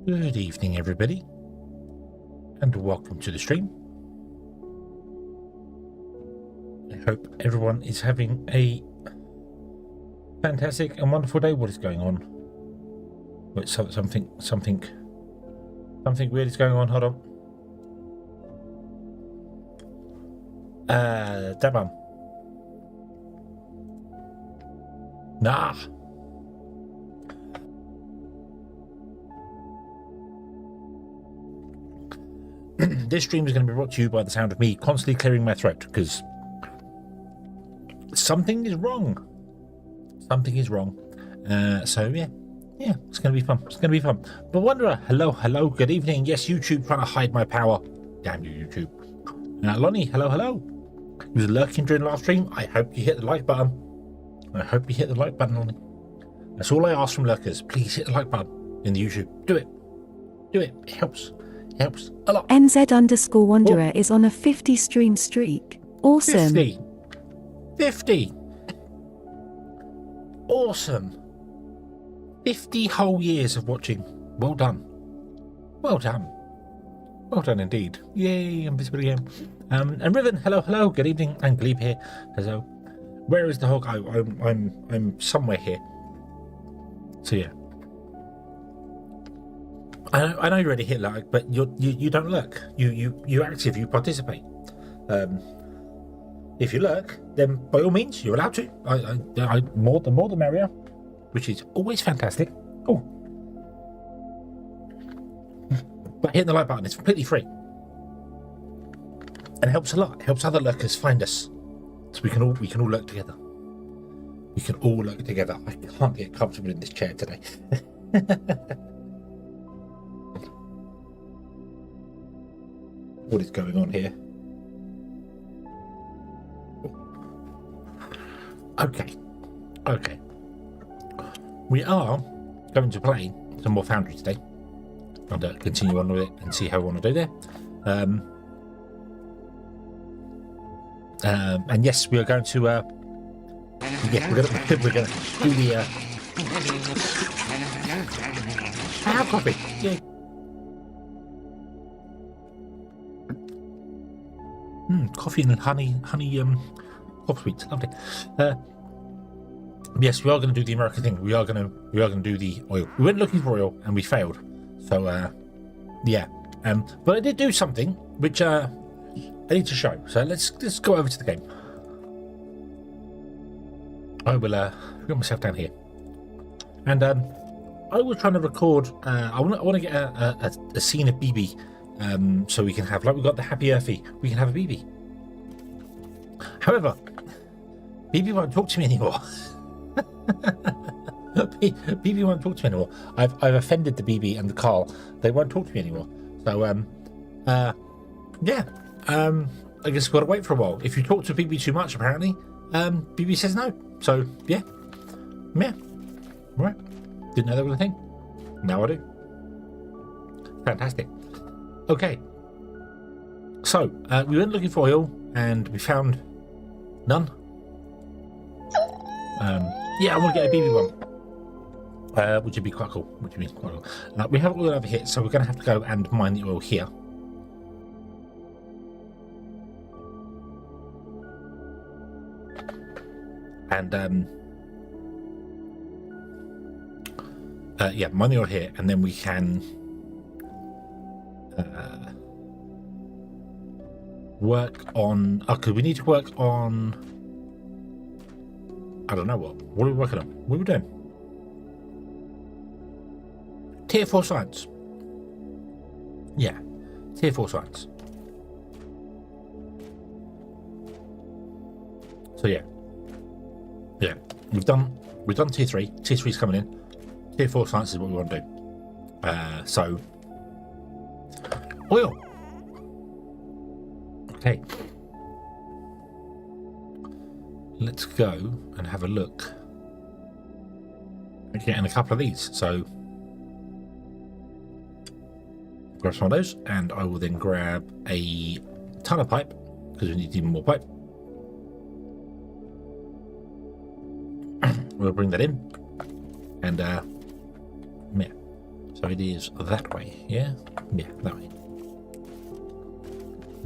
Good evening, everybody, and welcome to the stream. I hope everyone is having a fantastic and wonderful day. What is going on? Wait, something weird is going on. Hold on. Damn. Nah. This stream is going to be brought to you by the sound of me constantly clearing my throat because something is wrong. Something is wrong. So yeah, it's going to be fun. It's going to be fun. But Wanderer, hello, good evening. Yes, YouTube trying to hide my power. Damn you, YouTube. Lonnie, hello. You was lurking during the last stream. I hope you hit the like button. Lonnie. That's all I ask from lurkers. Please hit the like button in the YouTube. Do it. It helps. A lot. NZ_Wanderer is on a 50 stream streak. Awesome. 50. Awesome. 50 whole years of watching. Well done indeed. Yay, I'm visible again. And Riven, hello, good evening. And Glebe here. Hello. Where is the hog? I'm somewhere here. So yeah. I know you already hit like, but you don't lurk. You active. You participate. If you lurk, then by all means you're allowed to. I more the merrier, which is always fantastic. Oh, but hitting the like button is completely free, and it helps a lot. It helps other lurkers find us, so we can all lurk together. We can all lurk together. I can't get comfortable in this chair today. What is going on here? Okay. We are going to play some more Foundry today. And continue on with it and see how we want to do there. And yes, we are going to. We're going to do the. Coffee. Yay. Coffee and honey coffee sweets, lovely. Yes, we are going to do the American thing. We are going to do the oil. We went looking for oil and we failed. So yeah. But I did do something which I need to show. So let's go over to the game. I will put myself down here, and I was trying to record. I want to get a scene of BB. So we can have, like we got the happy erfi, we can have a BB. However, BB won't talk to me anymore. BB won't talk to me anymore. I've offended the BB and the Carl. They won't talk to me anymore. So I guess we've got to wait for a while. If you talk to BB too much, apparently, BB says no. So yeah, right. Didn't know that was a thing. Now I do. Fantastic. Okay, so we went looking for oil and we found none. Yeah, I want to get a BB one, which would be quite cool. We have oil over here, so we're going to have to go and mine the oil here. And yeah, mine the oil here, and then we can. Work on. Okay, we need to work on. I don't know what. What are we working on? What are we doing? Tier 4 science. Yeah, Tier 4 science. So yeah. We've done Tier 3. Tier 3 is coming in. Tier 4 science is what we want to do. So. Oil. Okay. Let's go and have a look. Okay, and a couple of these. So grab some of those, and I will then grab a ton of pipe because we need even more pipe. We'll bring that in, and yeah. So it is that way, yeah? Yeah, that way.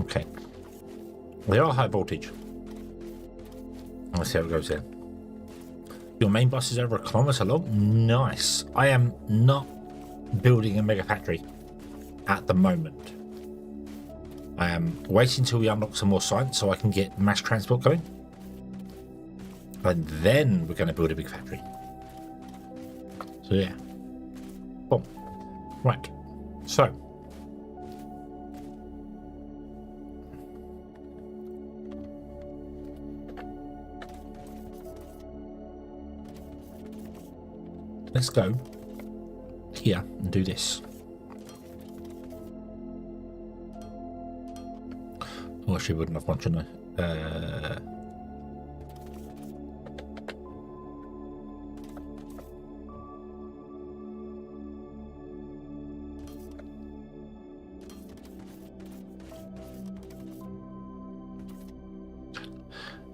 Okay. They are high voltage. Let's see how it goes there. Your main bus is over 1 kilometre long? Nice. I am not building a mega factory at the moment. I am waiting until we unlock some more sites so I can get mass transport going. And then we're going to build a big factory. So yeah. Boom. Right. So. Let's go here and do this. Oh, actually wouldn't have one, shouldn't I?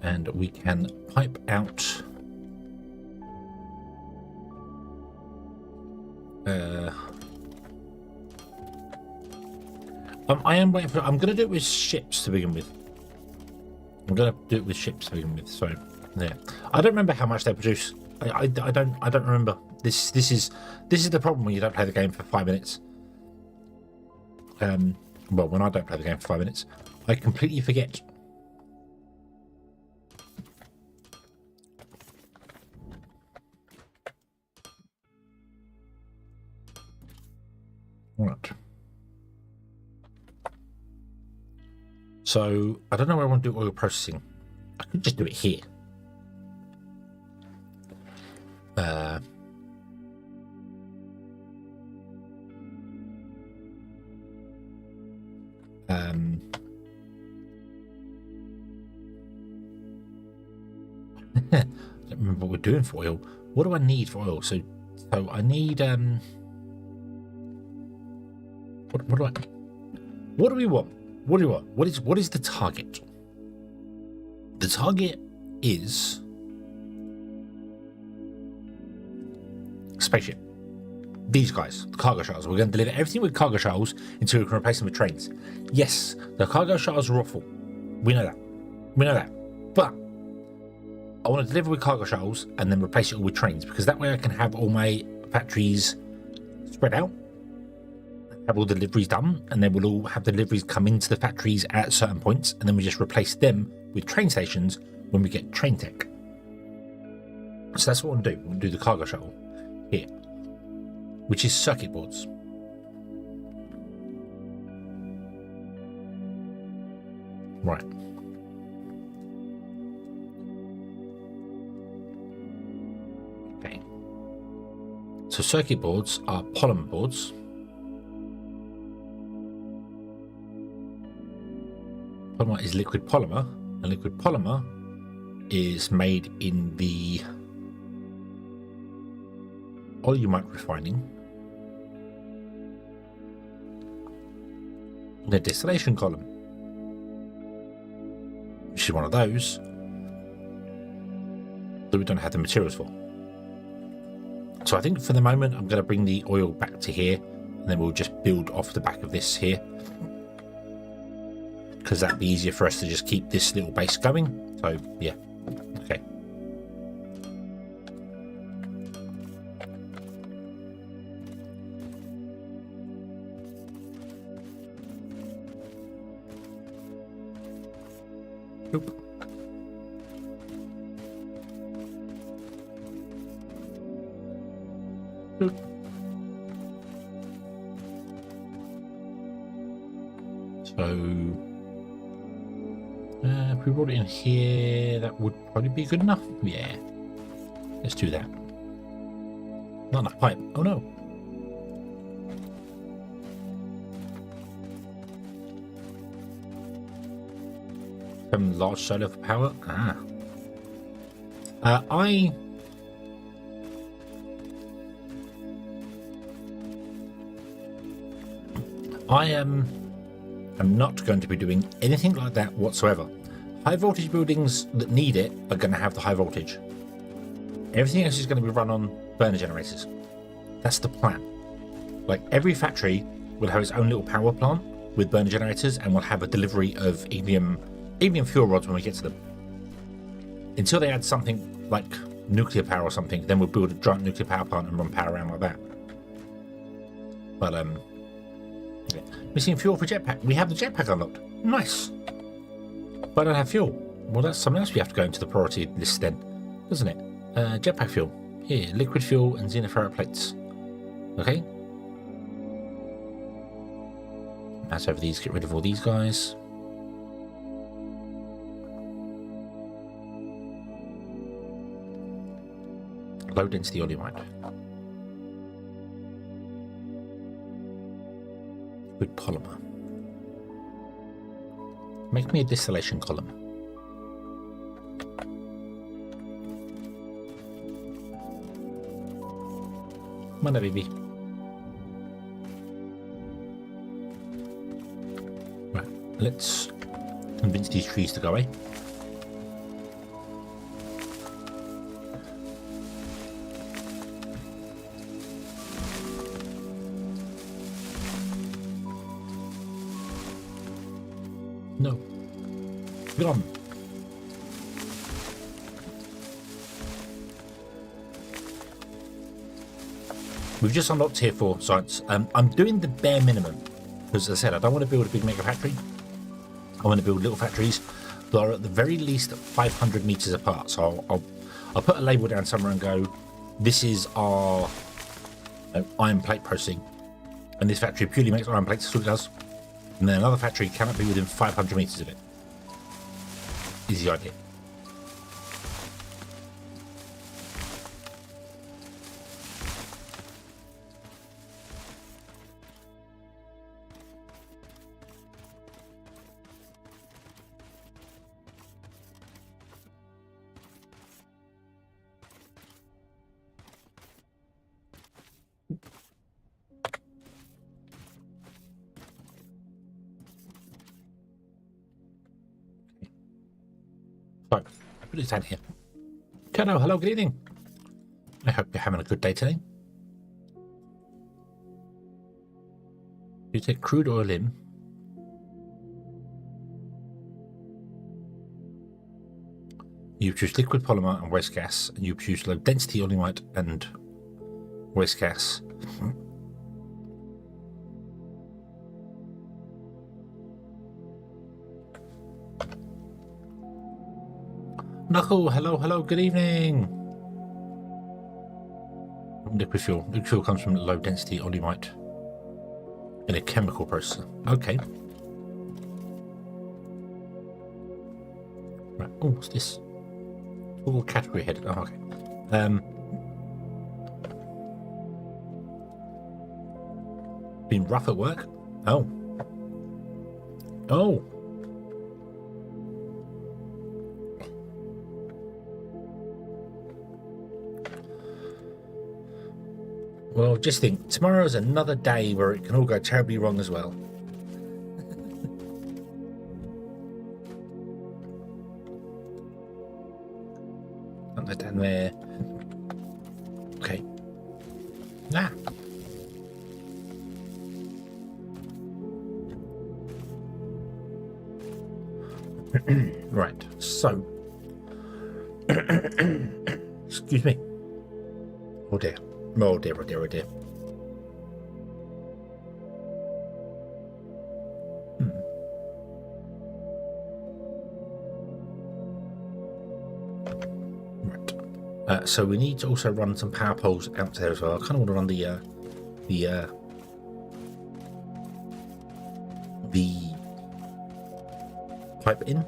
And we can pipe out I am waiting for. I'm going to do it with ships to begin with. So yeah, I don't remember how much they produce. I don't remember. This is the problem when you don't play the game for 5 minutes. Well, when I don't play the game for 5 minutes, I completely forget. Right. So I don't know where I want to do oil processing. I could just do it here. I don't remember what we're doing for oil. What do I need for oil? So I need what do we want? What do we want? What is the target? The target is spaceship. These guys, the cargo shuttles. We're going to deliver everything with cargo shuttles until we can replace them with trains. Yes, the cargo shuttles are awful. We know that. But I want to deliver with cargo shuttles and then replace it all with trains, because that way I can have all my factories spread out, have all the deliveries done, and then we'll all have the deliveries come into the factories at certain points, and then we just replace them with train stations when we get train tech. So that's what we'll do. We'll do the cargo shuttle here, which is circuit boards. Right. Okay. So circuit boards are polymer boards. Polymer is liquid polymer, and liquid polymer is made in the olumite refining, the distillation column, which is one of those that we don't have the materials for. So I think for the moment I'm going to bring the oil back to here, and then we'll just build off the back of this here, because that'd be easier for us to just keep this little base going. So yeah, okay. Nope. Nope. So if we brought it in here, that would probably be good enough. Yeah, let's do that. Not enough pipe. Oh no. Some large solar for power. I am not going to be doing anything like that whatsoever. High voltage buildings that need it are going to have the high voltage. Everything else is going to be run on burner generators. That's the plan. Like every factory will have its own little power plant with burner generators, and will have a delivery of ignium fuel rods when we get to them. Until they add something like nuclear power or something, then we'll build a giant nuclear power plant and run power around like that. But yeah. Missing fuel for jetpack. We have the jetpack unlocked. Nice. But I don't have fuel. Well, that's something else we have to go into the priority list then, doesn't it? Jetpack fuel. Here, liquid fuel and xenoferrite plates. Okay. Pass over these, get rid of all these guys. Low density oleomite. Good polymer. Make me a distillation column. Come on, baby. Right, let's convince these trees to go away. No. Get on. We've just unlocked tier 4 sites. I'm doing the bare minimum because, as I said, I don't want to build a big mega factory. I want to build little factories that are at the very least 500 meters apart. So I'll put a label down somewhere and go, this is our iron plate processing, and this factory purely makes iron plates. That's what it does. And then another factory cannot be within 500 meters of it. Easy idea. So, I put it down here. Hello, good evening. I hope you're having a good day today. You take crude oil in. You produce liquid polymer and waste gas, and you produce low density oleomite and waste gas. Knuckle, hello, good evening. Liquid fuel. Liquid fuel comes from low density oleomite in a chemical processor. Okay. Right. Oh, what's this? All category headed. Oh, okay. Been rough at work? Oh. Oh. Well, just think, tomorrow's another day where it can all go terribly wrong as well. Put that down there. Okay. Nah. Right, so. Excuse me. Oh dear. Oh dear, oh dear, oh dear. Right. So we need to also run some power poles out there as well. I kind of want to run the pipe in.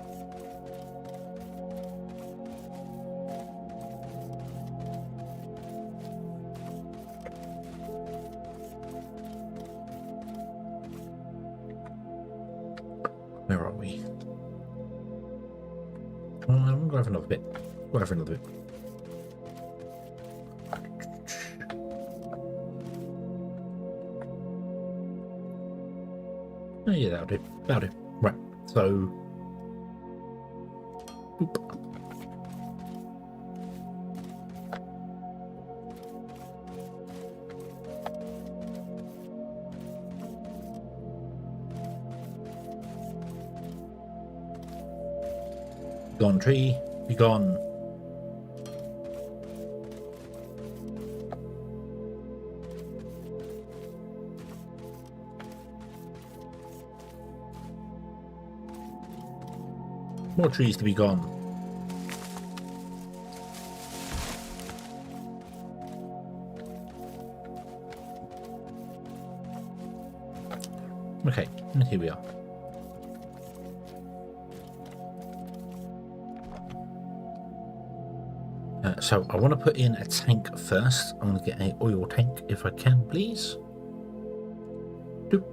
Where are we? I'm going for another bit. Go for another bit. Oh yeah, that'll do. That'll do. Right. So. Boop. gone, tree. Be gone. More trees to be gone. Okay, and here we are. So I want to put in a tank first. I'm going to get an oil tank if I can, please. Doop.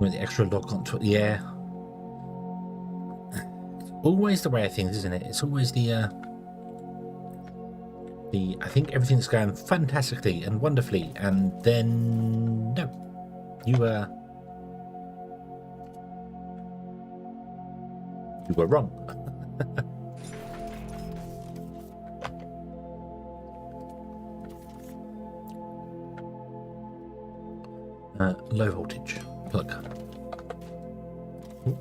With the extra log onto it, yeah. Always the way of things, isn't it? It's always the I think everything's going fantastically and wonderfully, and then no, you were wrong. Low voltage plug. Ooh.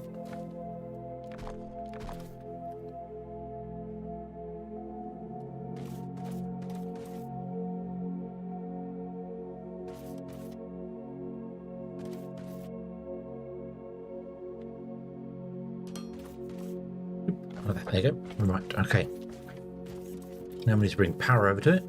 Oh, there you go. Right, okay. Now we need to bring power over to it.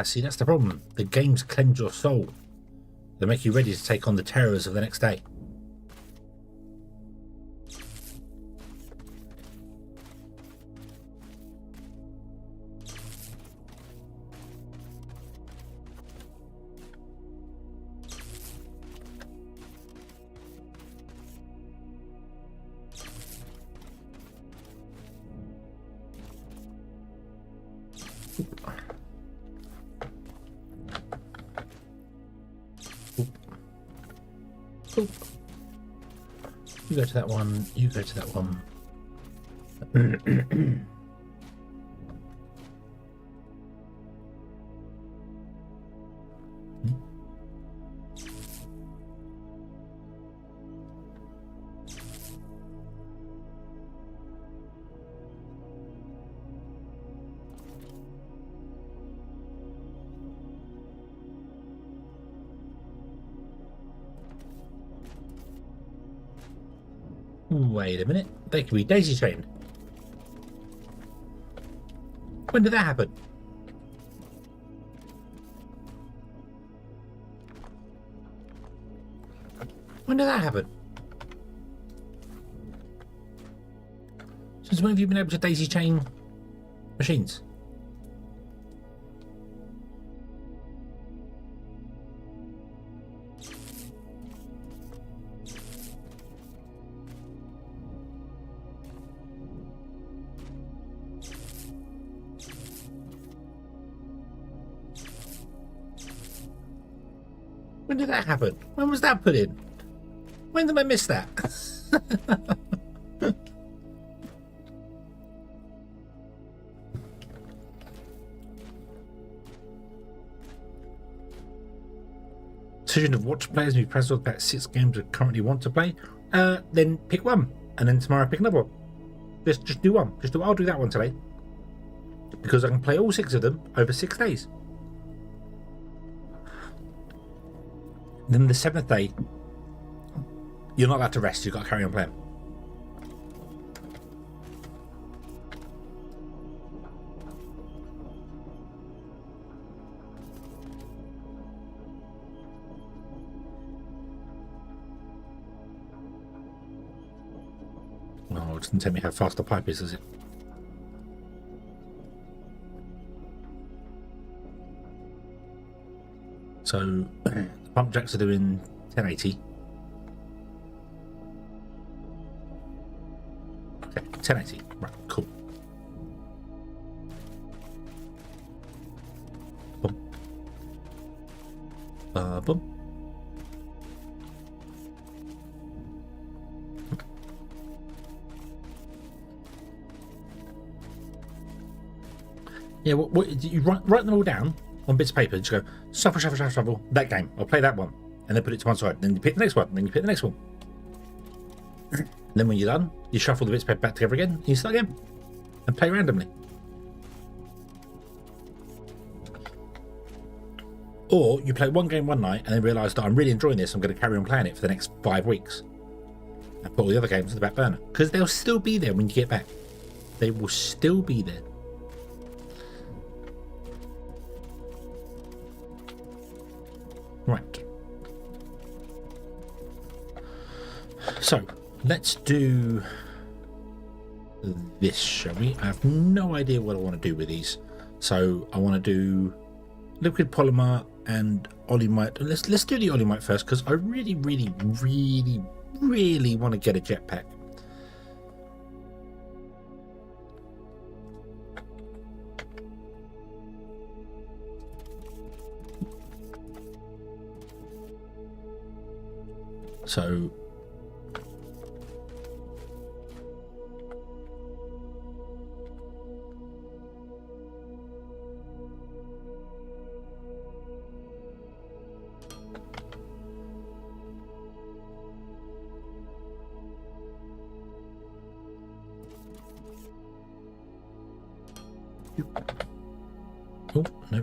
See, that's the problem. The games cleanse your soul. They make you ready to take on the terrors of the next day. Oop. You go to that one, you go to that one. Wait a minute, they can be daisy chained. When did that happen? When did that happen? Since when have you been able to daisy chain machines? When did that happen? When was that put in? When did I miss that? Decision of what to play as we press about 6 games we currently want to play. Then pick one, and then tomorrow pick another one. Just do one. I'll do that one today because I can play all 6 of them over 6 days. Then the 7th day, you're not allowed to rest. You've got to carry on playing. Oh, it doesn't tell me how fast the pipe is, does it? So, the pump jacks are doing 1080. 1080. Right, cool. Boom. Boom. Yeah, what you write them all down on bits of paper and just go shuffle, that game. I'll play that one. And then put it to one side. Then you pick the next one. Then you pick the next one. And then when you're done, you shuffle the bits of paper back together again. And you start again. And play randomly. Or you play one game one night and then realise that I'm really enjoying this. I'm going to carry on playing it for the next 5 weeks. And put all the other games on the back burner. Because they'll still be there when you get back. They will still be there. Right. So, let's do this, shall we? I have no idea what I want to do with these. So, I want to do liquid polymer and olymite. Let's do the olymite first, because I really want to get a jetpack. So oh no.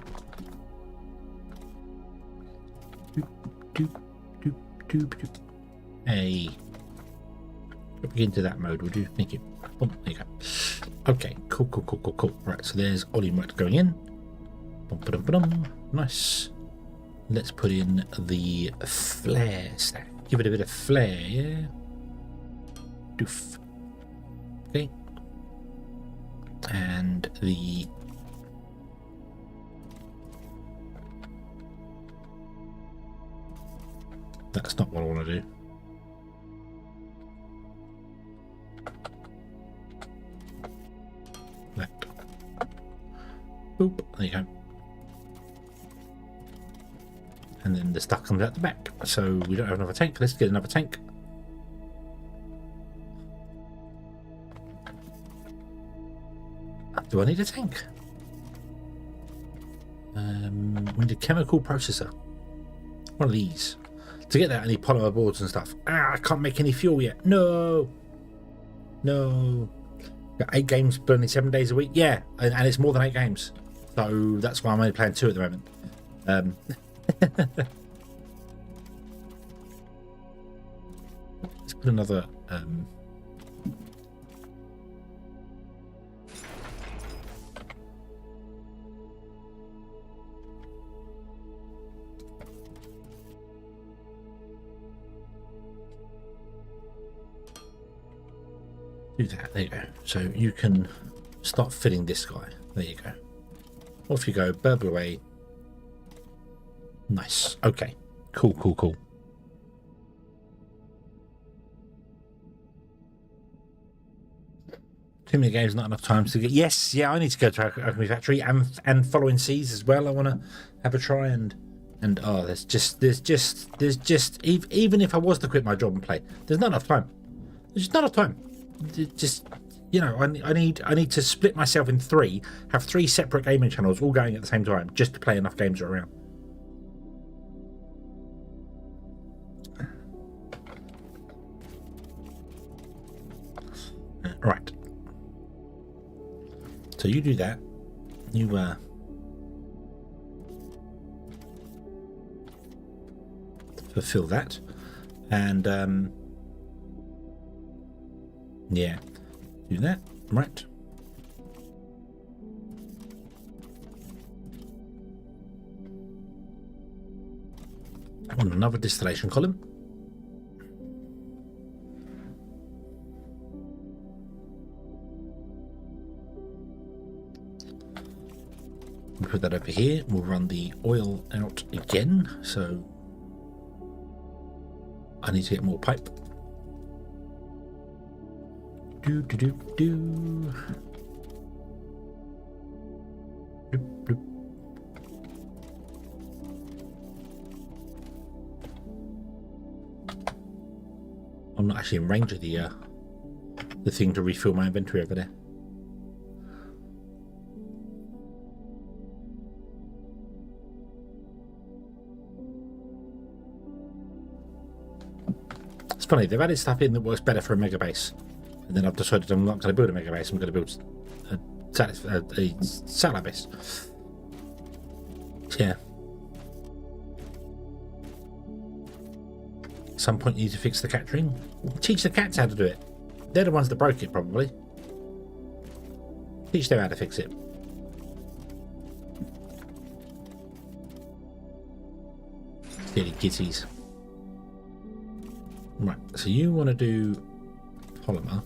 Hey, get into that mode, would you? Thank you. Oh, there you go. Okay, cool. Right, so there's olymite going in. Nice. Let's put in the flare stack. Give it a bit of flare, yeah. Doof. Okay. And the that's not what I want to do. Left. Boop. There you go. And then the stuff comes out the back. So we don't have another tank. Let's get another tank. Do I need a tank? We need a chemical processor. One of these. To get that, I need polymer boards and stuff. I can't make any fuel yet. No. Got 8 games burning 7 days a week. Yeah, and it's more than 8 games. So that's why I'm only playing 2 at the moment. Let's put another. Do that. There you go. So you can start filling this guy. There you go. Off you go. Burble away. Nice. Okay. Cool. Too many games, not enough time to get. Yes, yeah, I need to go to Alchemy Factory and following seas as well. I want to have a try and oh, there's just even if I was to quit my job and play, there's not enough time. There's just not enough time. Just, you know, I need to split myself in 3, have 3 separate gaming channels all going at the same time just to play enough games around. Right. So you do that. You fulfill that, and yeah, do that. Right. I want another distillation column. We'll put that over here. We'll run the oil out again. So I need to get more pipe. do do do do. Bloop, bloop. I'm not actually in range of the thing to refill my inventory over there. It's funny, they've added stuff in that works better for a mega base, and then I've decided I'm not going to build a mega base. I'm going to build a satellite base. Yeah. At some point you need to fix the cat dream. Teach the cats how to do it. They're the ones that broke it, probably. Teach them how to fix it. Silly kitties. Right, so you want to do polymer.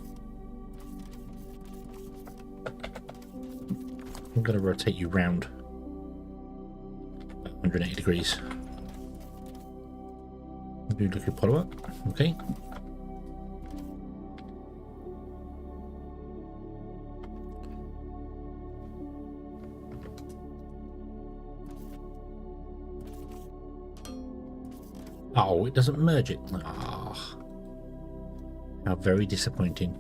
I'm going to rotate you round 180 degrees. Do liquid polymer. Okay. Oh, it doesn't merge it. Ah, how very disappointing.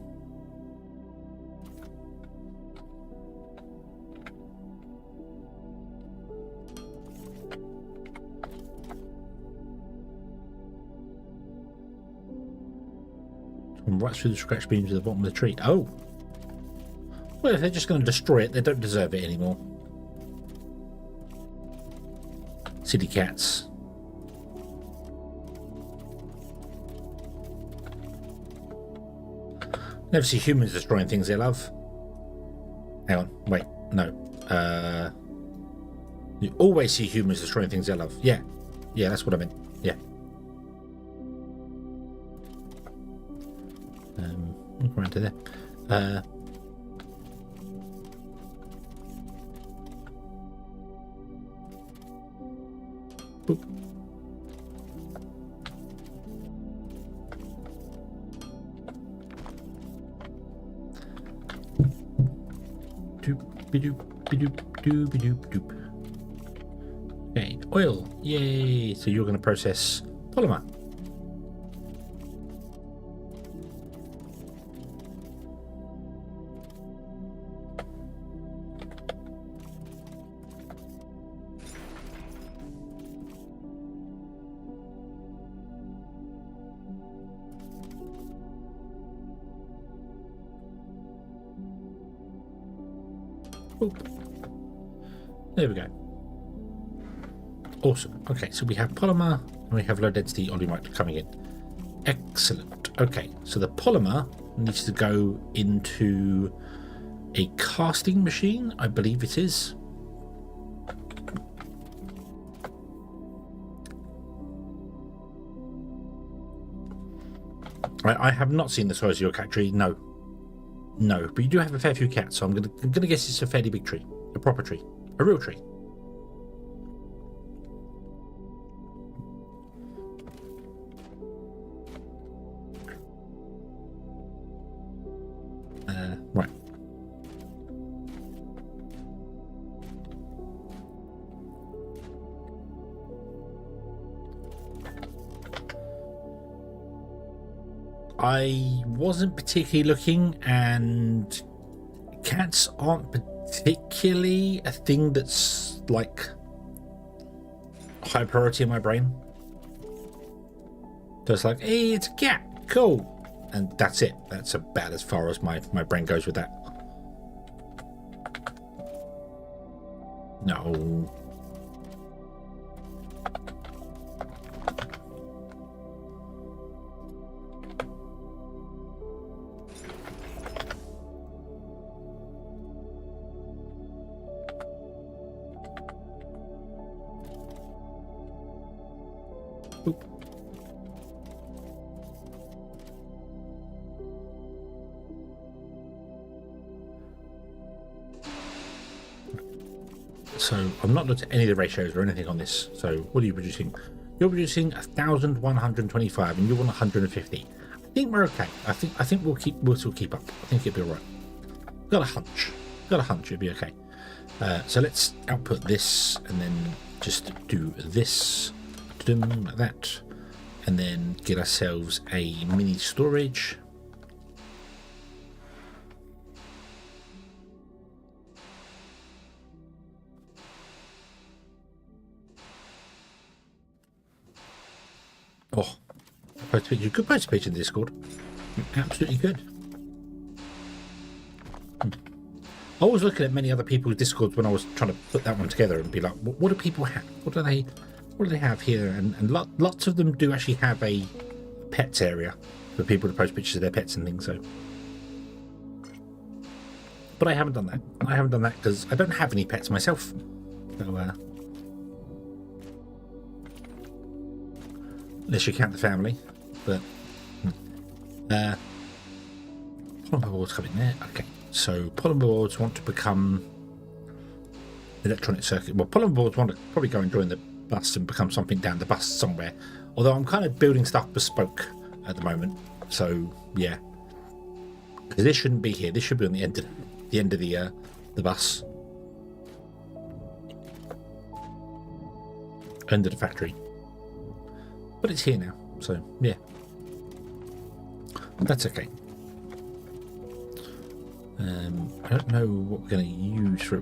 And right through the scratch beams at the bottom of the tree. Oh, well, if they're just going to destroy it, they don't deserve it anymore. Silly cats. Never see humans destroying things they love. Hang on, wait, no. You always see humans destroying things they love. Yeah, yeah, that's what I meant. Yeah. Look around to there. Boop. Okay, oil. Yay! So you're going to process polymer. Oop. There we go. Awesome. Okay, so we have polymer and we have low density olimite coming in. Excellent. Okay, so the polymer needs to go into a casting machine, I believe it is. I have not seen the size of your cat tree. No, but you do have a fair few cats, so I'm gonna guess it's a fairly big tree, a proper tree, a real tree. Right. I wasn't particularly looking, and cats aren't particularly a thing that's like high priority in my brain. Just like, hey, it's a cat, cool. And that's it. That's about as far as my brain goes with that. No. Oop. So I've not looked at any of the ratios or anything on this. So what are you producing? You're producing 1,125 and you want 150. think we're okay. I think we'll still keep up. I think it'll be all right. Got a hunch. It'll be okay. So let's output this and then just do this, like that, and then get ourselves a mini storage. Oh, post page. You could post a page in the Discord. You absolutely good. I was looking at many other people's Discords when I was trying to put that one together and be like, what do people have? What do they have here? And lots of them do actually have a pets area for people to post pictures of their pets and things. So, but I haven't done that. I haven't done that because I don't have any pets myself. So, unless you count the family, but polymer boards come in there. Okay. So polymer boards want to become electronic circuit. Well, polymer boards want to probably go and join the bus and become something down the bus somewhere. Although I'm kind of building stuff bespoke at the moment. So yeah, because this shouldn't be here. This should be on the end of the bus, end of the factory. But it's here now. So yeah, that's okay. I don't know what we're going to use for it.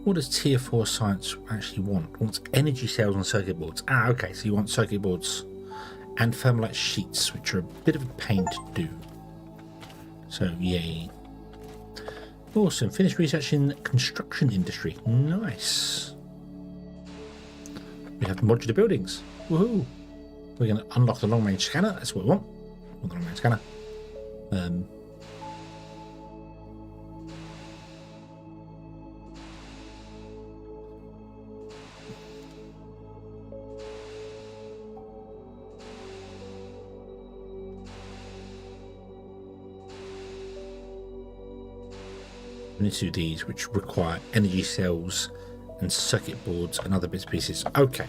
What does tier 4 science actually want? It wants energy cells on circuit boards. Ah, okay, so you want circuit boards and thermalite sheets, which are a bit of a pain to do. So yay. Awesome. Finished research in construction industry. Nice. We have modular buildings. Woohoo. We're going to unlock the long range scanner. That's what we want. The long range scanner. We need to do these, which require energy cells and circuit boards and other bits and pieces. Okay,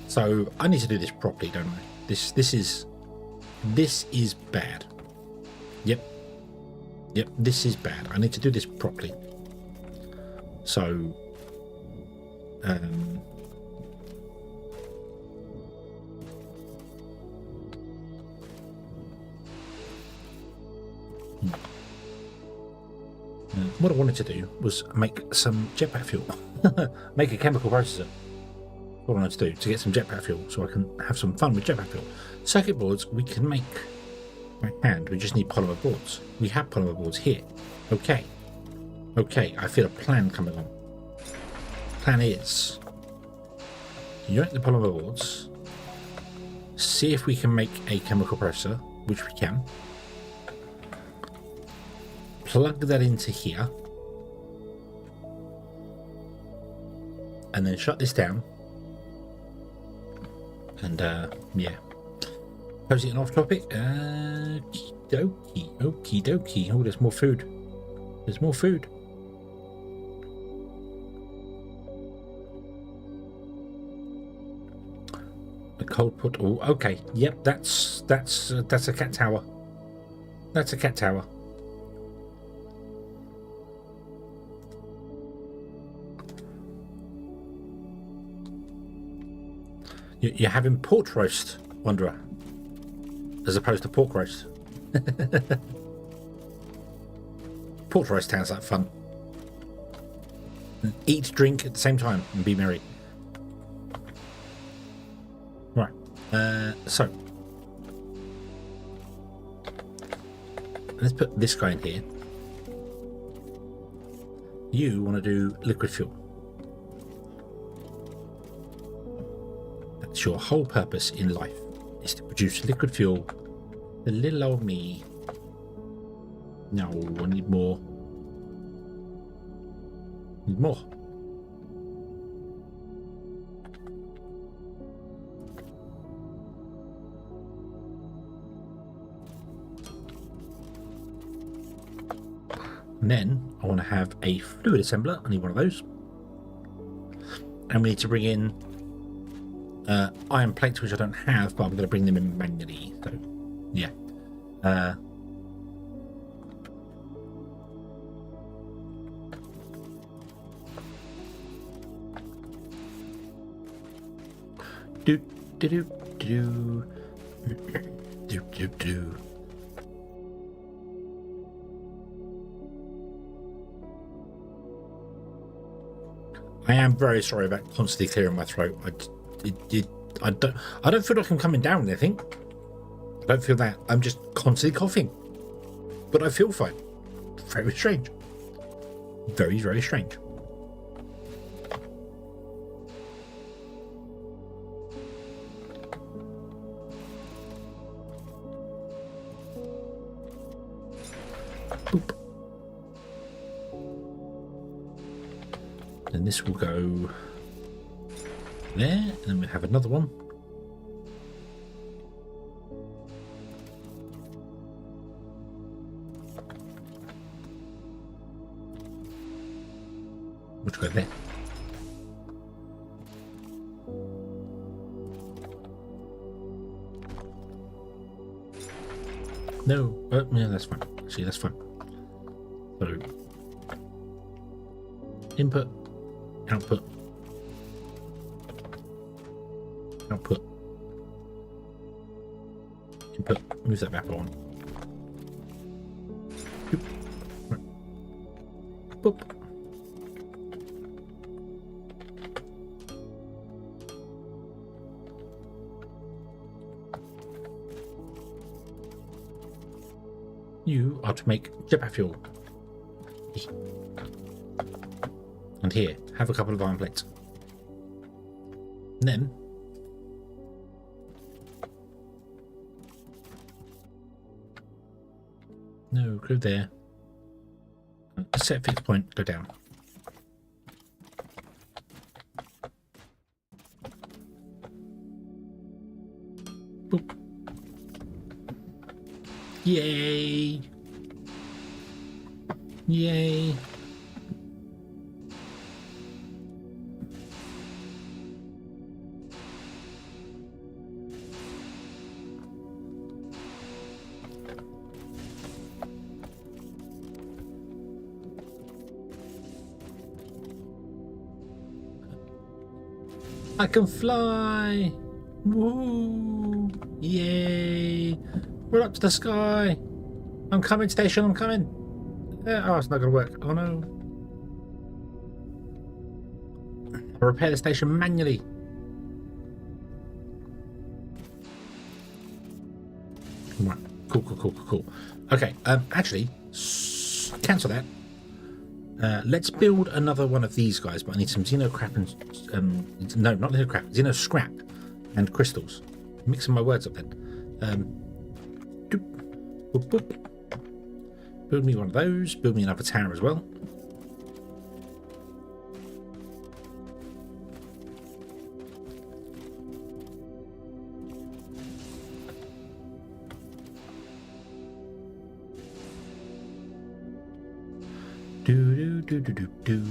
so I need to do this properly, don't I? This is bad. Yep, this is bad. I need to do this properly. So, what I wanted to do was make some jetpack fuel. Make a chemical processor. What I wanted to do to get some jetpack fuel so I can have some fun with jetpack fuel. Circuit boards we can make by hand. We just need polymer boards. We have polymer boards here. Okay, I feel a plan coming on. Plan is unite the polymer boards, see if we can make a chemical processor, which we can. Plug that into here and then shut this down and yeah, posing an off topic. Okie dokie. Oh, there's more food. The cold put. Oh, okay. Yep, that's a cat tower. That's a cat tower. You're having pork roast, Wanderer, as opposed to pork roast. Pork roast sounds like fun. Eat, drink at the same time, and be merry. Right. So let's put this guy in here. You want to do liquid fuel. That's your whole purpose in life, is to produce liquid fuel. The little old me. No, I need more. Need more. And then I want to have a fluid assembler. I need one of those. And we need to bring in iron plates, which I don't have, but I'm going to bring them in manually. So, yeah. Do do do do do do do. I am very sorry about constantly clearing my throat. I don't feel like I'm coming down with anything. I don't feel that. I'm just constantly coughing, but I feel fine. Very strange. Very, very strange. Boop. And this will go there, and then we'll have another one. Which go there. No, yeah, that's fine. See, that's fine. So, input, output, output, input, move that map on. Boop. Right. Boop. You are to make jetpack fuel. And here, have a couple of iron plates. And then no, go there. Set fixed point, go down. Boop. Yay! Yay! I can fly! Woo! Yay! We're up to the sky! I'm coming, station, I'm coming! Oh, it's not gonna work. Oh no. I'll repair the station manually. Right. Cool. Okay, actually, cancel that. Let's build another one of these guys, but I need some Xeno crap and no, not Xeno crap, Xeno scrap and crystals. Mixing my words up then. Doop, boop, boop. Build me one of those. Build me another tower as well. Do.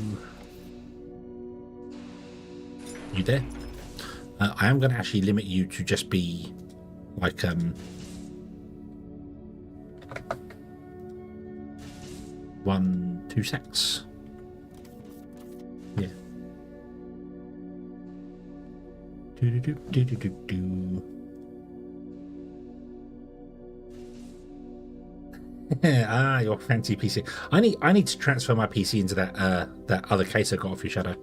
You there? I am going to actually limit you to just be like 1, 2 sacks. Yeah. Do. Ah, your fancy PC. I need to transfer my PC into that other case I got off your Shadow.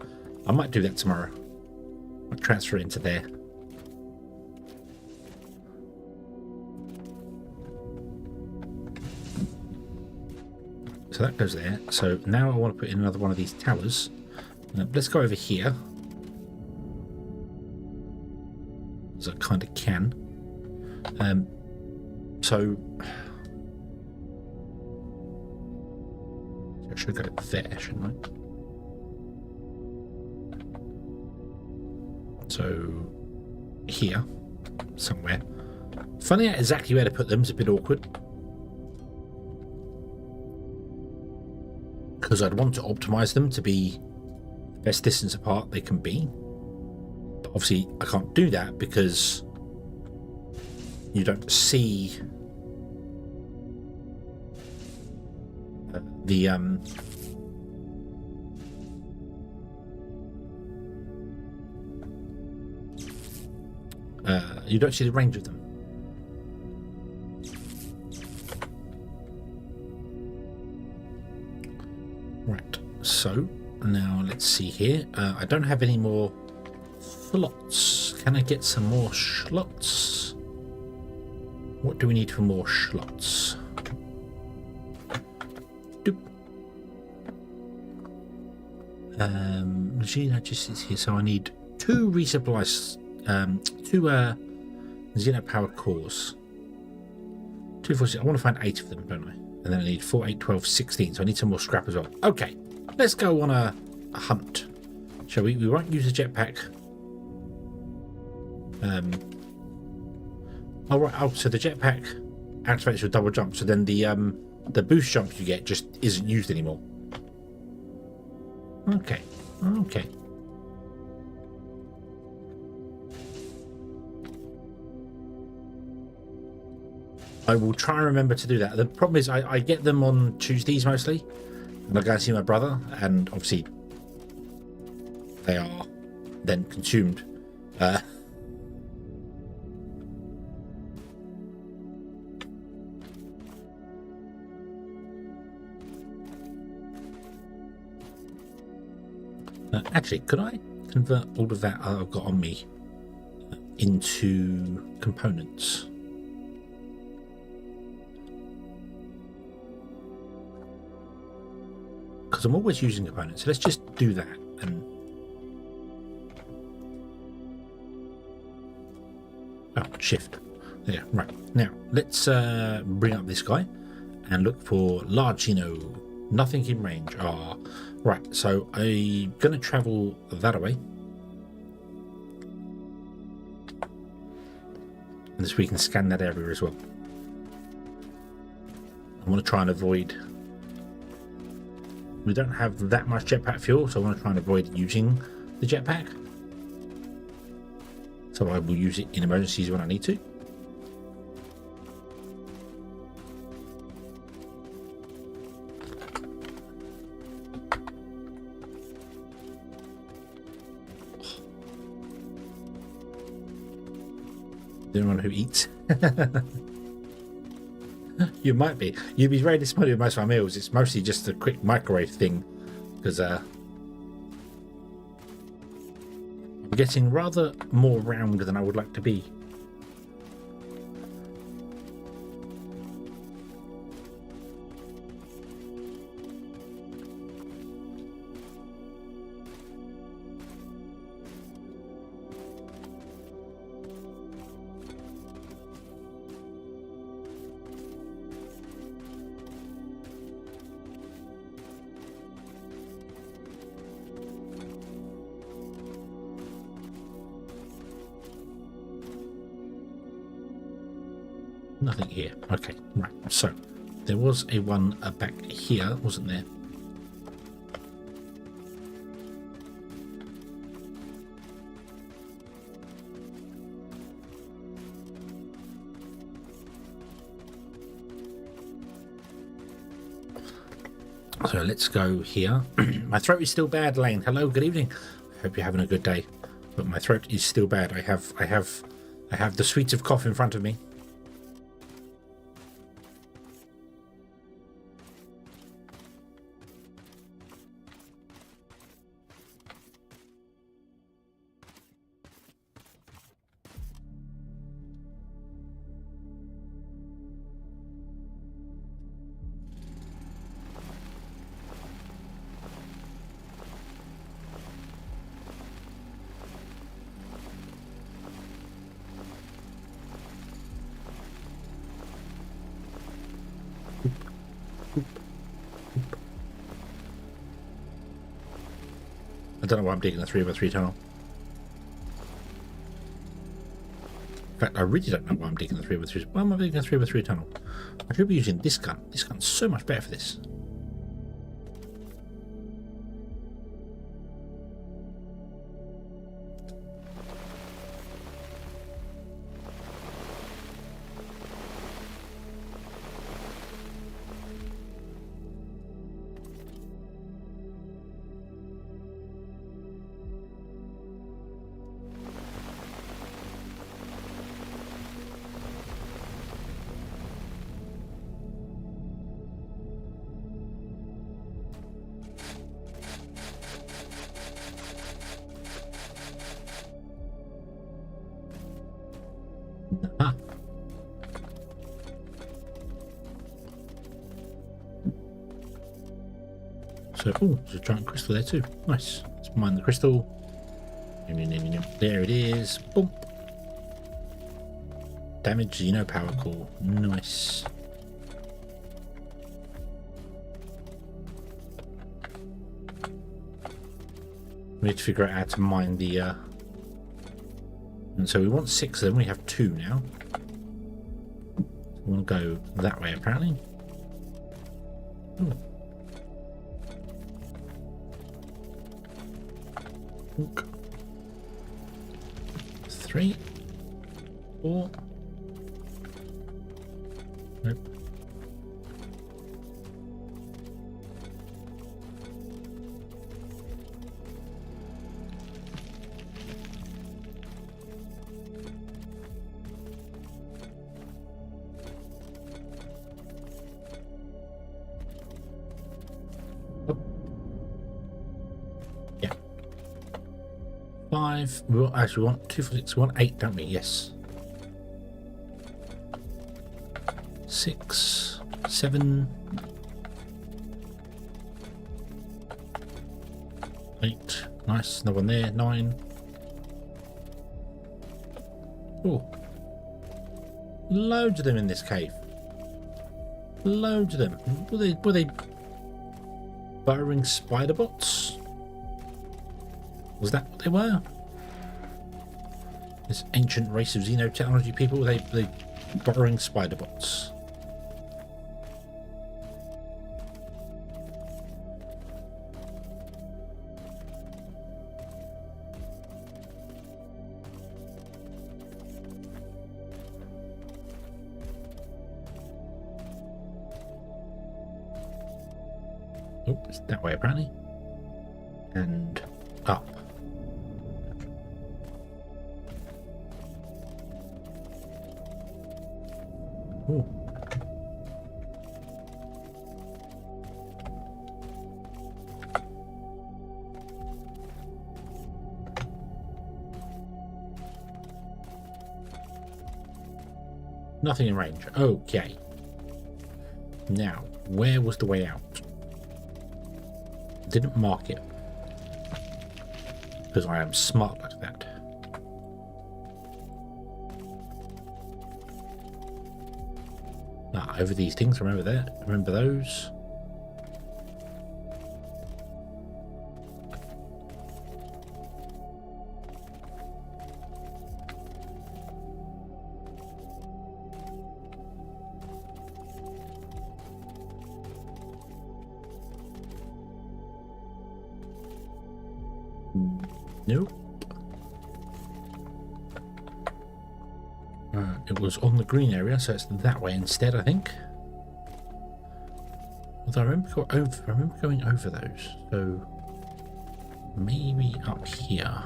I might do that tomorrow. I'll transfer it into there. So that goes there. So now I want to put in another one of these towers. Let's go over here. As I kind of can. So I should go there, shouldn't I? So here, somewhere. Finding out exactly where to put them is a bit awkward. Because I'd want to optimize them to be the best distance apart they can be. But Obviously, I can't do that because you don't see the you don't see the range of them. Right, so now let's see here. I don't have any more slots. Can I get some more slots? What do we need for more slots? Doop. Xeno Logistics here, so I need 2 resupplies, 2 Xeno powered cores. 2, 4, 6. I want to find 8 of them, don't I? And then I need 4, 8, 12, 16. So I need some more scrap as well. Okay, let's go on a hunt. Shall we? We won't use the jetpack. Oh right. Oh, so the jetpack activates with double jump. So then the boost jump you get just isn't used anymore. Okay. Okay. I will try and remember to do that. The problem is I get them on Tuesdays mostly, and I go and see my brother, and obviously they are then consumed. Actually, could I convert all of that I've got on me into components? Because I'm always using components, so let's just do that. And shift. There, right. Now let's bring up this guy and look for large Xeno. Nothing in range. Right. So I'm gonna travel that way, and this we can scan that area as well. I want to try and avoid. We don't have that much jetpack fuel, so I want to try and avoid using the jetpack. So I will use it in emergencies when I need to. Anyone who eats? You might be. You'd be very disappointed with most of my meals. It's mostly just a quick microwave thing, because I'm getting rather more round than I would like to be. Nothing here. Okay, right. So there was a one back here, wasn't there? So let's go here. My throat is still bad, Lane. Hello, good evening. I hope you're having a good day. But my throat is still bad. I have the sweets of cough in front of me. I don't know why I'm digging a 3x3 tunnel. In fact, I really don't know why I'm digging a 3x3. Why am I digging a 3x3 tunnel? I should be using this gun. This gun's so much better for this. Ah. So, oh, there's a giant crystal there too. Nice. Let's mine the crystal. There it is. Boom. Damage Xeno power core. Nice. We need to figure out how to mine the and so we want 6 of them. We have 2 now. We want to go that way apparently. Ooh. Oink. 3, 4. Nope. Oh. Yeah. 5. We actually want 2 for 6. We want 8, don't we? Yes. 6, 7, 8. Nice. Another one there. 9. Oh, loads of them in this cave. Loads of them. Were they burrowing spider bots? Was that what they were? This ancient race of xenotechnology people, were they burrowing spider bots? Oh, it's that way apparently. And up. Oh. Nothing in range. Okay. Now, where was the way out? Didn't mark it because I am smart like that. Ah, over these things. Remember that. Remember those. Nope. It was on the green area, so it's that way instead, I think. Although I remember going over those, so maybe up here.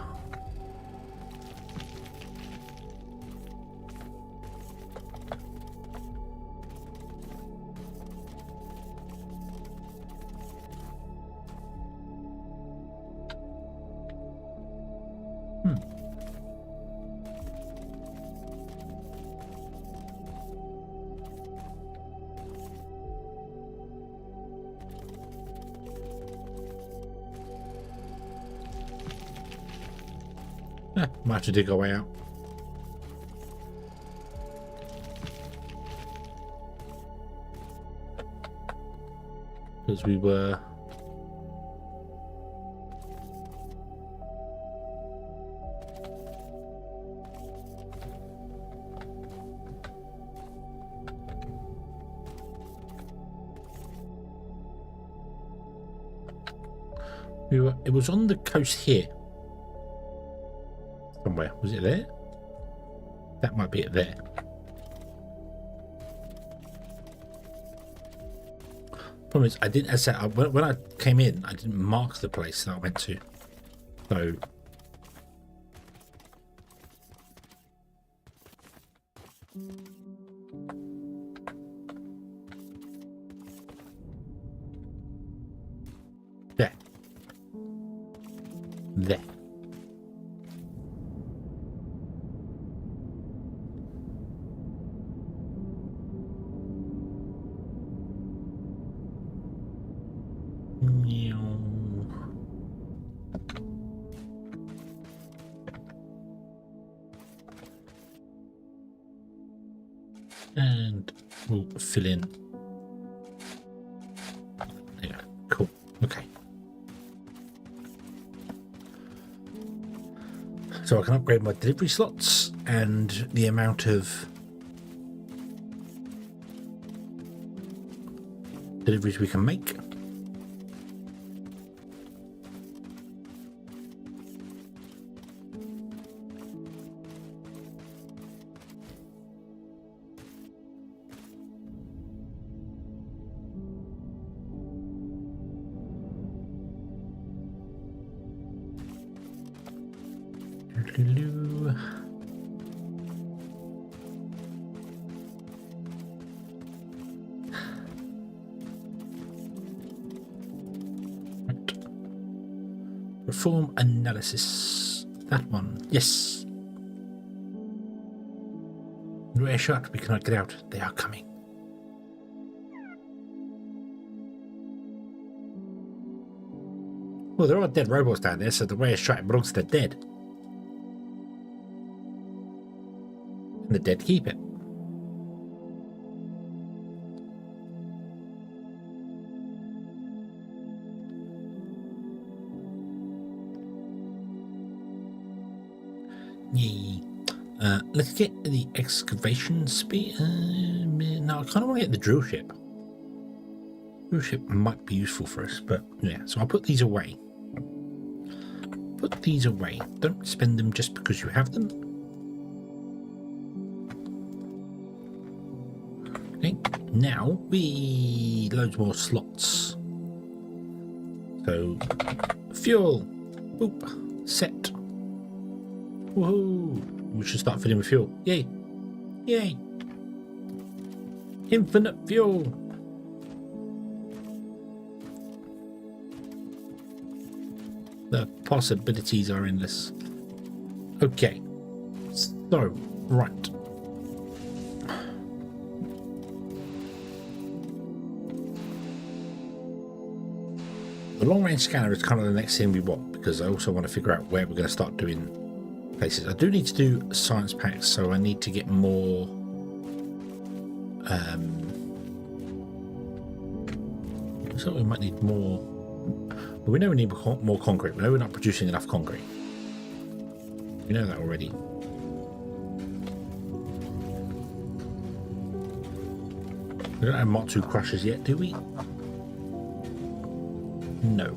Might have to dig our way out. Because we were... It was on the coast here. Somewhere. Was it there? That might be it there. Problem is, I didn't, as I said, when I came in, I didn't mark the place that I went to. So... There. There. And we'll fill in. There you go. Cool. Okay. So I can upgrade my delivery slots and the amount of deliveries we can make. Perform analysis. That one. Yes. Rare shot. We cannot get out. They are coming. Well, there are dead robots down there, so the rare shot belongs to the dead. And the dead keep it. Yay. Let's get the excavation speed. No, I kind of want to get the drill ship. Drill ship might be useful for us, but yeah. So I'll put these away. Put these away. Don't spend them just because you have them. Okay. Now we loads more slots. So fuel. Boop. Set. Woohoo! We should start filling with fuel. Yay! Yay! Infinite fuel! The possibilities are endless. Okay. So, right. The long range scanner is kind of the next thing we want, because I also want to figure out where we're going to start doing places. I do need to do science packs, so I need to get more so we might need more. Well, we know we need more concrete. We know we're not producing enough concrete. We know that already. We don't have Mark II crushers yet, do we? No.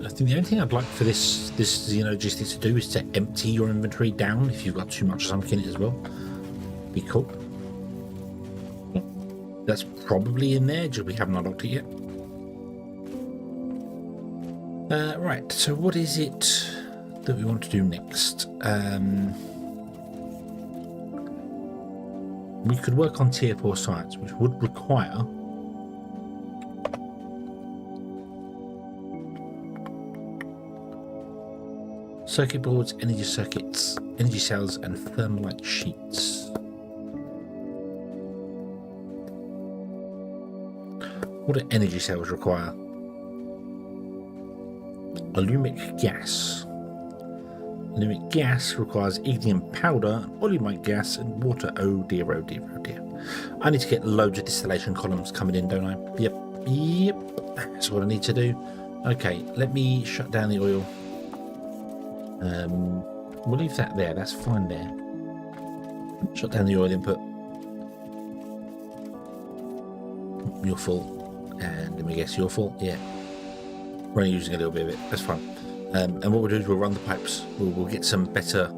I think the only thing I'd like for this Xeno Logistics to do is to empty your inventory down if you've got too much something in it as well. Be cool. That's probably in there, just we haven't unlocked it yet. Right, so what is it that we want to do next? We could work on tier 4 sites, which would require circuit boards, energy circuits, energy cells, and thermalite sheets. What do energy cells require? Alumic gas. Alumic gas requires ignium powder, olumite gas, and water. Oh dear, oh dear, oh dear. I need to get loads of distillation columns coming in, don't I? Yep. That's what I need to do. Okay, let me shut down the oil. We'll leave that there, that's fine there. Shut down the oil input. You're full. And let me guess, you're full? Yeah. We're only using a little bit of it, that's fine. And what we'll do is we'll run the pipes. We'll get some better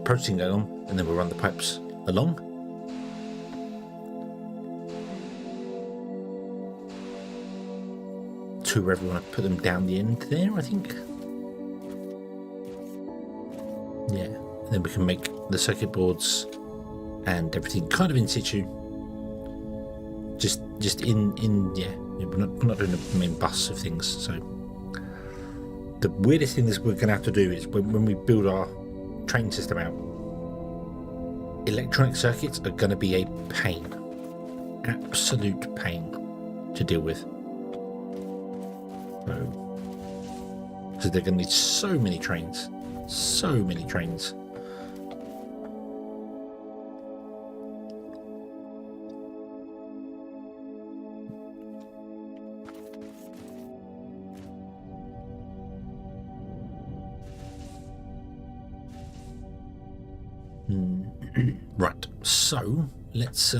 processing going on, and then we'll run the pipes along. To wherever we want to put them down the end there, I think. Yeah, and then we can make the circuit boards and everything kind of in situ. Just in we're not doing the main bus of things. So the weirdest thing that we're going to have to do is when we build our train system out, electronic circuits are going to be a pain, absolute pain to deal with. Because they're going to need so many trains, so many trains. Right, so let's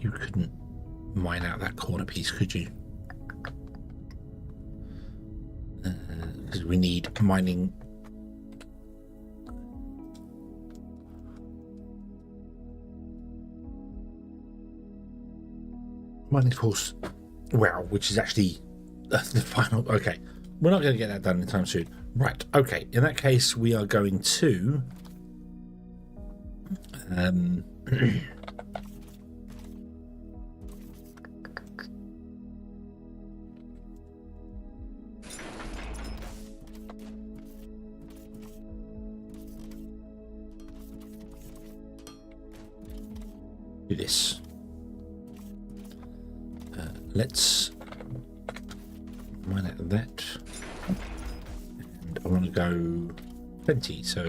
you couldn't mine out that corner piece, could you? Because we need mining. Mining force, wow, which is actually the final. Okay, we're not going to get that done anytime soon. Right, okay, in that case we are going to do this. Let's mine out that, and I want to go 20, so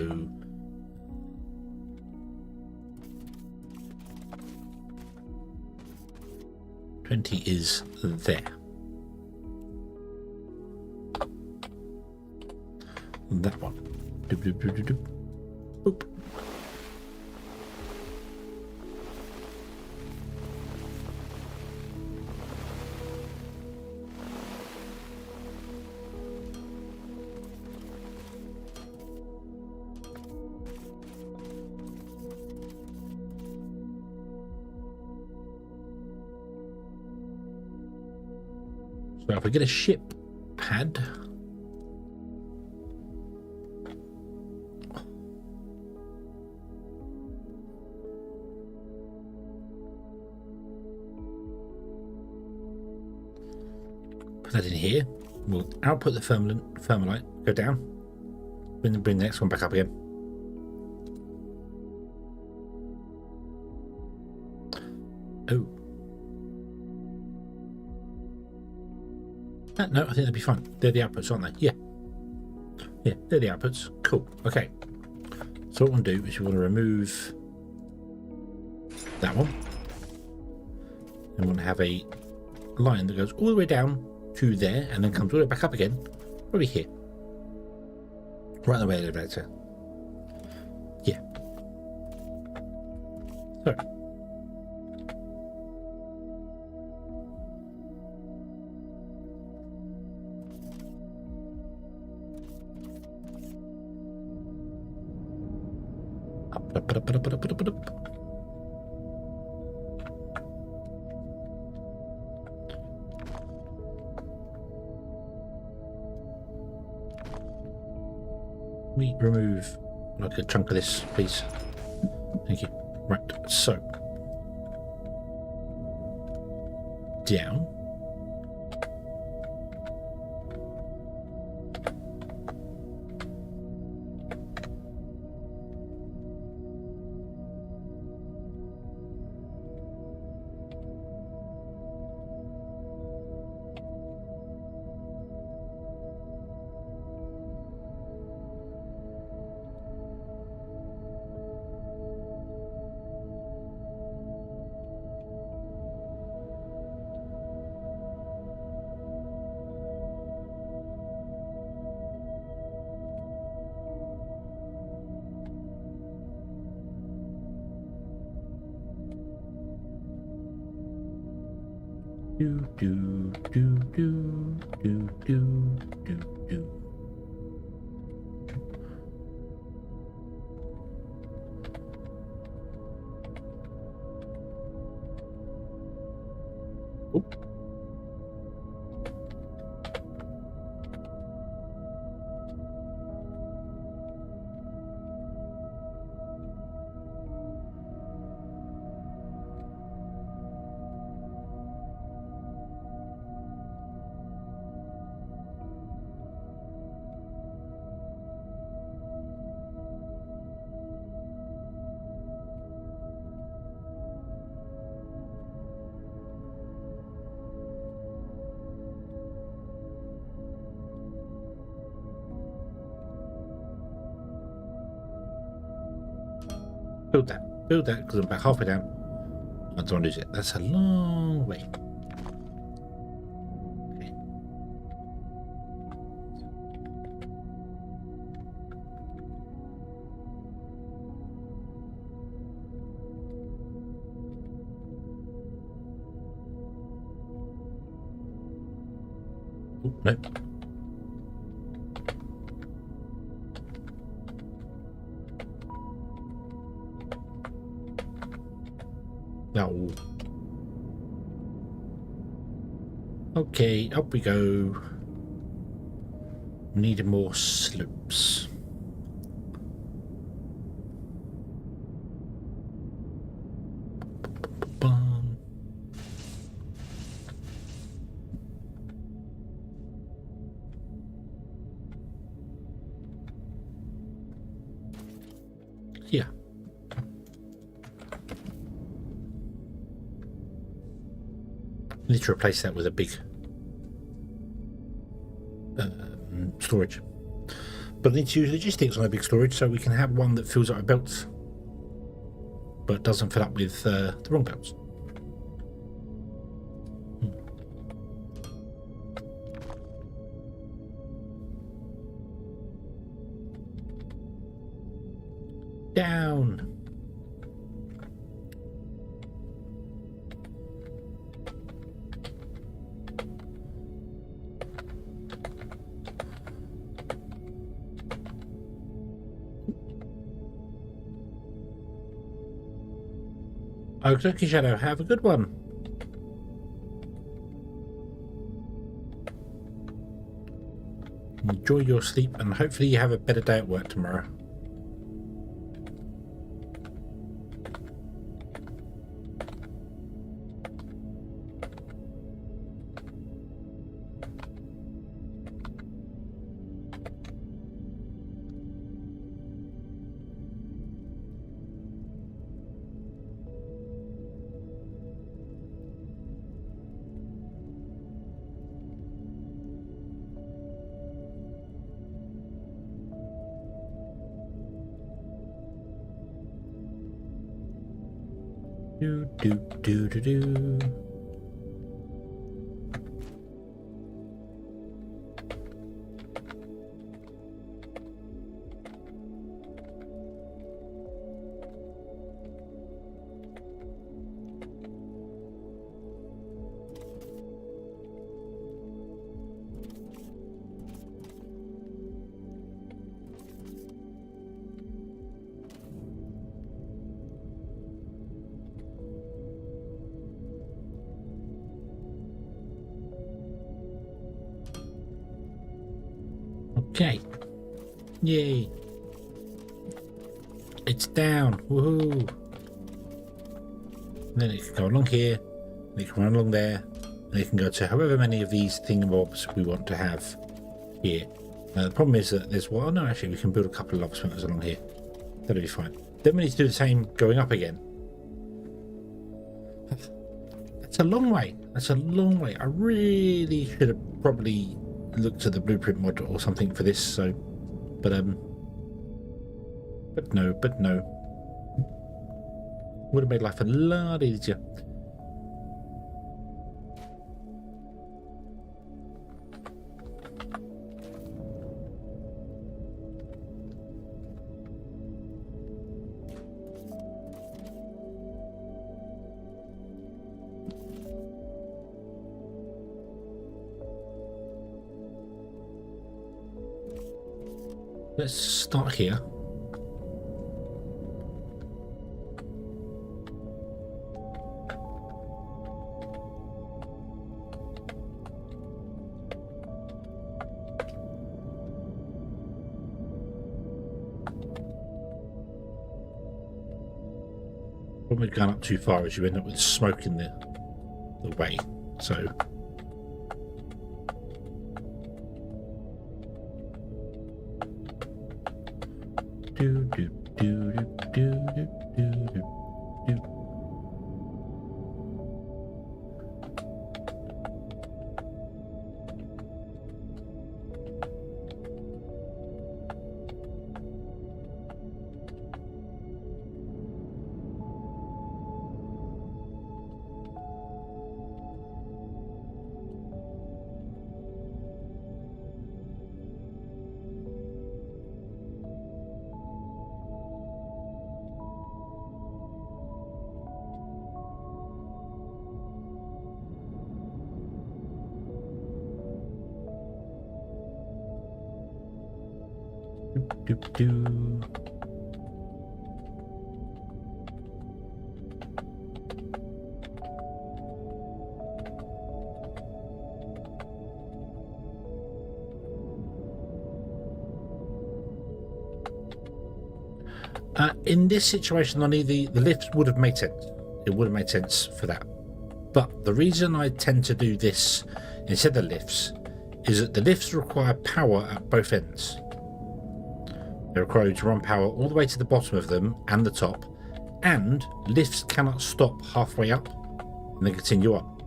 $20 is there. That one. Doop, doop, doop, doop, doop. Boop. So if I get a ship pad, put that in here, we'll output the thermalite, go down, bring the next one back up again. Oh. No, I think that'd be fine. They're the outputs, aren't they? Yeah. Yeah, they're the outputs. Cool. Okay. So what we want to do is we want to remove that one. And we want to have a line that goes all the way down to there and then comes all the way back up again. Probably here. Right in the way of the elevator. Yeah. So. We remove like a chunk of this, please. Thank you. Right, so down. Do do do do do do do do. Build that because I'm back halfway down. I don't want to lose it. That's a long way. Okay. Oh, no. No. Okay, up we go. Need more slopes. Bum. Yeah. Need to replace that with a big storage. But I need to use logistics on a big storage so we can have one that fills up our belts but doesn't fill up with the wrong belts. Down. Okie Shadow, have a good one. Enjoy your sleep and hopefully you have a better day at work tomorrow. Do do do do do. Okay. Yay. It's down. Woohoo. And then it can go along here. And it can run along there. And it can go to however many of these thingamabobs we want to have here. Now the problem is that there's well no actually we can build a couple of lava smelters along here. That'll be fine. Then we need to do the same going up again. That's a long way. That's a long way. I really should have probably looked at the blueprint mod or something for this, so but no. Would have made life a lot easier. Let's start here. When we've gone up too far, as you end up with smoke in the way. So. Do do do do do do do do. Doop, doo. In this situation, Lonnie, the lifts would have made sense. It would have made sense for that. But the reason I tend to do this instead of lifts is that the lifts require power at both ends. They require you to run power all the way to the bottom of them and the top, and lifts cannot stop halfway up and then continue up.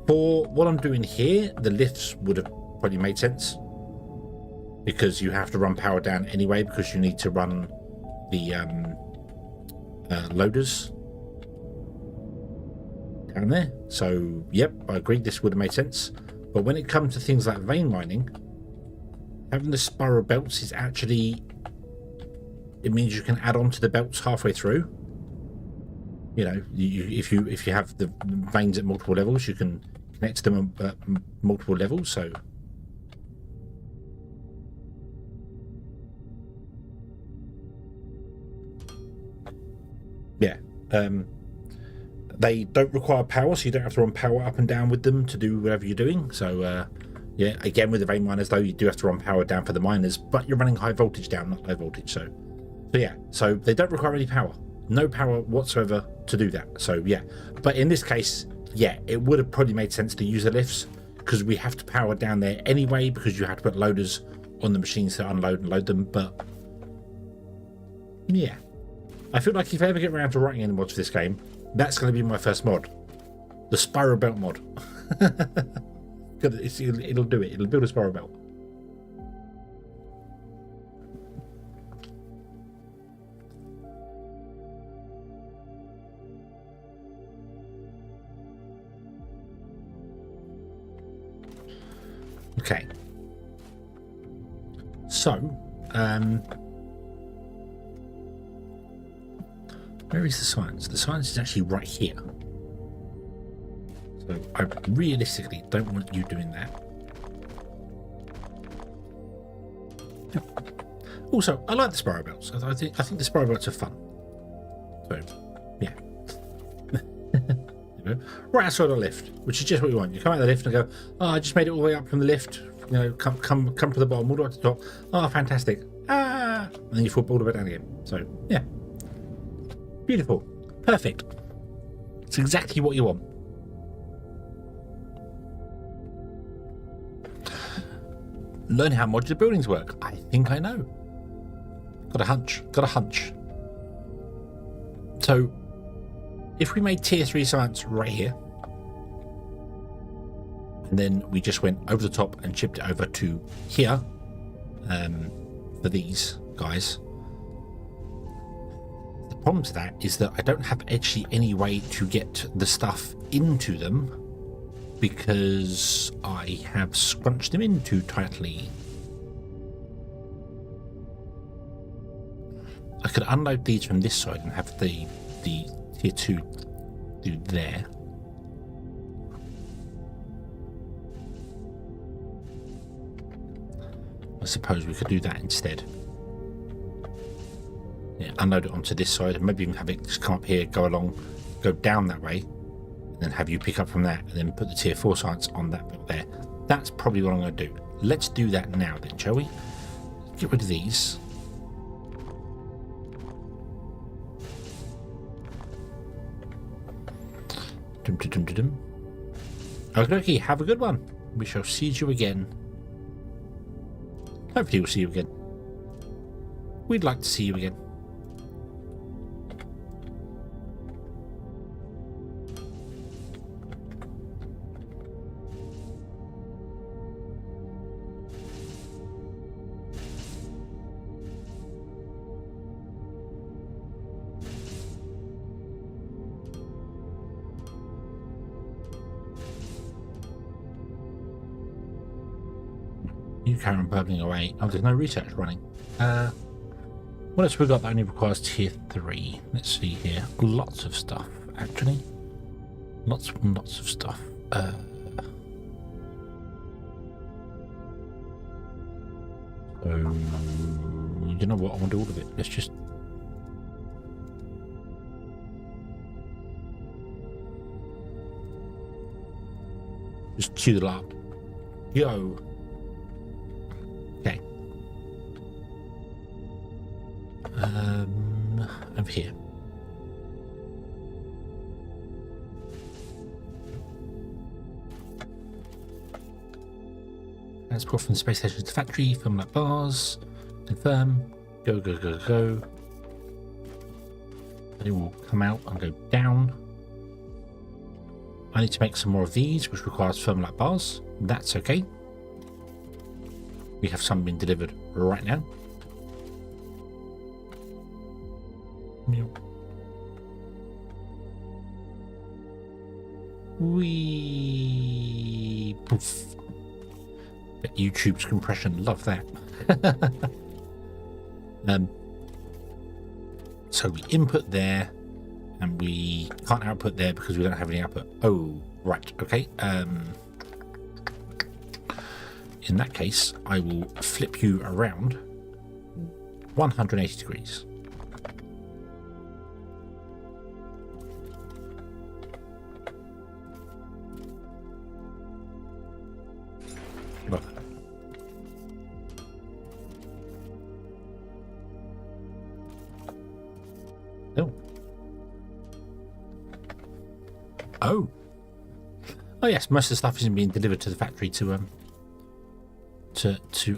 For what I'm doing here, the lifts would have probably made sense because you have to run power down anyway because you need to run the loaders down there. So yep, I agree, this would have made sense. But when it comes to things like vein mining, having the spiral belts is actually, it means you can add on to the belts halfway through. You know, if you have the veins at multiple levels, you can connect to them at multiple levels. So yeah, they don't require power, so you don't have to run power up and down with them to do whatever you're doing. So yeah, again with the vein miners though, you do have to run power down for the miners, but you're running high voltage down, not low voltage. So yeah, so they don't require any power, no power whatsoever to do that. So yeah, but in this case, yeah, it would have probably made sense to use the lifts because we have to power down there anyway because you have to put loaders on the machines to unload and load them. But yeah, I feel like if I ever get around to writing any mods for this game, that's going to be my first mod, the spiral belt mod. It'll do it. It'll build a spiral belt. Okay. So, where is the science? The science is actually right here. So I realistically don't want you doing that. Also, I like the spiral belts. I think the spiral belts are fun. So yeah. Right outside the lift, which is just what you want. You come out of the lift and go, oh, I just made it all the way up from the lift. You know, come from the bottom all the way to the top. Oh, fantastic. Ah, and then you fall all the way down again. So yeah. Beautiful. Perfect. It's exactly what you want. Learn how modular buildings work. I think I know. Got a hunch. Got a hunch. So, if we made tier 3 science right here, and then we just went over the top and chipped it over to here, for these guys, the problem to that is that I don't have actually any way to get the stuff into them because I have scrunched them in too tightly. I could unload these from this side and have the tier 2 do there. I suppose we could do that instead. Yeah, unload it onto this side and maybe even have it just come up here, go along, go down that way, and then have you pick up from that and then put the tier 4 science on that bit there. That's probably what I'm going to do. Let's do that now then, shall we? Get rid of these. Dum, dum, dum, dum, dum. Okay, have a good one. We shall see you again. Hopefully we'll see you again. We'd like to see you again. You carry on bubbling away. Oh, there's no research running. What else we got that only requires tier 3? Let's see here. Lots of stuff, actually. Lots and lots of stuff. You know what? I want to do all of it. Let's just... cue the lark. Yo. Okay. Over here. Transport from the space station to the factory, film like bars, confirm, go, go, go, go. Then it will come out and go down. I need to make some more of these, which requires firm like bars. That's okay. We have some being delivered right now. We poof. Bet YouTube's compression, love that. So we input there, and we can't output there because we don't have any output. Oh, right, okay. In that case, I will flip you around 180 degrees. Look. Oh. Oh. Oh yes, most of the stuff isn't being delivered to the factory to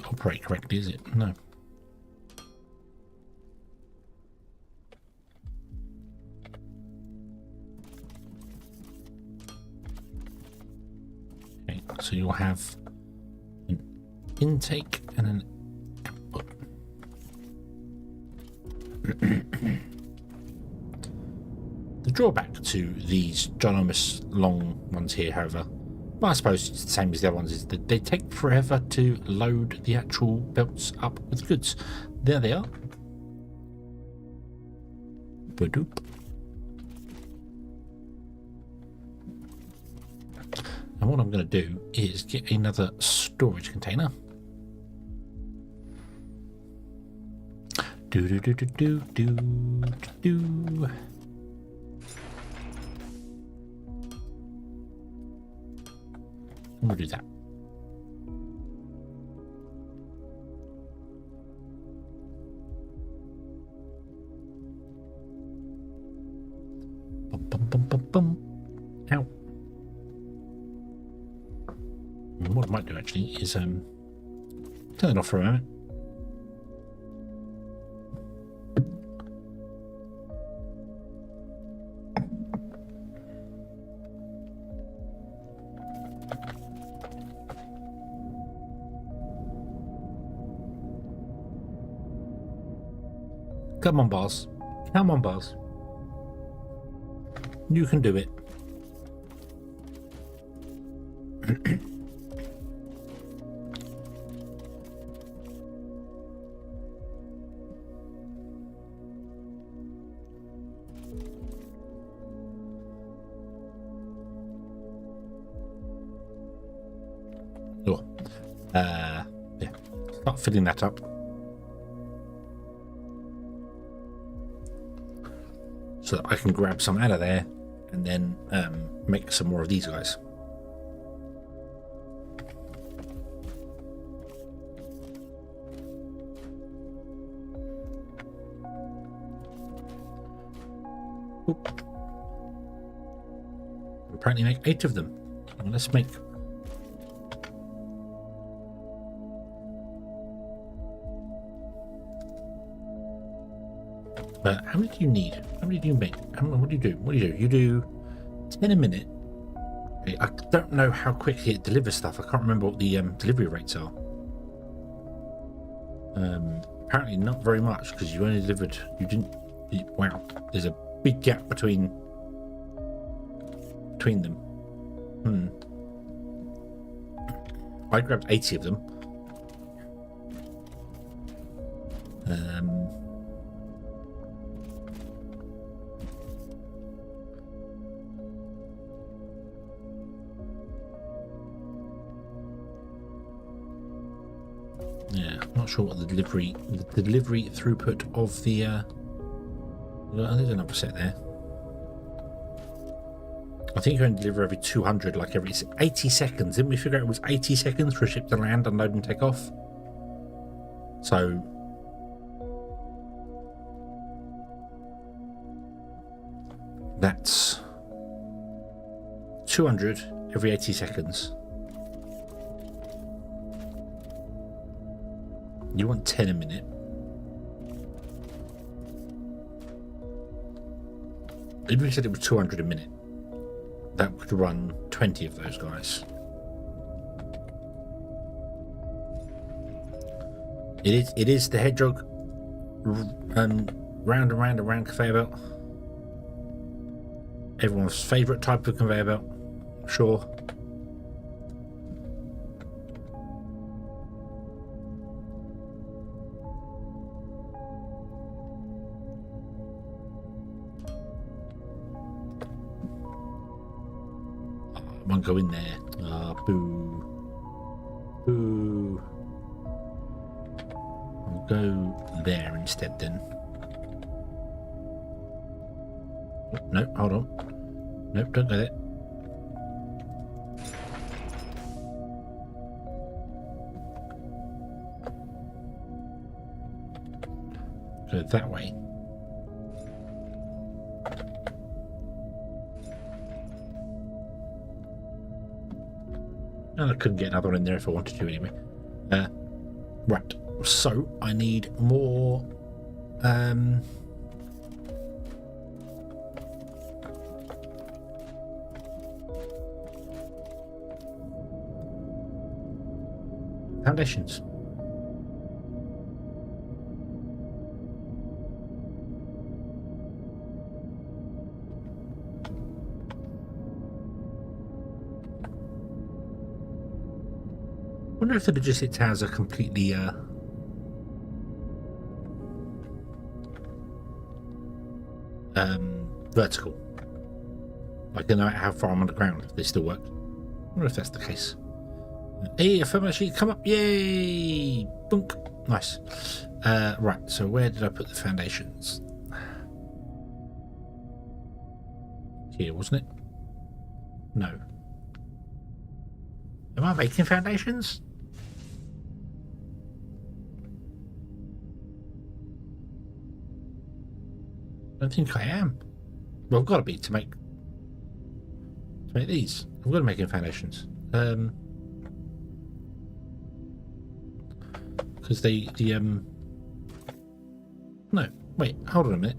operate correctly, is it? No. Okay, so you'll have an intake and an output. The drawback to these ginormous long ones here, however, well, I suppose it's the same as the other ones, is that they take forever to load the actual belts up with goods. There they are. Ba-doop. And what I'm going to do is get another storage container. Do. We'll do that. Bum, bum, bum, bum, bum. Ow. And what I might do actually is turn it off for a moment. Come on, boss. Come on, boss. You can do it. Oh. Yeah. Start filling that up. So that I can grab some out of there and then make some more of these guys. Oop. Apparently make 8 of them. Well, let's make... how many do you need? How many do you make? What do you do? What do you do? You do 10 a minute. Okay, I don't know how quickly it delivers stuff. I can't remember what the delivery rates are. Apparently not very much, because you only delivered... You didn't... wow. There's a big gap between them. I grabbed 80 of them. Yeah. Not sure what the delivery throughput of the. There's another set there. I think you can deliver every 200, like every 80 seconds. Didn't we figure out it was 80 seconds for a ship to land, unload, and take off? So that's 200 every 80 seconds. You want 10 a minute. Even if we said it was 200 a minute, that could run 20 of those guys. It is the hedgehog round and round and round conveyor belt. Everyone's favourite type of conveyor belt. Sure. I won't go in there. Ah, boo. Boo. I'll go there instead then. No, hold on. Nope, don't go there. Go that way. And I couldn't get another one in there if I wanted to anyway. Right, so I need more foundations. I wonder if the logistics towers are completely vertical. Like, no matter how far I'm underground, they still work. I wonder if that's the case. Hey, a thermal sheet, come up! Yay! Bunk! Nice. Right, so where did I put the foundations? Here, wasn't it? No. Am I making foundations? I don't think I am. Well, I've got to be to make these. I've got to make foundations. Because no, wait, hold on a minute.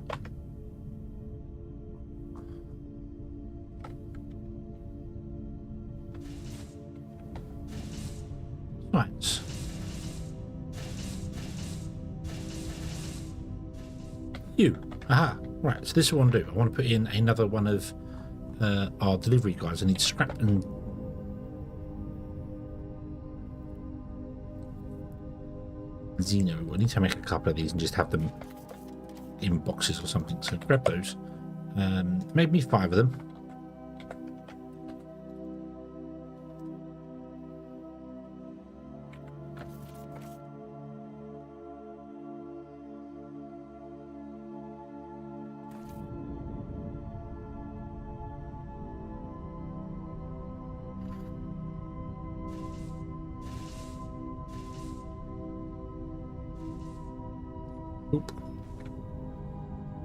Right. You. Aha. Right, so this is what I want to do. I want to put in another one of our delivery guys. I need scrap and Xeno. I need to make a couple of these and just have them in boxes or something. So grab those. Made me 5 of them.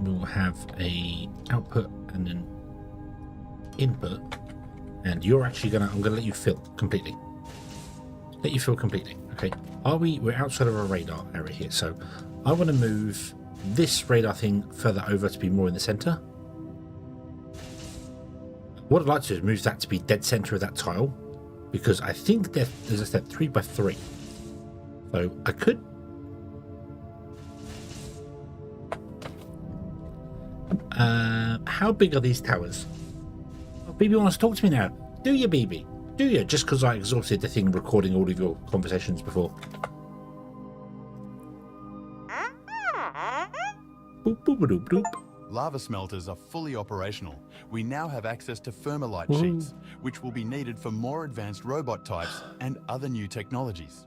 We'll have a output and an input, and you're actually I'm gonna let you fill completely. Let you fill completely. Okay. We're outside of our radar area here, so I want to move this radar thing further over to be more in the center. What I'd like to do is move that to be dead center of that tile, because I think that there's a step 3 by 3. So I could. How big are these towers? Oh, BB wants to talk to me now. Do you, BB? Do you? Just because I exhausted the thing recording all of your conversations before. Boop, boop, boop, boop. Lava smelters are fully operational. We now have access to thermalite sheets, which will be needed for more advanced robot types and other new technologies.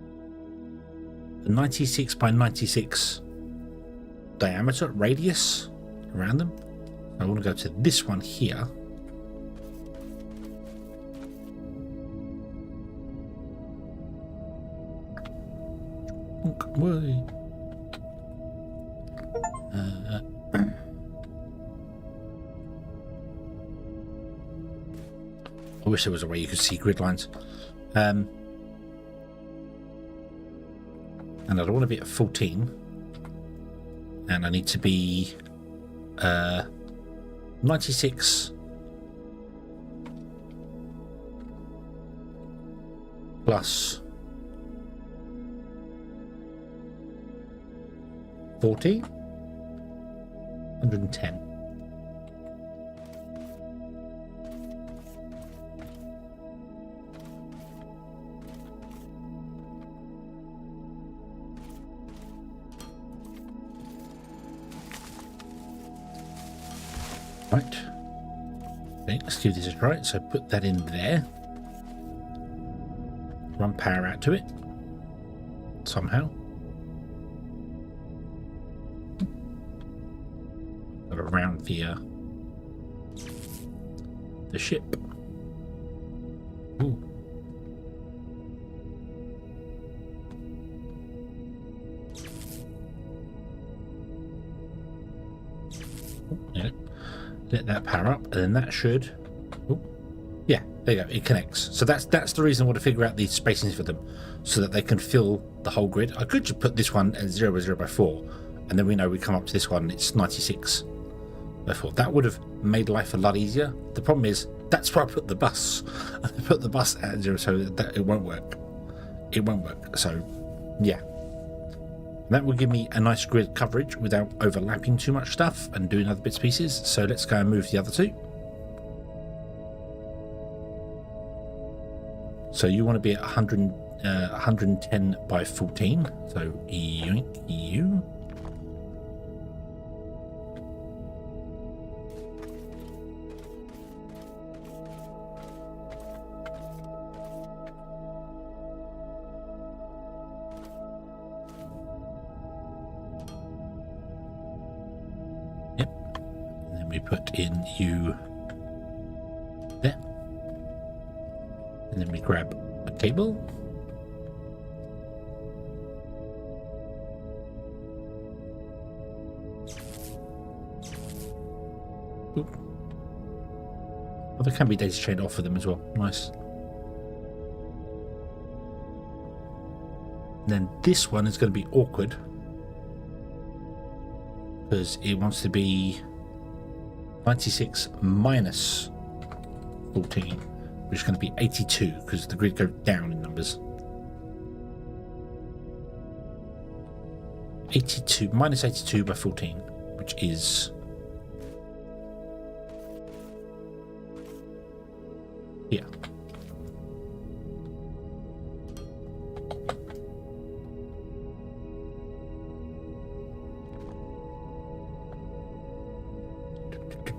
a 96 by 96 diameter radius around them. I want to go to this one here. I wish there was a way you could see grid lines. And I don't want to be at 14. And I need to be 96 plus 14, 110. Right. Okay, let's do this right. So put that in there. Run power out to it somehow. Got around the ship. Ooh. Yeah. Let that power up, and then that should. Ooh. Yeah, there you go. It connects. So that's the reason I want to figure out these spacings for them, so that they can fill the whole grid. I could just put this one at 0 by 0 by 4, and then we know we come up to this one. It's 96 by 4. That would have made life a lot easier. The problem is that's where I put the bus. I put the bus at 0, so that it won't work. It won't work. So yeah. That will give me a nice grid coverage without overlapping too much stuff and doing other bits and pieces. So let's go and move the other two. So you want to be at 110 by 14. So yoink, you. We put in you there, and then we grab a cable. Oop. Oh, there can be data chain off of them as well. Nice. And then this one is going to be awkward because it wants to be 96 minus 14, which is going to be 82 because the grid goes down in numbers. 82 minus 82 by 14, which is here.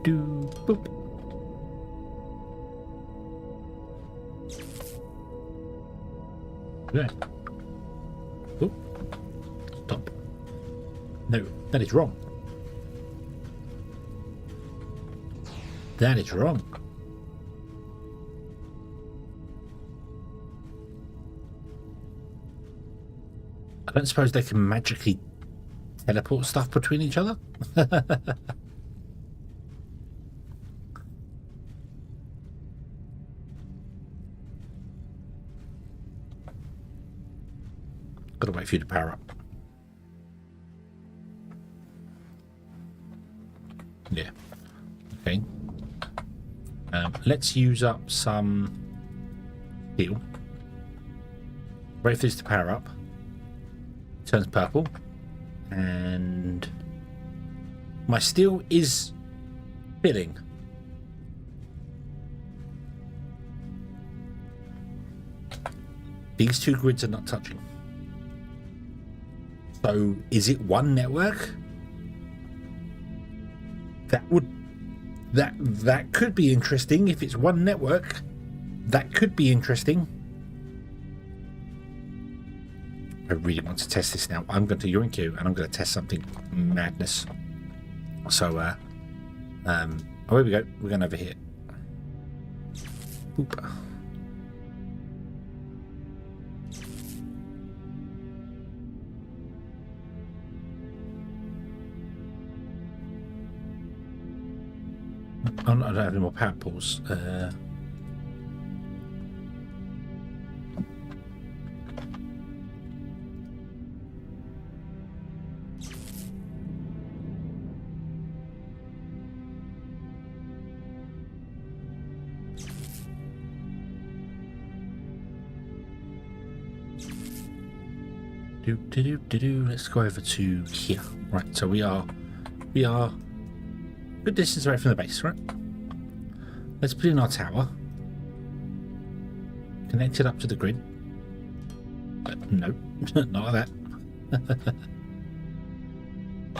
Boop. Okay. Oop. Stop. No, that is wrong. That is wrong. I don't suppose they can magically teleport stuff between each other? Gotta wait for you to power up. Yeah. Okay. Let's use up some steel. Wait for this to power up. It turns purple. And my steel is filling. These two grids are not touching. So is it one network? That could be interesting. If it's one network, that could be interesting. I really want to test this now. I'm going to yoink you, and I'm going to test something madness. So, oh, here we go. We're going over here. Boop. Oh, no, I don't have any more power pools. Let's go over to here. Right, so we are good distance away from the base, right? Let's put in our tower. Connect it up to the grid. No, not like that.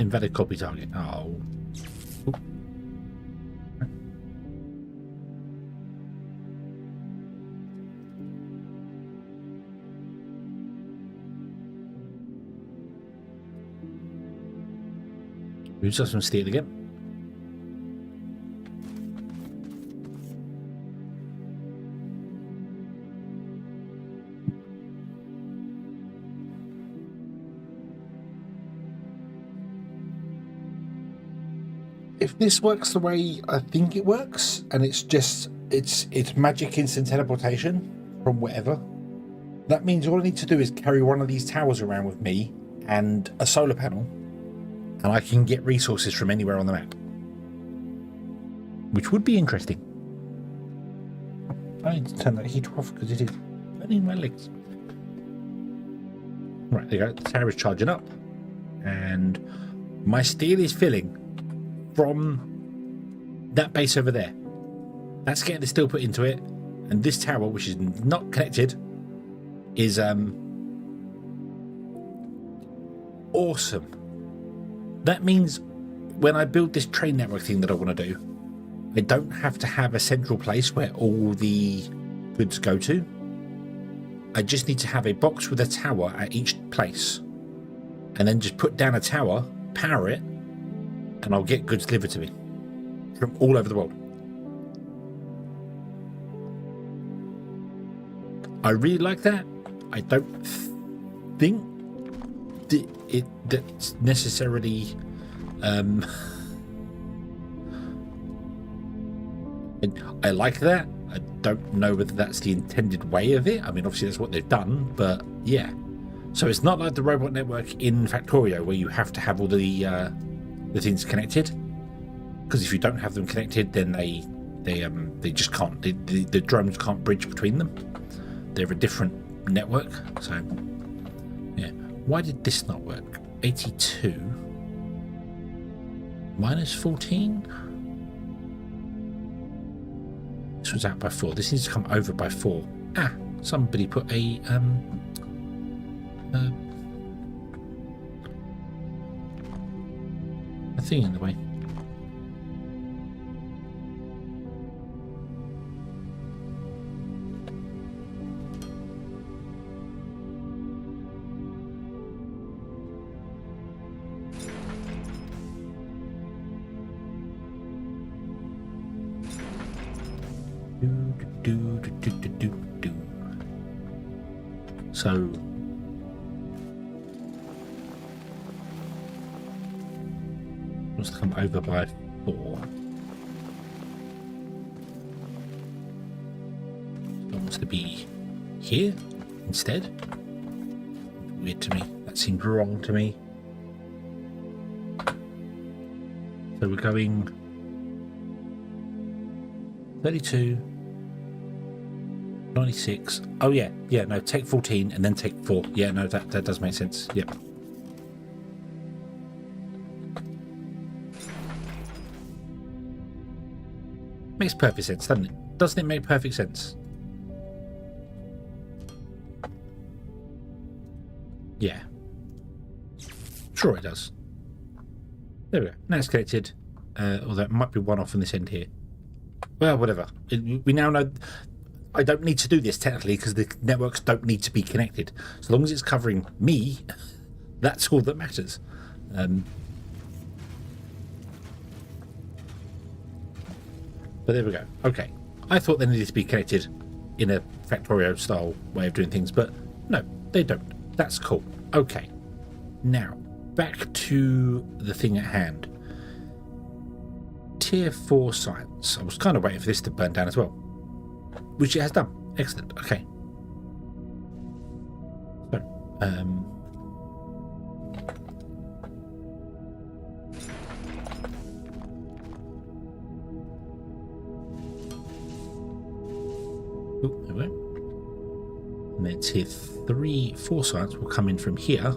Invalid copy target. Oh. Oop. We've just some steel again. If this works the way I think it works, and it's just it's magic instant teleportation from wherever, that means all I need to do is carry one of these towers around with me and a solar panel, and I can get resources from anywhere on the map, which would be interesting. I need to turn that heater off because it is burning my legs. Right, there you go. The tower is charging up, and my steel is filling from that base over there. That's getting the steel put into it, and this tower, which is not connected, is awesome. That means when I build this train network thing that I want to do, I don't have to have a central place where all the goods go to. I just need to have a box with a tower at each place, and then just put down a tower, power it, and I'll get goods delivered to me from all over the world. I really like that. I don't think that's necessarily I like that. I don't know whether that's the intended way of it. I mean, obviously that's what they've done, but yeah. So it's not like the robot network in Factorio where you have to have all the things connected, because if you don't have them connected, then they just can't. The drones can't bridge between them. They're a different network. So yeah, why did this not work? 82 minus 14. This was out by 4. This needs to come over by 4. Ah, somebody put a thing in the way. So wants to come over by 4. It wants to be here instead. Weird to me. That seemed wrong to me. So we're going 32, 96. Oh yeah, no, take 14 and then take 4. Yeah, no, that does make sense. Yep. Makes perfect sense, doesn't it? Doesn't it make perfect sense? Yeah. Sure it does. There we go. Now it's connected. Although it might be one off on this end here. Well, whatever. We now know I don't need to do this technically because the networks don't need to be connected. As long as it's covering me, that's all that matters. But there we go. Okay. I thought they needed to be connected in a Factorio style way of doing things, but no, they don't. That's cool. Okay. Now, back to the thing at hand. Tier 4 science. I was kind of waiting for this to burn down as well, which it has done. Excellent. Okay. So, oh, there we go. And then tier 3, 4 science will come in from here.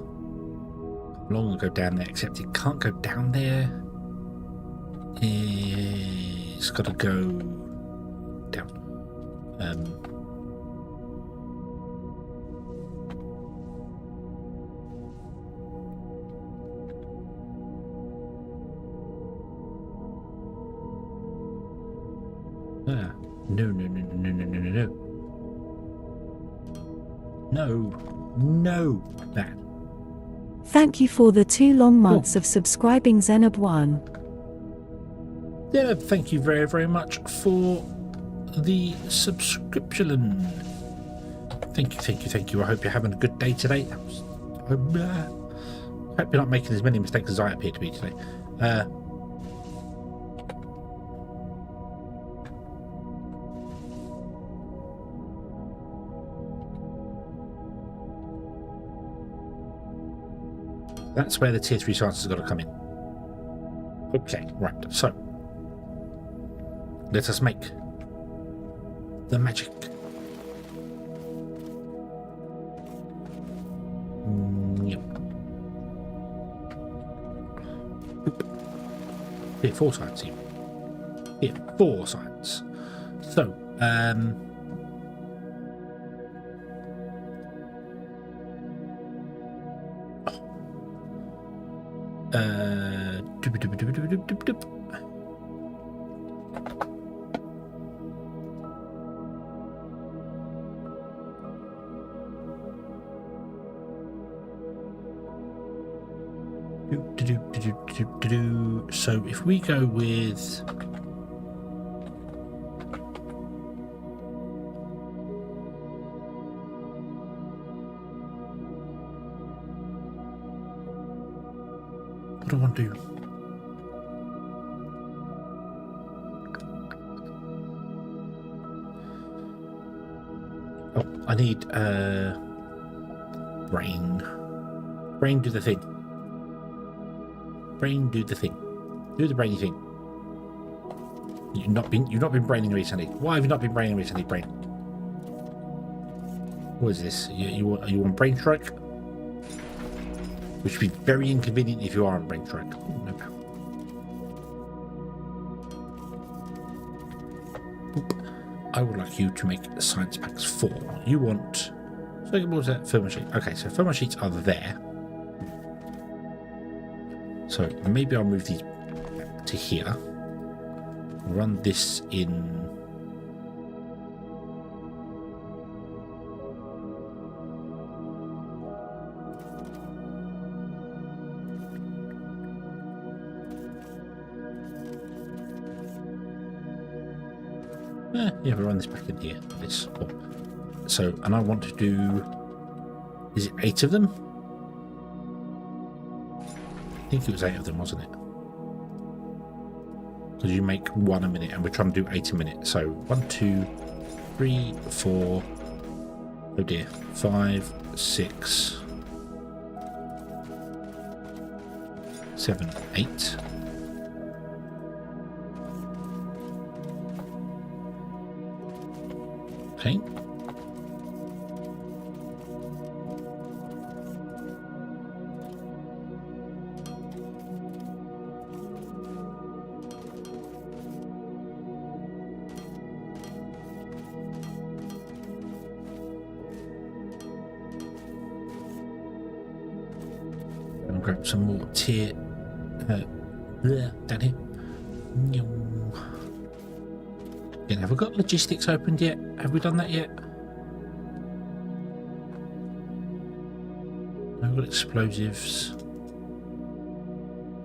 Long will go down there, except it can't go down there. It's got to go down. No. No, that. Thank you for the 2 long months of subscribing, Xenob1. Yeah, thank you very, very much for the subscription. Thank you. I hope you're having a good day today. I hope you're not making as many mistakes as I appear to be today. That's where the tier 3 science has got to come in. Okay, right. So, let us make the magic. Yep. Tier 4 science here. Tier 4 science. So, so if we go with what do I want to do? Oh, I need brain do the thing. Brain do the thing. Do the brainy thing. You've not been braining recently. Why have you not been braining recently, brain? What is this? You want brain strike? Which would be very inconvenient if you are on brain strike. Oh, no power. I would like you to make science packs 4. You want... So what was that? Thermal sheet. Okay, so thermal sheets are there. So maybe I'll move these back to here. Run this in... yeah, we'll run this back in here. This. Oh. So, and I want to do... Is it 8 of them? I think it was 8 of them, wasn't it? Because you make 1 a minute, and we're trying to do 8 a minute. So 1, 2, 3, 4. Oh dear. 5, 6, 7, 8. Okay. And grab some more tier down here. Again, have we got logistics opened yet? Have we done that yet? We've got explosives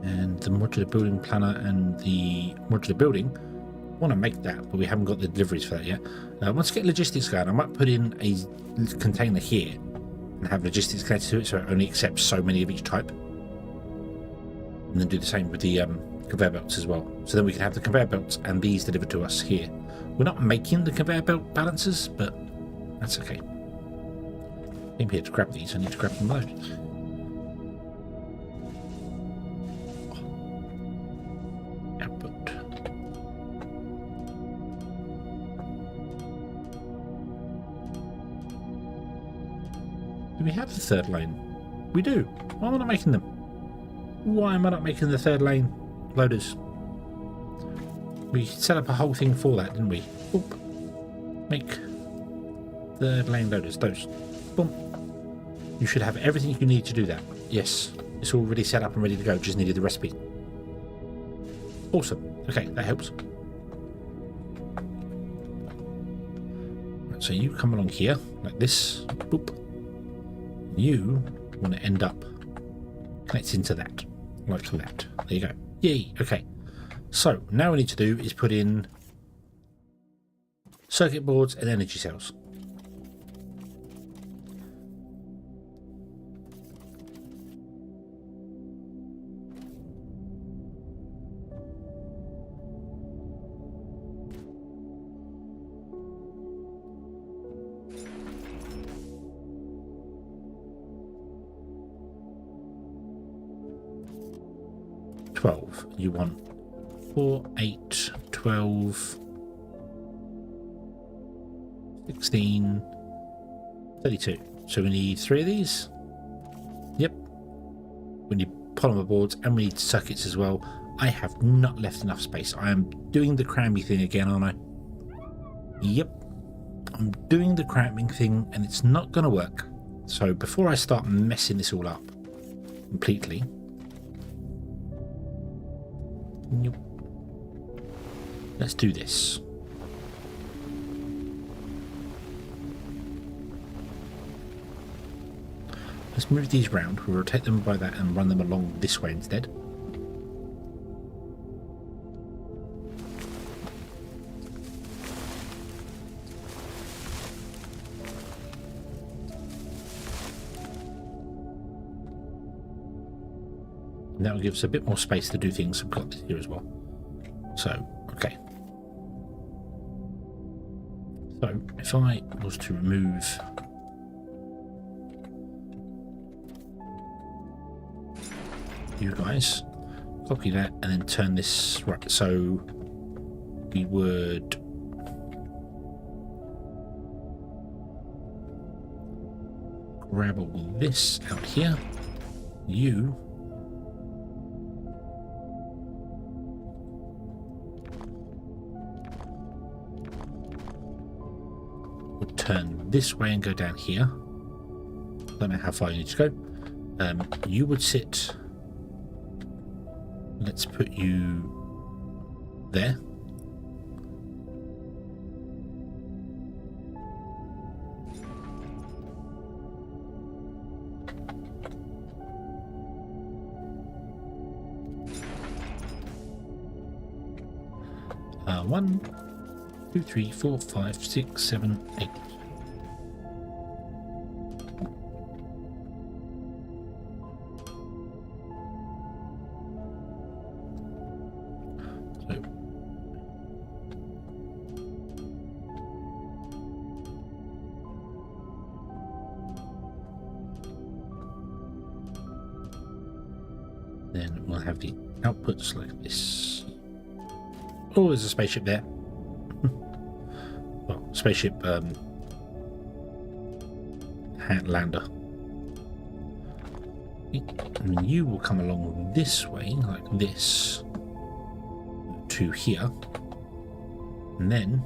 and the modular building planner and the modular building. I want to make that, but we haven't got the deliveries for that yet. Once I get logistics going, I might put in a container here and have logistics connected to it so it only accepts so many of each type. And then do the same with the conveyor belts as well. So then we can have the conveyor belts and these delivered to us here. We're not making the conveyor belt balancers, but that's okay. I'm here to grab these. I need to grab them both. Output. Do we have the third lane? We do. Why am I not making them? Why am I not making the third lane loaders? We set up a whole thing for that, didn't we? Oop. Make third lane loaders. Those. Boom. You should have everything you need to do that. Yes. It's already set up and ready to go. Just needed the recipe. Awesome. Okay, that helps. Right, so you come along here, like this. Boop. You want to end up connecting to that. Like that. There you go. Yay. Okay. So now we need to do is put in circuit boards and energy cells. You want 4, 8, 12, 16, 32. So we need 3 of these. Yep. We need polymer boards and we need circuits as well. I have not left enough space. I am doing the cramming thing again, aren't I? Yep. I'm doing the cramming thing and it's not going to work. So before I start messing this all up completely, let's do this. Let's move these round. We'll rotate them by that and run them along this way instead. And that will give us a bit more space to do things. I've got this here as well. So, okay. So, if I was to remove you guys, copy that, and then turn this right. So, we would grab all this out here. You would turn this way and go down here. Don't know how far you need to go. You would sit. Let's put you there. One, 2, 3, 4, 5, 6, 7, 8. So then we'll have the outputs like this. Oh, there's a spaceship there. Well, spaceship lander. And you will come along this way, like this, to here. And then,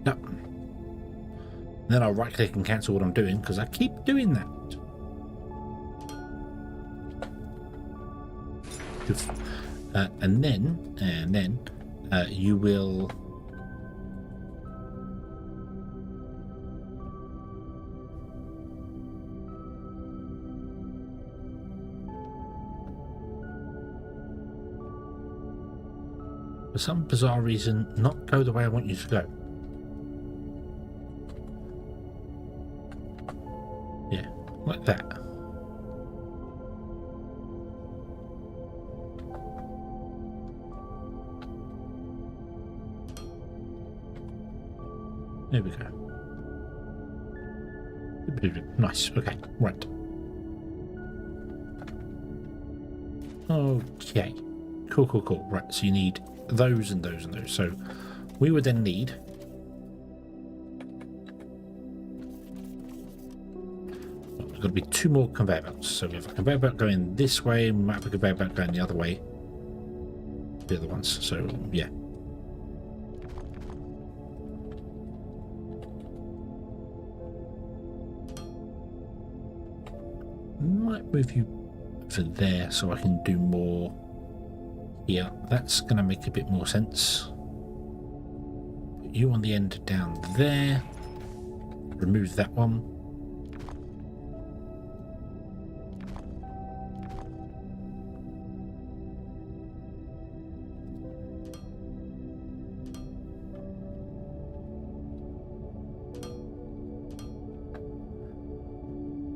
yep. And then I'll right click and cancel what I'm doing because I keep doing that. And then you will for some bizarre reason, not go the way I want you to go. Yeah, like that. There we go. Nice. Okay, right. Okay. Cool, cool, cool. Right, so you need those and those and those. So we would then need there's got to be 2 more conveyor belts. So we have a conveyor belt going this way, and we might have a conveyor belt going the other way. The other ones. So yeah. Might move you for there so I can do more here. That's going to make a bit more sense. Put you on the end down there. Remove that one.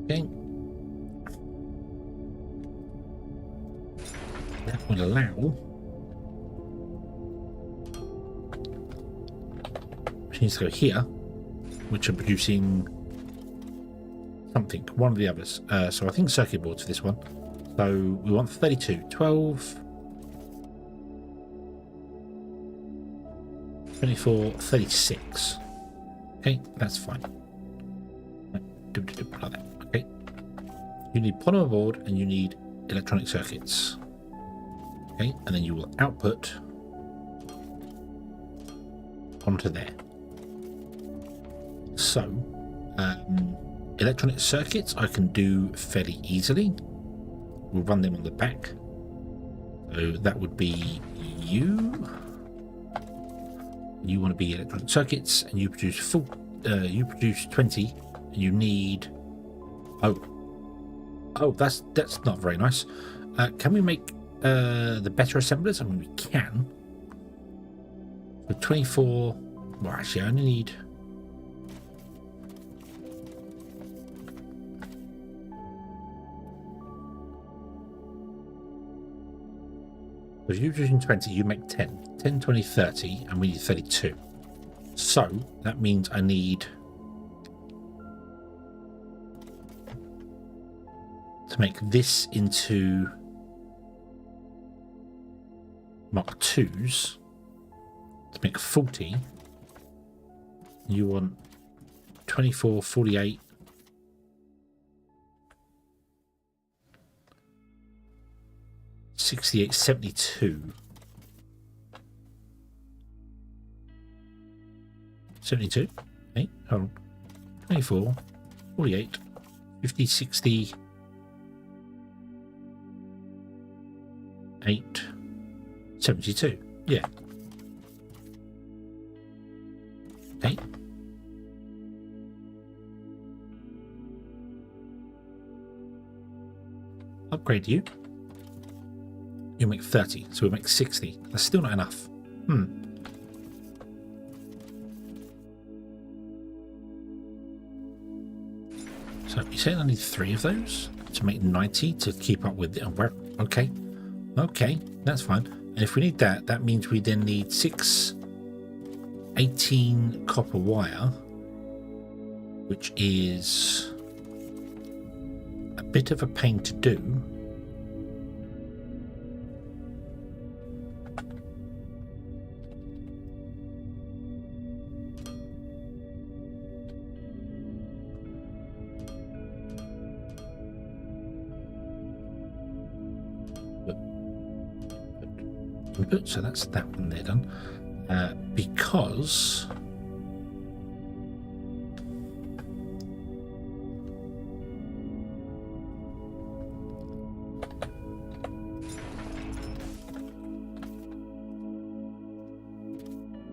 Okay. That will allow machines to go here, which are producing something, one of the others. So I think circuit boards for this one. So we want 32, 12, 24, 36. Okay, that's fine. Right, like that. Okay. You need polymer board and you need electronic circuits. Okay, and then you will output onto there. So, electronic circuits I can do fairly easily. We'll run them on the back. So that would be you. You want to be electronic circuits, and you produce full. You produce 20, and you need. Oh, that's not very nice. Can we make the better assemblers? I mean, we can. So 24. Well, actually, I only need. So if you're using 20, you make 10. 10, 20, 30, and we need 32. So that means I need to make this into Mark 2s to make 40. You want 24, 48. $68, 72. 72. Okay, hold on. 24, 48, 50, 60, 8, 72. Yeah. Okay. Upgrade you. You make 30, so we make 60. That's still not enough. So you say I need 3 of those to make 90 to keep up with it. Okay. Okay, that's fine. And if we need that, that means we then need 6 18 copper wire, which is a bit of a pain to do. So that's that one there done. Because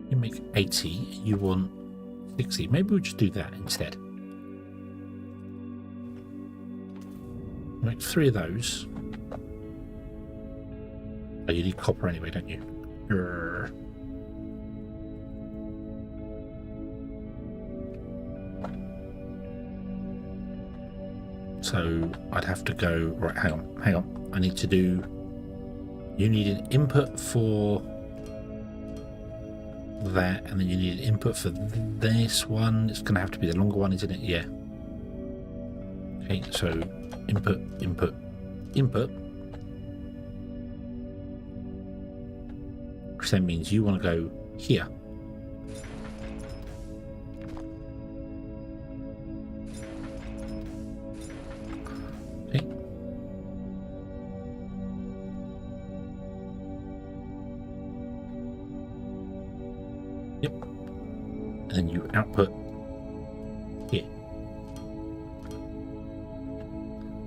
you make 80, you want 60. Maybe we'll just do that instead. Make 3 of those. Oh, you need copper anyway, don't you? Grr. So I'd have to go, right, hang on. I need to do, you need an input for that, and then you need an input for this one. It's going to have to be the longer one, isn't it? Yeah. Okay, so input. Which then means you want to go here. Okay. Yep. And then you output here.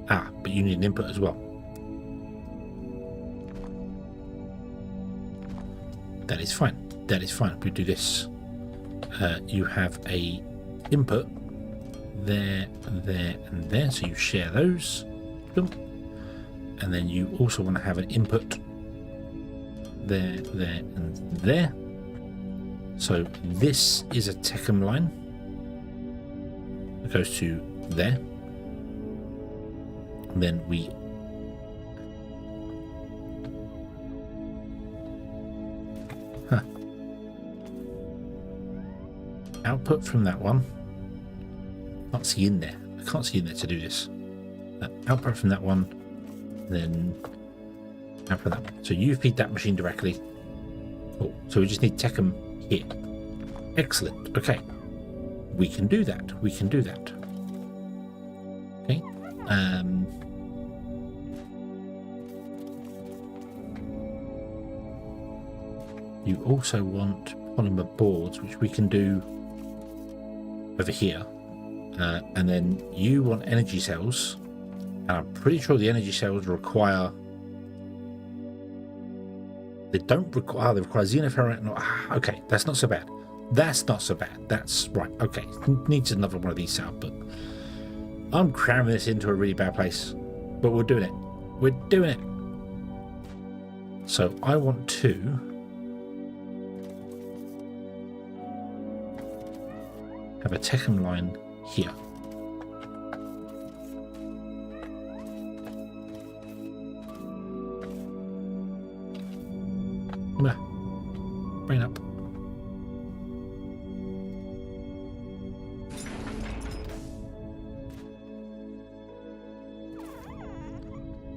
Ah, but you need an input as well. That is fine. That is fine. We do this. You have a input there, there, and there. So you share those. Boom. And then you also want to have an input there, there, and there. So this is a Tecum line. It goes to there. And then we output from that one. Can't see in there. I can't see in there to do this. Output from that one, then output that one. So you feed that machine directly. Cool. So we just need Tecum here. Excellent. Okay. We can do that. We can do that. Okay. You also want polymer boards, which we can do over here. And then you want energy cells, and I'm pretty sure the energy cells require, they don't require, they require xenoferrite. No, okay, that's not so bad. That's not so bad. That's right. Okay, needs another one of these set up, but I'm cramming this into a really bad place, but we're doing it. We're doing it. So I want to have a Tecum line here. Bring it up.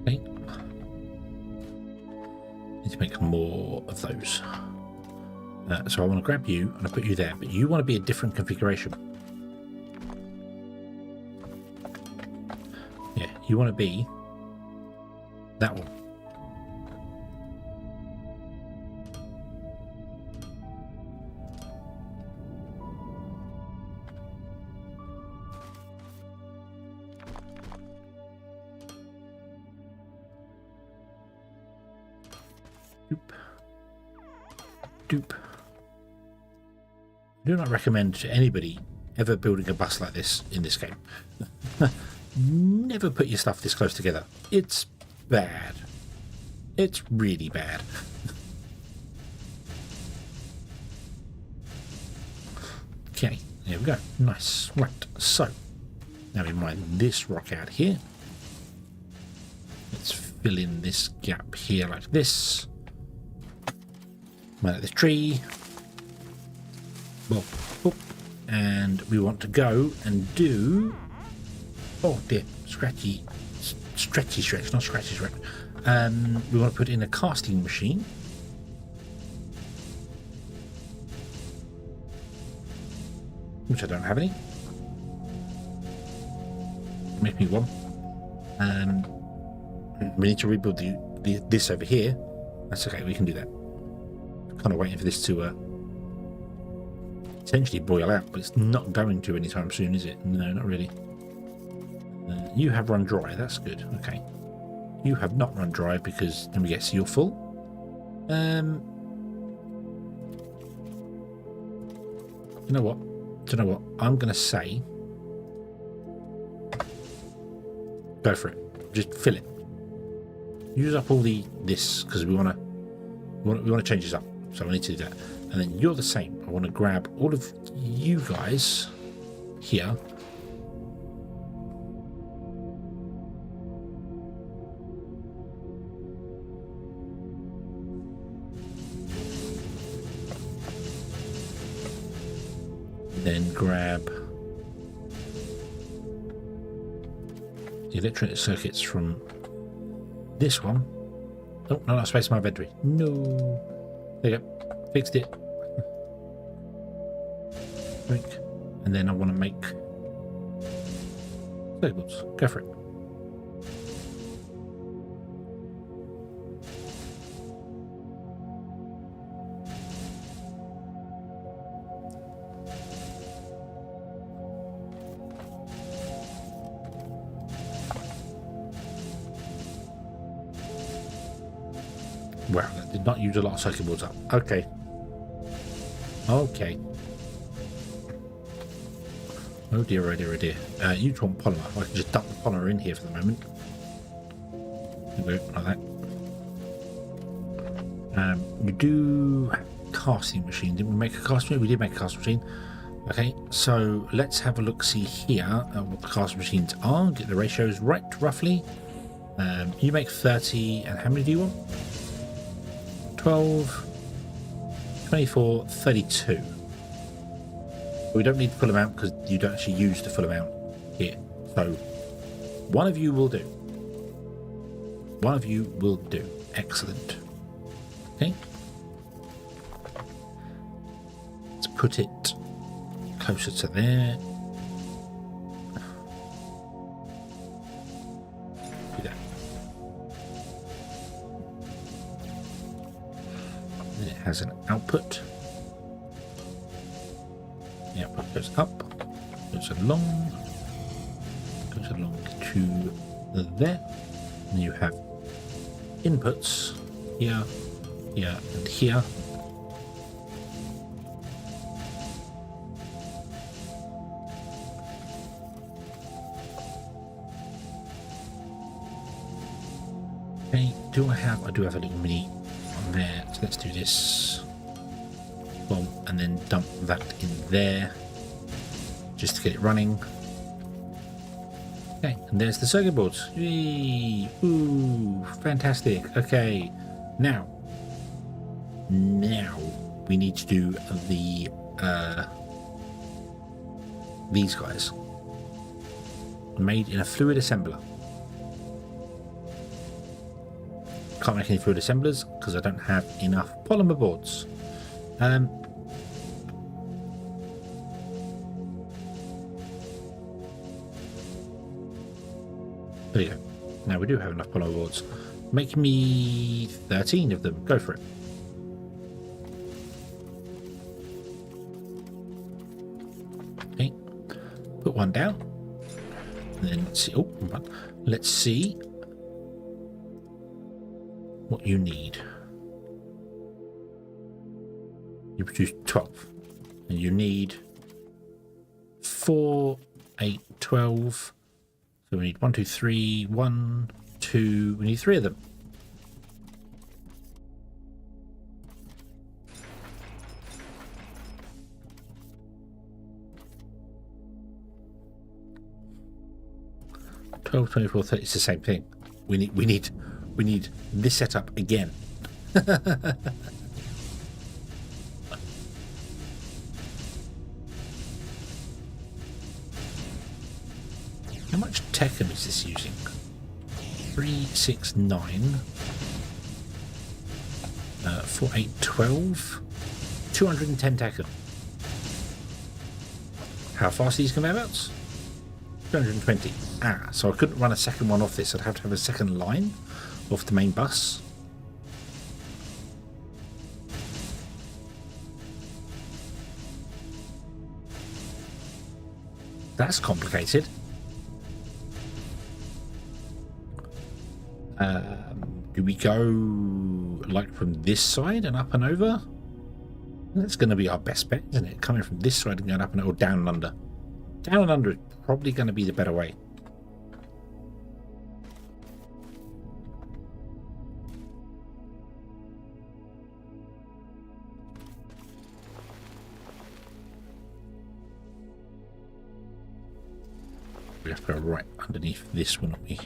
Okay. Need to make more of those. So I want to grab you and I put you there, but you want to be a different configuration. Yeah, you want to be that one. Doop. I do not recommend to anybody ever building a bus like this in this game. Never put your stuff this close together. It's bad. It's really bad. Okay, there we go. Nice. Right, so now we mine this rock out here. Let's fill in this gap here like this. Mine out this tree. Well, whoop. And we want to go and do, oh dear, stretchy stretch, not scratchy stretch. We want to put in a casting machine. Which I don't have any. Make me one. We need to rebuild this over here. That's okay, we can do that. Kind of waiting for this to potentially boil out, but it's not going to anytime soon, is it? No, not really. You have run dry, that's good. Okay. You have not run dry because, let me guess, you're full. You know what? Do you know what? I'm going to say, go for it. Just fill it. Use up all this because we want to change this up. So I need to do that. And then you're the same. I want to grab all of you guys here. Then grab the electronic circuits from this one. Oh, no, not space in my inventory. No. There you go. Fixed it. And then I want to make circuits. Go for it. Wow, that did not use a lot of circuit boards up. Okay. Okay. Oh dear, oh dear, oh dear. You want polymer. I can just dump the polymer in here for the moment. Like that. We do casting machine. Didn't we make a casting machine? We did make a casting machine. Okay, so let's have a look see here at what the casting machines are. Get the ratios right, roughly. You make 30, and how many do you want? 12, 24, 32. We don't need the full amount because you don't actually use the full amount here. So one of you will do. One of you will do. Excellent. Okay. Let's put it closer to there. Do that. Then it has an output. The output goes up, goes along to there. And you have inputs here, here, and here. Okay, I do have a little mini on there, so let's do this. Boom, and then dump that in there just to get it running. Okay, and there's the circuit boards. Yay! Ooh, fantastic. Okay, now we need to do the these guys made in a fluid assembler. Can't make any fluid assemblers because I don't have enough polymer boards. There you go. Now we do have enough polymer boards. Make me 13 of them. Go for it. Okay. Put one down. And then let's see. Oh, let's see what you need. You produce 12. And you need 4, 8, 12. So we need 1, 2, 3, 1, 2. We need 3 of them. $12, 24, 30. It's the same thing. We need this setup again. How much Tekken is this using? 369. 4, 8, 12. 210 Tekken. How fast are these conveyor belts? 220. Ah, so I couldn't run a second one off this. I'd have to have a second line off the main bus. That's complicated. Do we go like from this side and up and over? That's going to be our best bet, isn't it? Coming from this side and going up and or down and under. Down and under is probably going to be the better way. have to go right underneath this, wouldn't we?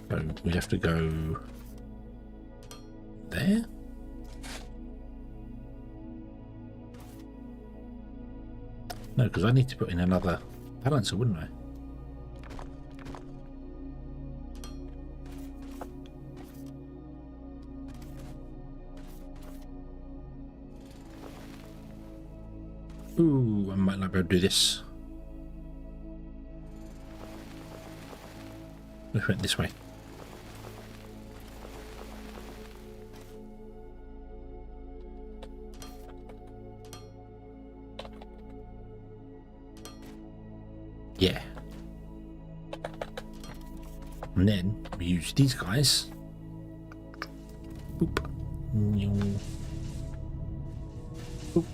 So we have to go there. No, because I need to put in another balancer, wouldn't I? Ooh, I might not be able to do this. We went this way. Yeah. And then we use these guys. Boop. Boop.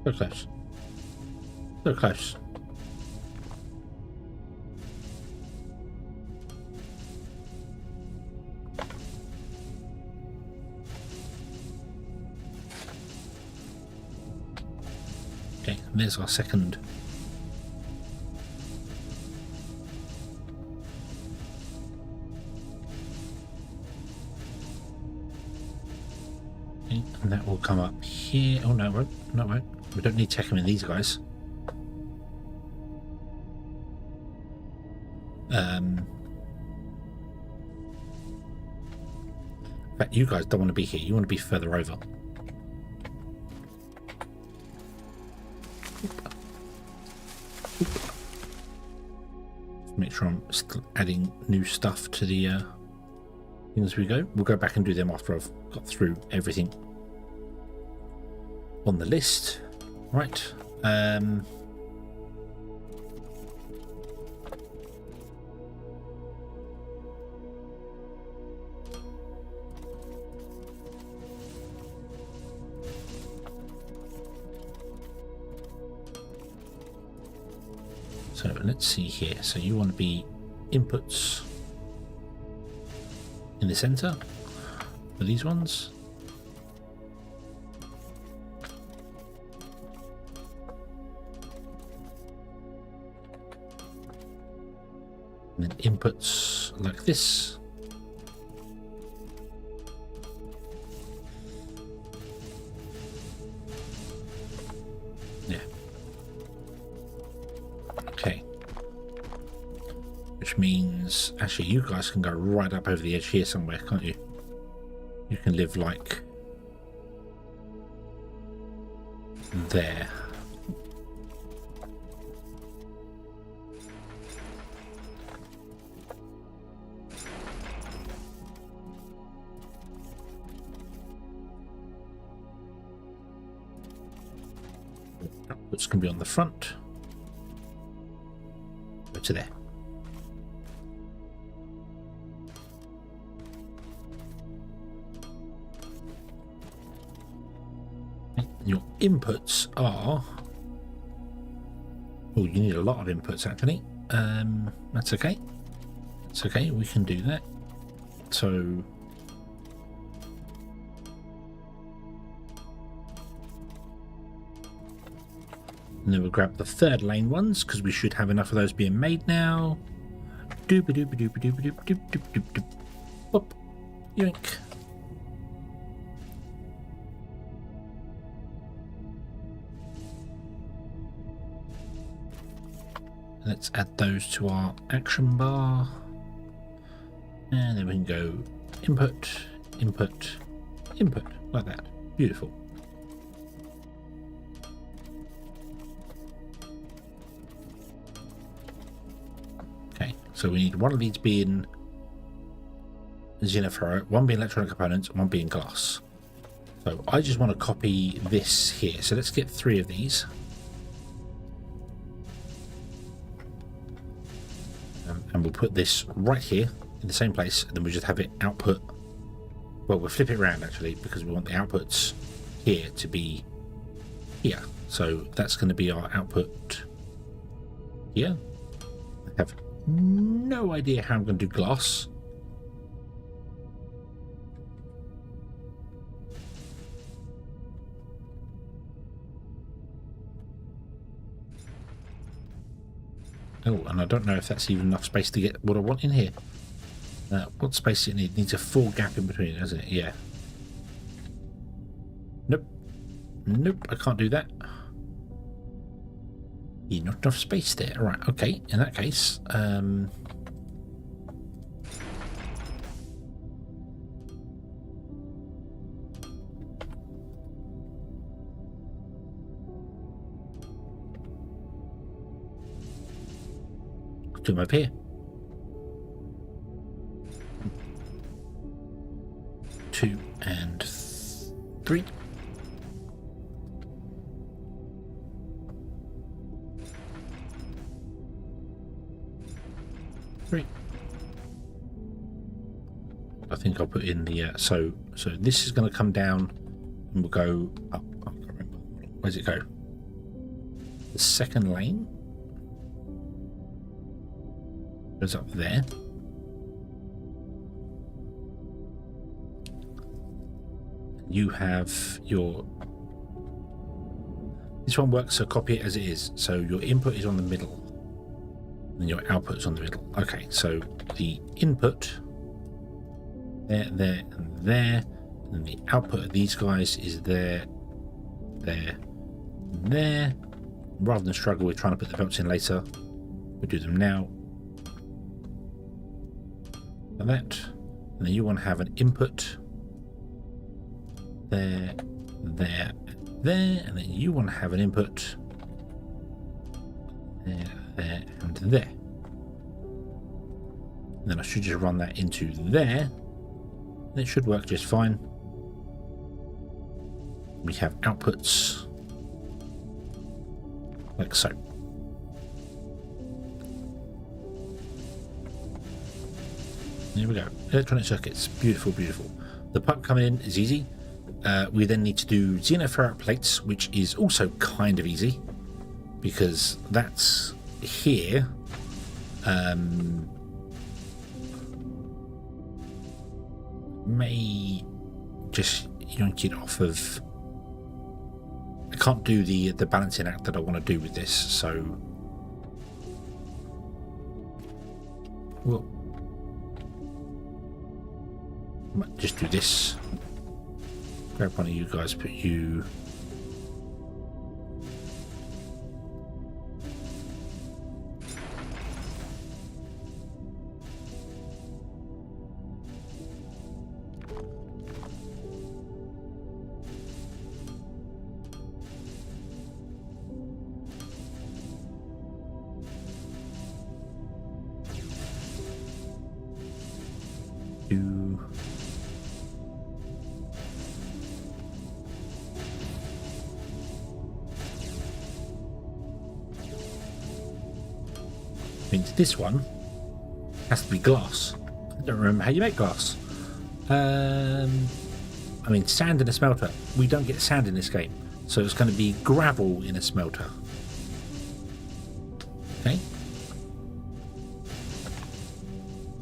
So close. So close. Okay, there's our second. Okay, and that will come up here. Oh no, it won't. No, it won't. We don't need tech in these guys. In fact, you guys don't want to be here. You want to be further over. Make sure I'm still adding new stuff to the things as we go. We'll go back and do them after I've got through everything on the list. Right. So let's see here. So you want to be inputs in the center for these ones. And then inputs like this. Yeah. Okay. Which means, actually, you guys can go right up over the edge here somewhere, can't you? You can live like there. Outputs can be on the front. Go to there. Your inputs are... Oh, you need a lot of inputs actually. That's okay. It's okay, we can do that. So... And then we'll grab the third lane ones, because we should have enough of those being made now. Doop doop doop doop doop doop doop doop doop. Boop. Yoink. Let's add those to our action bar. And then we can go input, input, input, like that. Beautiful. Okay, so we need one of these being Xeno, one being electronic components, one being glass. So I just want to copy this here. So let's get 3 of these. And we'll put this right here in the same place, and then we'll just have it output. Well, we'll flip it around actually, because we want the outputs here to be here. So that's going to be our output here. I have no idea how I'm going to do glass. Oh, and I don't know if that's even enough space to get what I want in here. What space does it need? It needs a full gap in between, doesn't it? Yeah. Nope. Nope, I can't do that. Yeah, not enough space there. Right, okay. In that case, do them up here. 2 and 3. I think I'll put in the so this is going to come down and we'll go up. I can't remember. Where's it go? The second lane goes up there. You have your, this one works, so copy it as it is. So your input is on the middle and your output is on the middle. Okay, so the input there, there, and there, and the output of these guys is there, there, and there. Rather than struggle with trying to put the belts in later, we'll do them now. And that, and then you want to have an input there, there, there, and then you want to have an input there, there, and there. And then I should just run that into there. And it should work just fine. We have outputs like so. There we go. Electronic circuits. Beautiful, beautiful. The pipe coming in is easy. We then need to do Xeno ferrite plates, which is also kind of easy because that's here. May just yank it off of. I can't do the balancing act that I want to do with this, so we'll might just do this. Grab one of you guys, put you. Means this one has to be glass. I don't remember how you make glass. I mean, sand in a smelter. We don't get sand in this game, so it's going to be gravel in a smelter. Okay.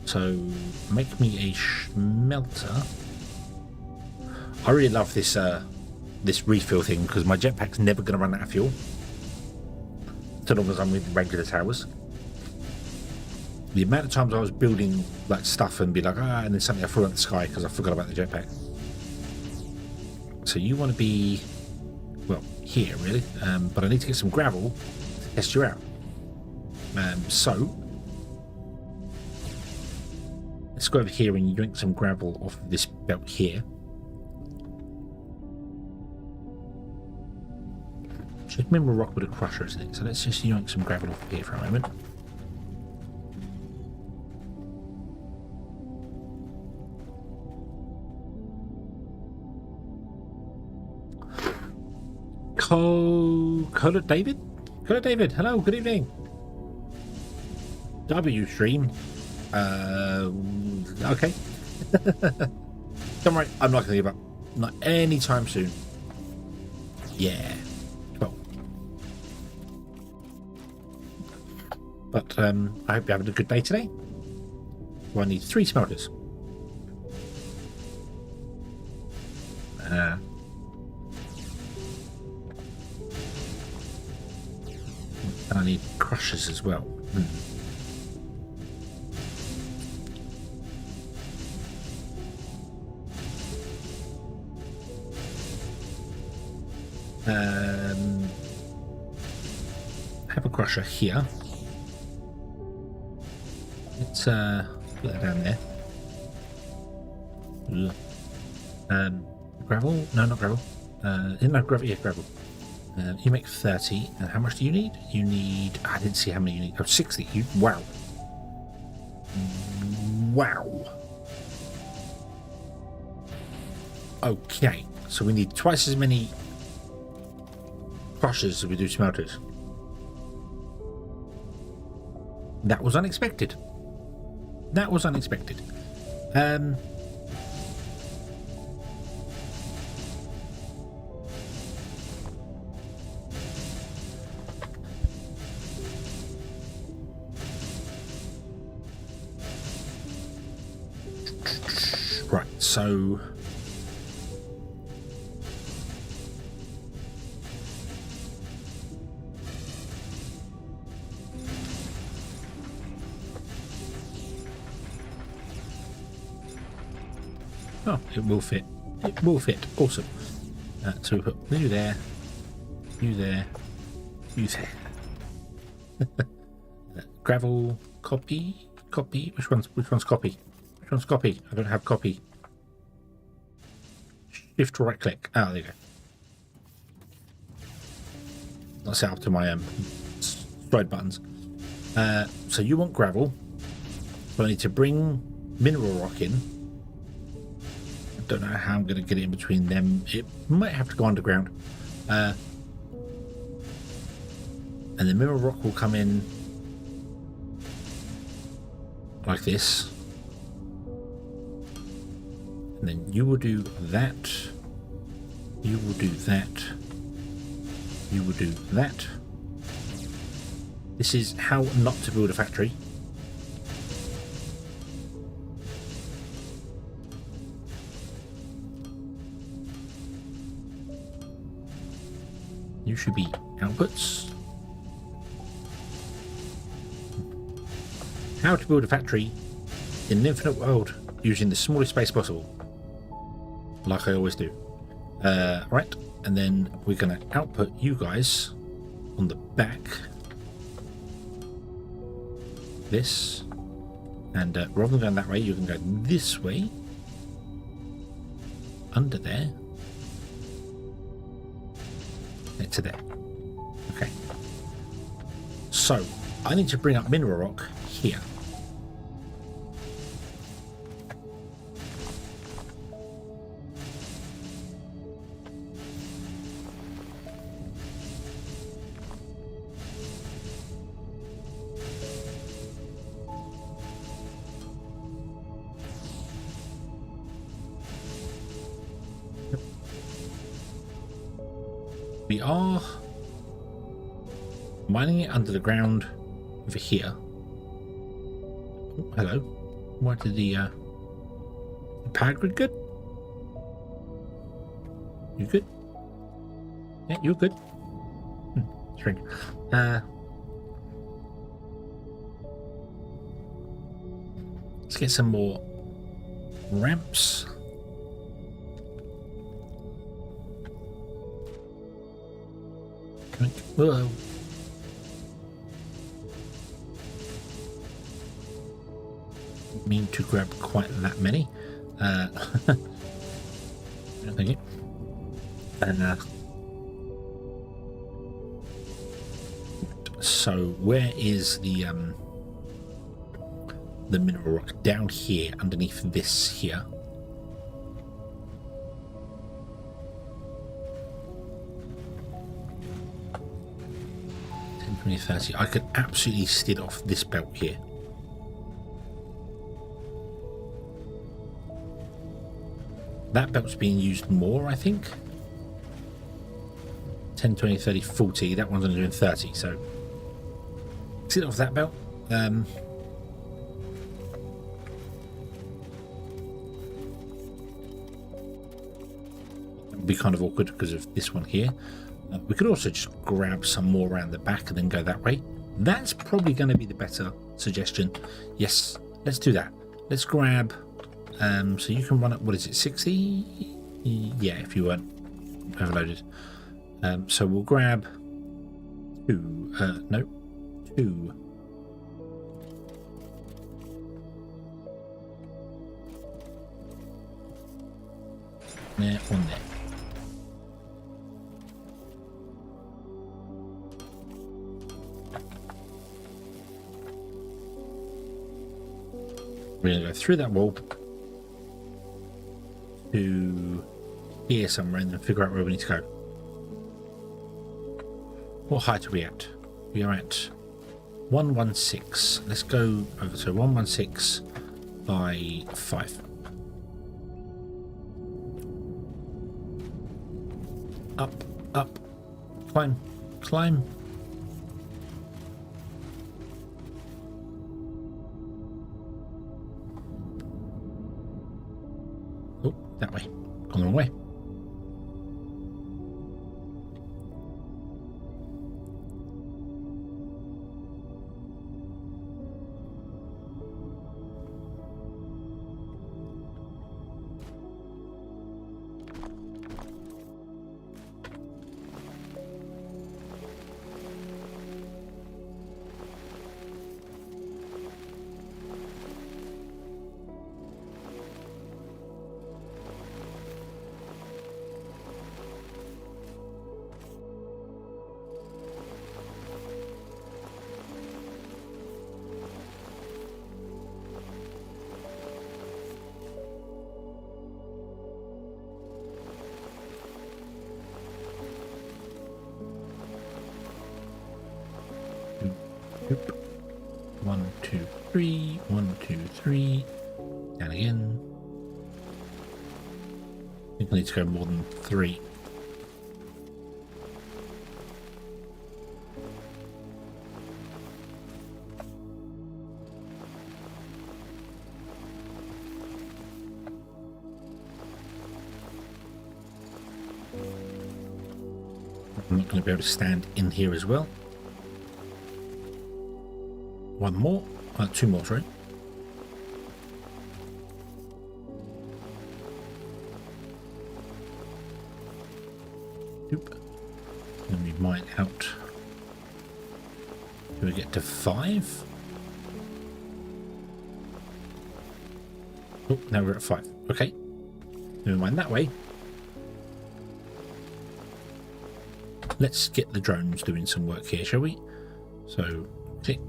So make me a smelter. I really love this this refill thing because my jetpack's never going to run out of fuel. So long as I'm with regular towers. The amount of times I was building like stuff and be like, and then suddenly I flew out the sky because I forgot about the jetpack. So you want to be, well, here really, but I need to get some gravel to test you out. So let's go over here and yank some gravel off of this belt here. Just mineral rock with a crusher, isn't it? So let's just yank some gravel off here for a moment. Cola David? Cola David, hello, good evening. W stream. Okay. Don't worry, I'm not going to give up. Not anytime soon. Yeah. Well. But I hope you're having a good day today. Well, I need 3 smelters. And I need crushers as well. Have a crusher here. Let's put that down there. Gravel? No, not gravel. No, gravel. Yeah, gravel. You make 30. And how much do you need? You need... I didn't see how many you need. Oh, 60. Wow. Wow. Okay. So we need twice as many crushers as we do smelters. That was unexpected. That was unexpected. Right, so oh, it will fit. It will fit. Awesome. So we put you there, you there, you there. Gravel, copy. Which one's copy? Which one's copy? I don't have copy. Shift right click. Oh, there you go. Not set up to my stride buttons. So you want gravel. So I need to bring mineral rock in. I don't know how I'm going to get it in between them. It might have to go underground. And the mineral rock will come in like this. And then you will do that. You will do that. You will do that. This is how not to build a factory. You should be outputs. How to build a factory in an infinite world using the smallest space possible. Like I always do. Right, and then we're going to output you guys on the back. This. And rather than going that way, you can go this way. Under there. To there. Okay. So, I need to bring up mineral rock here. We are mining it under the ground over here. Oh, hello. Why did the power grid good? You good? Yeah, you're good. Strange. Let's get some more ramps. Whoa. Mean to grab quite that many. Thank you. And so where is the mineral rock? Down here, underneath this here. 20, 30. I could absolutely steal off this belt here. That belt's being used more, I think. 10, 20, 30, 40. That one's only doing 30, so steal off that belt. would be kind of awkward because of this one here. We could also just grab some more around the back and then go that way. That's probably going to be the better suggestion. Yes, let's do that. Let's grab, so you can run at, what is it, 60? Yeah, if you weren't overloaded. So we'll grab two, no, two. There, one there. We're going to go through that wall to here somewhere and then figure out where we need to go. What height are we at? We are at 116. Let's go over to 116 by 5. Up, up, climb, climb. Oh, that way. Gone the wrong way. Oop. 1, 2, 3. 1, 2, 3. Down again. I think I need to go more than 3. I'm not going to be able to stand in here as well. One more, 2 more, sorry. Oop. Then we mine out. Do we get to 5? Oh, now we're at 5. Okay. Never mind that way. Let's get the drones doing some work here, shall we? So, click.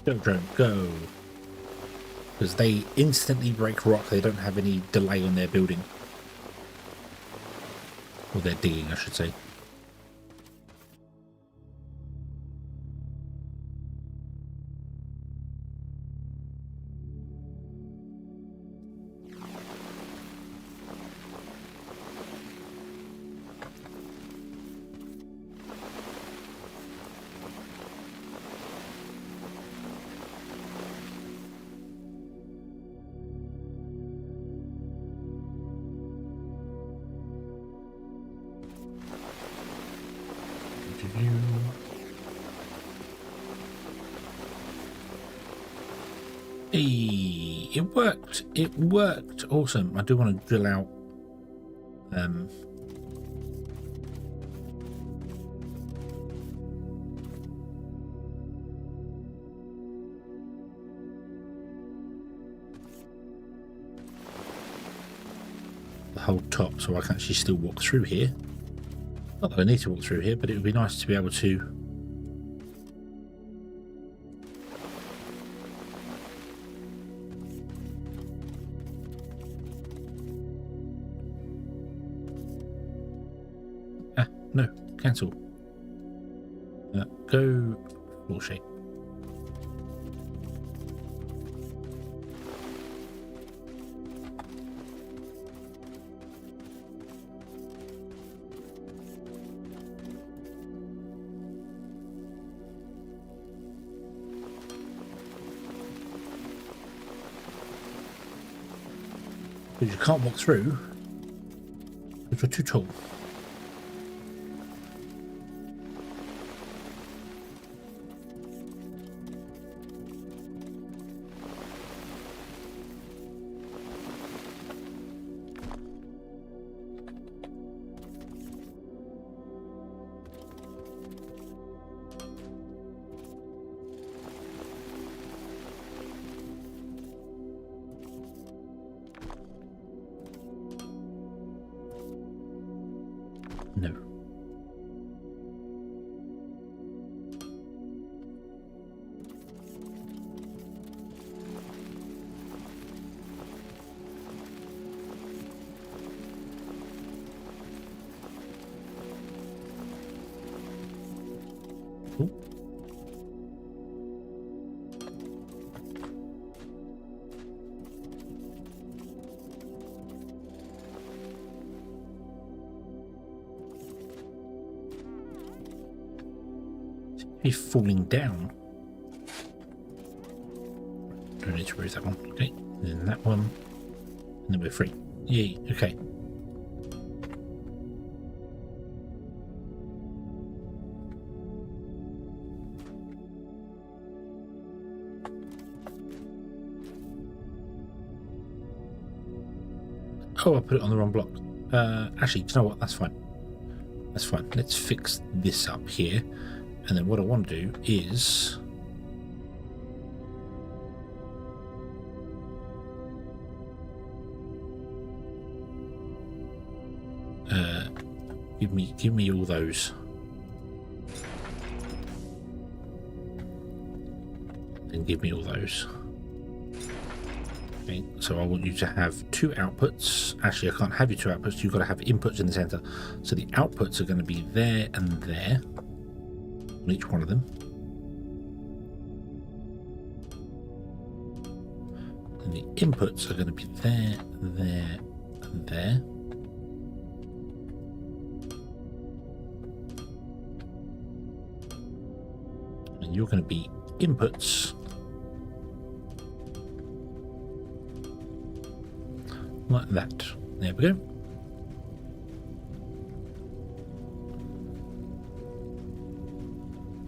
Go, drone, go. Because they instantly break rock. They don't have any delay on their building. Or their digging, I should say. Hey, it worked. It worked. Awesome. I do want to drill out the whole top so I can actually still walk through here. Not that I need to walk through here, but it would be nice to be able to no, cancel. Go floor shape. because you can't walk through because you're too tall. No. Ooh. He's falling down. Don't need to raise that one. Okay, and then that one, and then we're free. Yay! Okay. Oh, I put it on the wrong block. Actually, do you know what? That's fine. That's fine. Let's fix this up here. And then what I want to do is give me all those. Then give me all those. Okay, so I want you to have 2 outputs. Actually, I can't have you 2 outputs. You've got to have inputs in the center. So the outputs are going to be there and there. Each one of them. And the inputs are going to be there, there, and there. And you're going to be inputs like that. There we go.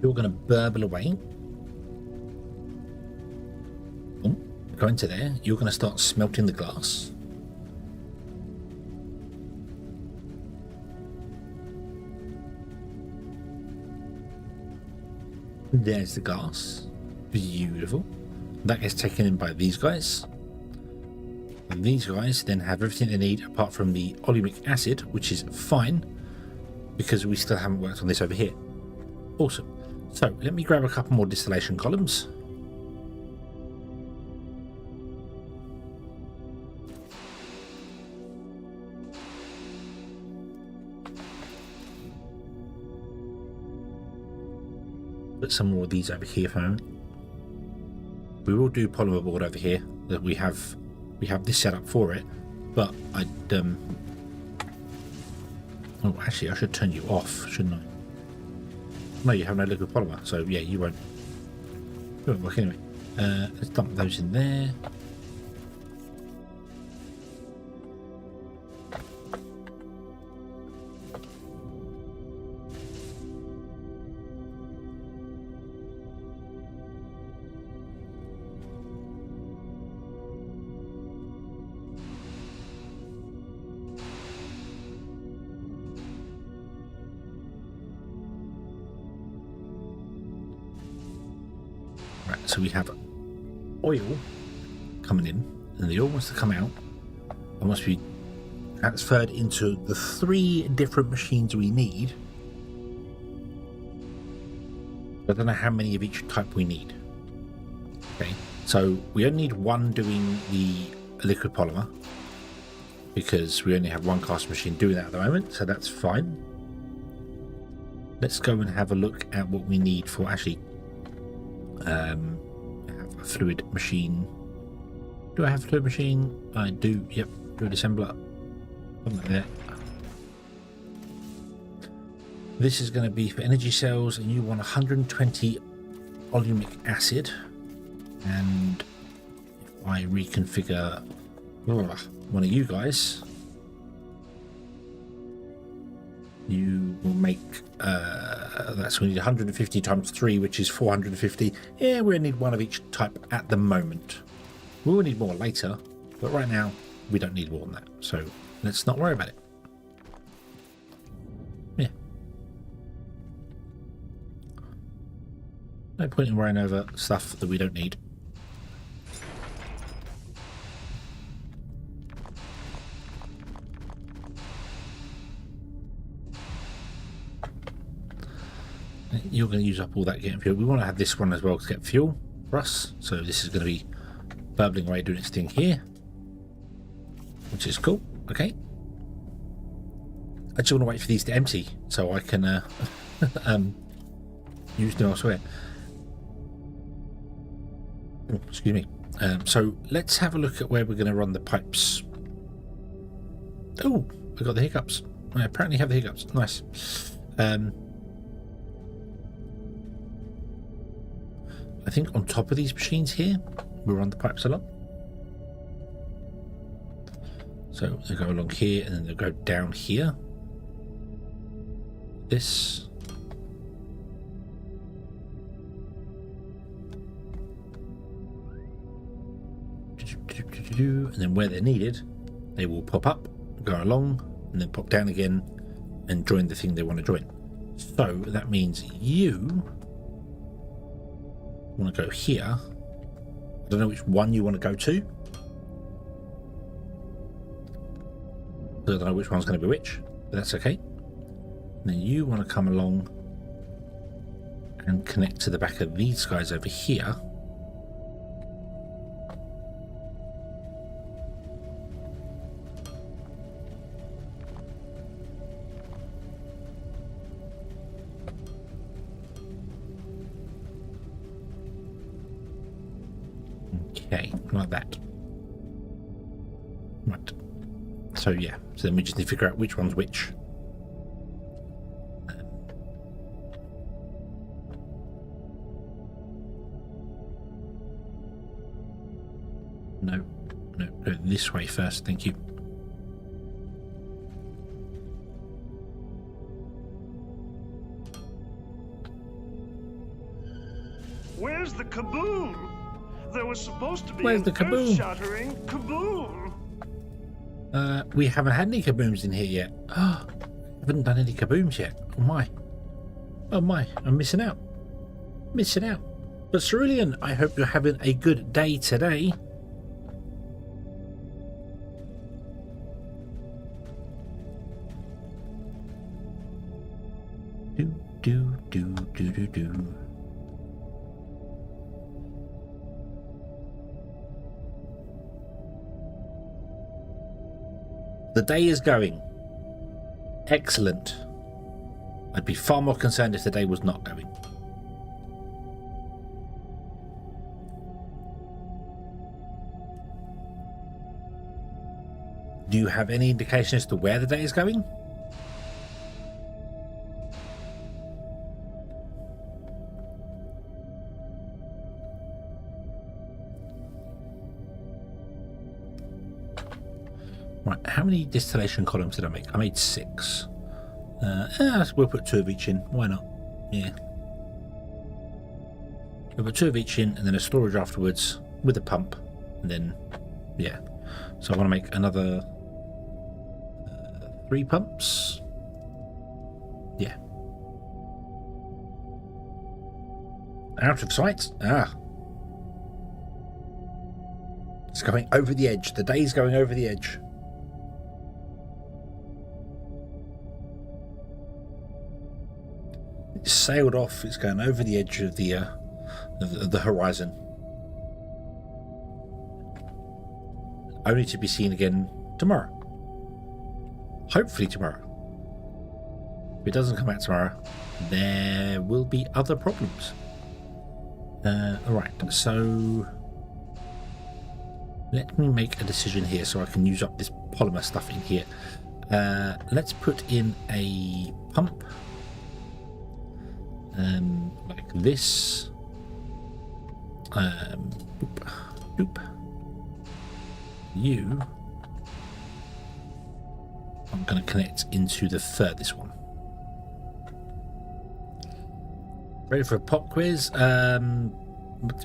You're going to burble away. Oh, go into there. You're going to start smelting the glass. There's the glass. Beautiful. That gets taken in by these guys. And these guys then have everything they need apart from the olumic acid, which is fine because we still haven't worked on this over here. Awesome. So let me grab a couple more distillation columns. Put some more of these over here for a moment. We will do polymer board over here. That we have this set up for it, but I'd oh, actually I should turn you off, shouldn't I? No, you have no liquid polymer, so yeah, you won't work anyway. Let's dump those in there. So we have oil coming in, and the oil wants to come out and must be transferred into the 3 different machines we need. I don't know how many of each type we need. Okay, so we only need 1 doing the liquid polymer because we only have 1 cast machine doing that at the moment, so that's fine. Let's go and have a look at what we need for actually have a fluid machine. Do I have a fluid machine? I do. Yep, fluid assembler. Something like that. This is going to be for energy cells, and you want 120 olumic acid. And if I reconfigure, one of you guys. You will make, that's we need 150 times 3, which is 450. Yeah, we need one of each type at the moment. We will need more later, but right now we don't need more than that. So let's not worry about it. Yeah. No point in worrying over stuff that we don't need. You're going to use up all that getting fuel. We want to have this one as well to get fuel for us. So this is going to be burbling away doing its thing here, which is cool. Okay. I just want to wait for these to empty so I can use them elsewhere. Oh, excuse me. So let's have a look at where we're going to run the pipes. Oh, I got the hiccups. I apparently have the hiccups. Nice. I think on top of these machines here, we'll run the pipes along. So they go along here and then they'll go down here. This. And then where they're needed, they will pop up, go along, and then pop down again and join the thing they want to join. So that means you want to go here. I don't know which one you want to go to. I don't know which one's going to be which, but that's okay. And then you want to come along and connect to the back of these guys over here. Okay, like that. Right. So yeah, so then we just need to figure out which one's which. No, go this way first, thank you. Where's the kaboom? There was supposed to be Where's the kaboom? earth-shattering kaboom. We haven't had any kabooms in here yet. Oh, haven't done any kabooms yet. Oh my. Oh my, I'm missing out. Missing out. But Cerulean, I hope you're having a good day today. Do. The day is going. Excellent. I'd be far more concerned if the day was not going. Do you have any indication as to where the day is going? Right, how many distillation columns did I make? I made 6. We'll put 2 of each in. Why not? Yeah. We'll put 2 of each in and then a storage afterwards with a pump. And then, yeah. So I want to make another 3 pumps. Yeah. Out of sight? Ah. It's going over the edge. The day's going over the edge. It's sailed off. It's going over the edge of the horizon. Only to be seen again tomorrow. Hopefully tomorrow. If it doesn't come out tomorrow, there will be other problems. Alright, so let me make a decision here so I can use up this polymer stuff in here. Let's put in a pump. Like this. Boop. You I'm going to connect into the furthest one. Ready for a pop quiz?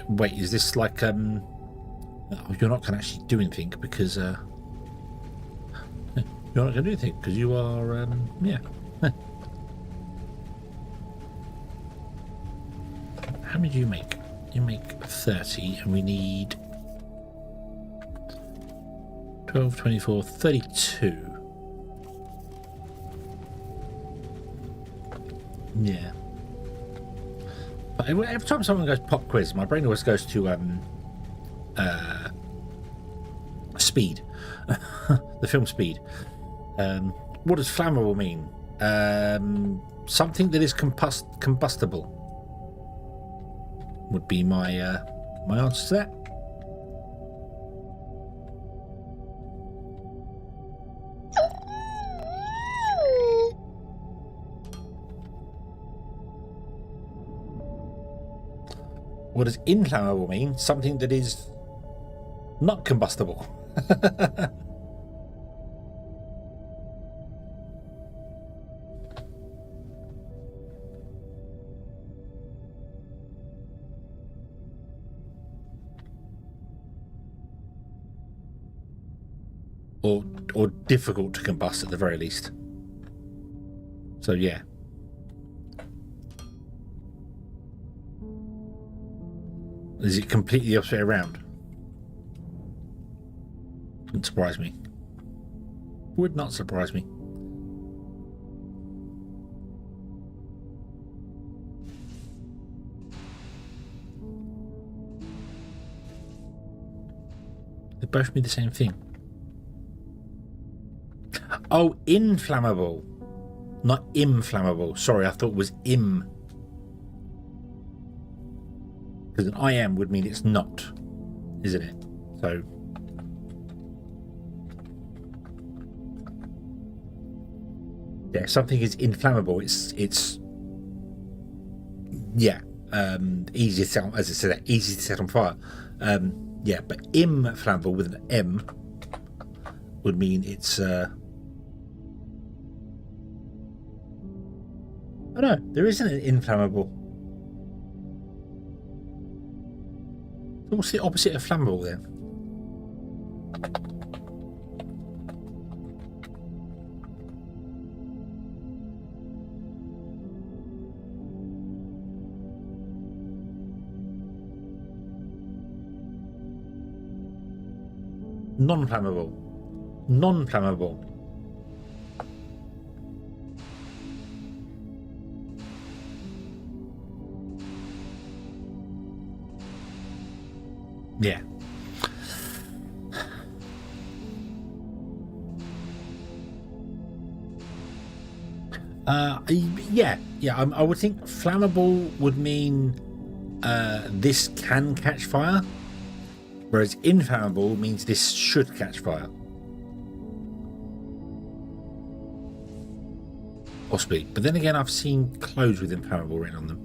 Wait, is this like oh, you're not going to actually do anything because you're not going to do anything because you are yeah. How many do you make? You make 30, and we need 12, 24, 32. Yeah. But every time someone goes pop quiz, my brain always goes to Speed, the film Speed. What does flammable mean? Something that is combustible would be my my answer to that. What does inflammable mean? Something that is not combustible. or difficult to combust at the very least. So yeah. Is it completely the opposite around? Wouldn't surprise me. Would not surprise me. They both mean the same thing. Oh, inflammable. Not inflammable. Sorry, I thought it was im. Because an IM would mean it's not, isn't it? So yeah, something is inflammable. It's yeah, easy to set on, as I said, easy to set on fire. Yeah, but inflammable with an M would mean it's oh no, there isn't an inflammable. So what's the opposite of flammable then? Non-flammable. Non-flammable. Yeah. Yeah. I would think flammable would mean this can catch fire, whereas inflammable means this should catch fire. Possibly, but then again, I've seen clothes with inflammable written on them.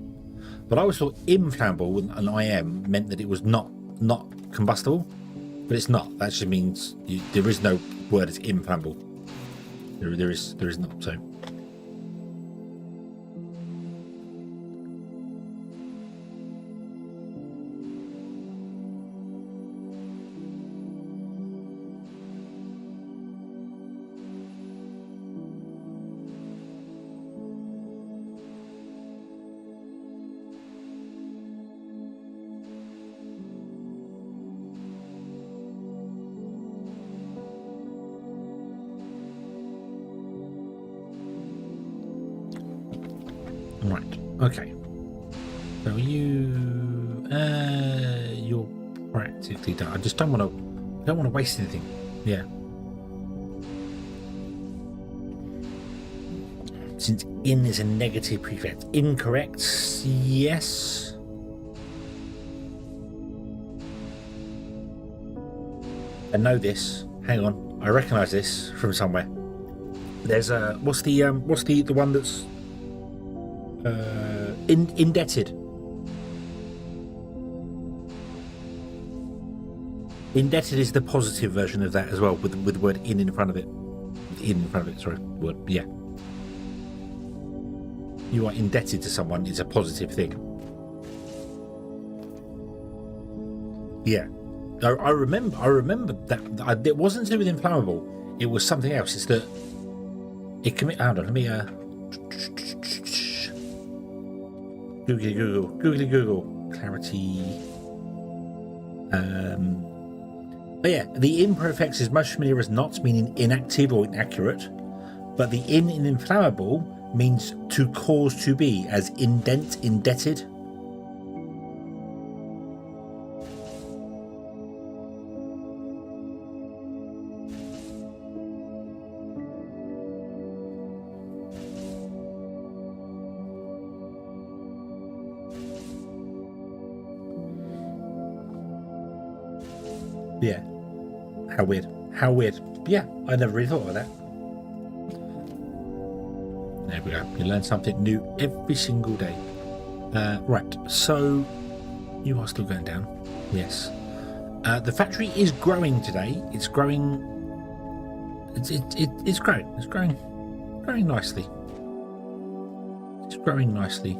But I always thought inflammable with an IM meant that it was not combustible, but it's not. That just means there is no word as inflammable. There is not. So right, okay. So you're practically done. I just don't want to waste anything. Yeah. Since in is a negative prefix, incorrect. Yes. I know this. Hang on, I recognise this from somewhere. There's a what's the one that's indebted. Indebted is the positive version of that as well, with the word in front of it. with in front of it. Sorry, word. Yeah. You are indebted to someone is a positive thing. Yeah. I remember that it wasn't to do with inflammable. It was something else. It's that it can. Hold on, let me Google clarity. But yeah, the in prefix is most familiar as not, meaning inactive or inaccurate, but the in inflammable means to cause to be, as indent, indebted. Yeah. How weird. How weird. Yeah, I never really thought of that. There we go. You learn something new every single day. Right, so you are still going down. Yes. The factory is growing today. It's growing. It's growing. It's growing nicely. It's growing nicely.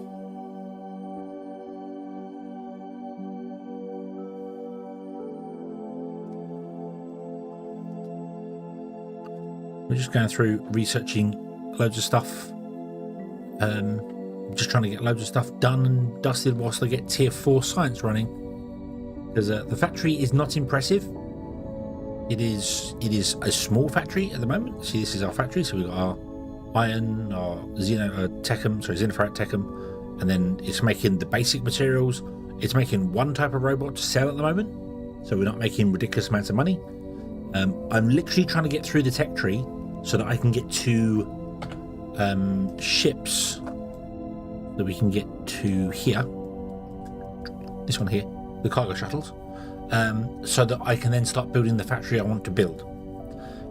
We're just going through researching loads of stuff. Just trying to get loads of stuff done and dusted whilst I get tier 4 science running. Because the factory is not impressive. It is a small factory at the moment. See, this is our factory. So we've got our iron, our xenoferrite techum, and then it's making the basic materials. It's making one type of robot to sell at the moment. So we're not making ridiculous amounts of money. I'm literally trying to get through the tech tree so that I can get to ships that we can get to here. This one here, the cargo shuttles, so that I can then start building the factory I want to build.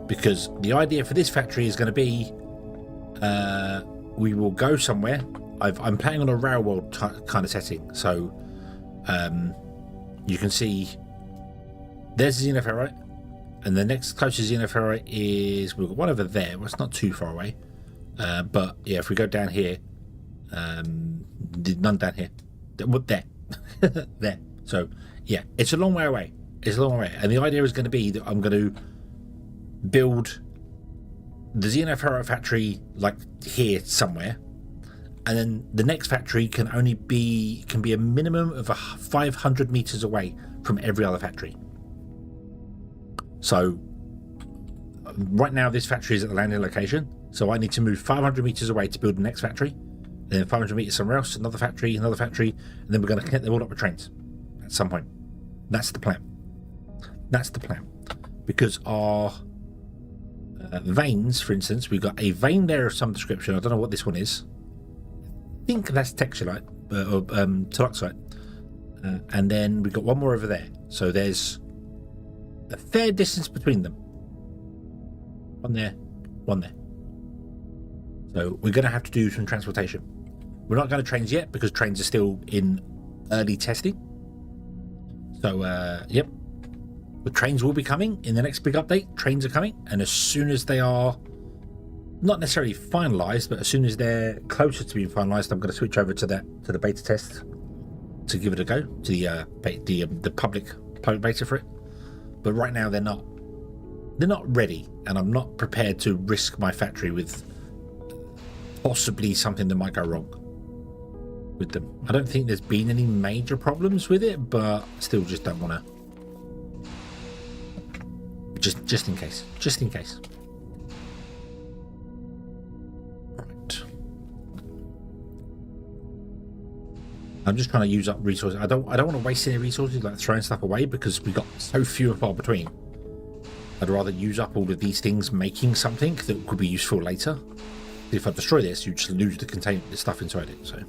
Because the idea for this factory is going to be, we will go somewhere. I'm playing on a rail world kind of setting, so you can see there's the xenoferrite. And the next closest xenoferrite is, we've got one over there. Well, it's not too far away. But yeah, if we go down here, none down here. There. There. So yeah, it's a long way away. It's a long way away. And the idea is going to be that I'm going to build the xenoferrite factory like here somewhere. And then the next factory can be a minimum of 500 meters away from every other factory. So right now this factory is at the landing location, so I need to move 500 meters away to build the next factory, then 500 meters somewhere else, another factory, and then we're going to connect them all up with trains at some point. That's the plan. That's the plan. Because our veins, for instance, we've got a vein there of some description. I don't know what this one is. I think that's texturite or toluxite, and then we've got one more over there. So there's a fair distance between them. One there, one there. So we're going to have to do some transportation. We're not going to trains yet because trains are still in early testing. So, yep. The trains will be coming in the next big update. Trains are coming, and as soon as they are not necessarily finalised, but as soon as they're closer to being finalised, I'm going to switch over to the beta test to give it a go, to the public beta for it. But right now they're not ready, and I'm not prepared to risk my factory with possibly something that might go wrong with them. I don't think there's been any major problems with it, but still just don't want to. Just in case. Right. I'm just trying to use up resources. I don't want to waste any resources, like throwing stuff away, because we've got so few and far between. I'd rather use up all of these things making something that could be useful later. If I destroy this, you just lose the stuff inside it. So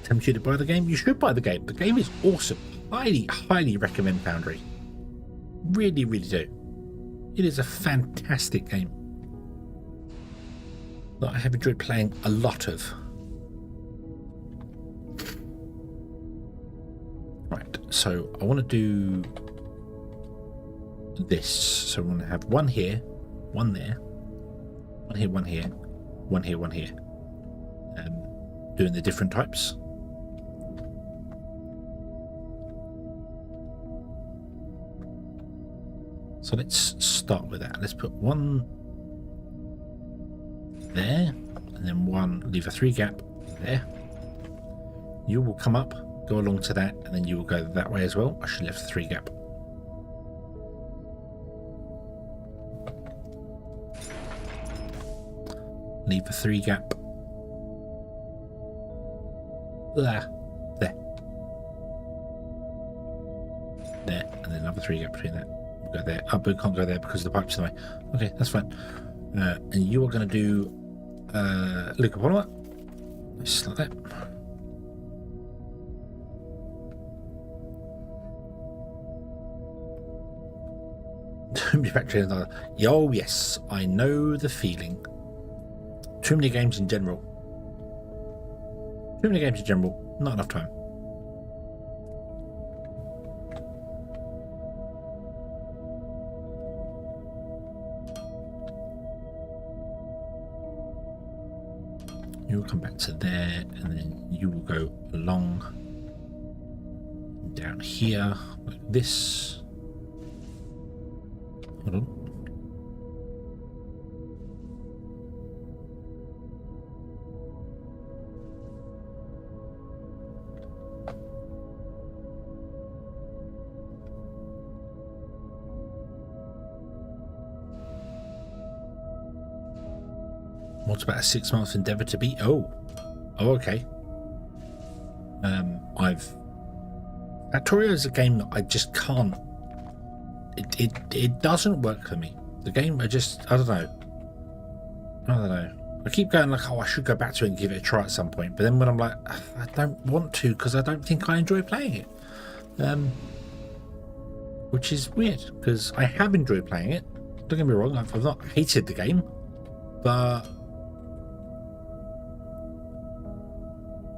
tempt you to buy the game? You should buy the game. The game is awesome. Highly recommend Foundry. Really do. It is a fantastic game that I have enjoyed playing a lot of. Right, So I want to do this. So I'm going to have one here, one there, one here, one here, one here, one here. Doing the different types. So let's start with that. Let's put one there, and then one, leave a 3 gap there. You will come up, go along to that, and then you will go that way as well. I should leave a 3 gap. Leave a 3 gap. There. There, and then another 3 gap between that. We'll go there. Oh, but we can't go there because the pipe's in the way. Okay, that's fine. And you are going to do Luca Polymer. Just like that. Oh yes, I know the feeling. Too many games in general. Too many games in general. Not enough time. You will come back to there, and then you will go along down here like this. Hold on. What's about a 6-month endeavor to be? Oh, okay. Factorio is a game that I just can't. It doesn't work for me. The game, I don't know. I keep going like, oh, I should go back to it and give it a try at some point. But then when I'm like, I don't want to because I don't think I enjoy playing it. Which is weird because I have enjoyed playing it. Don't get me wrong, I've not hated the game, but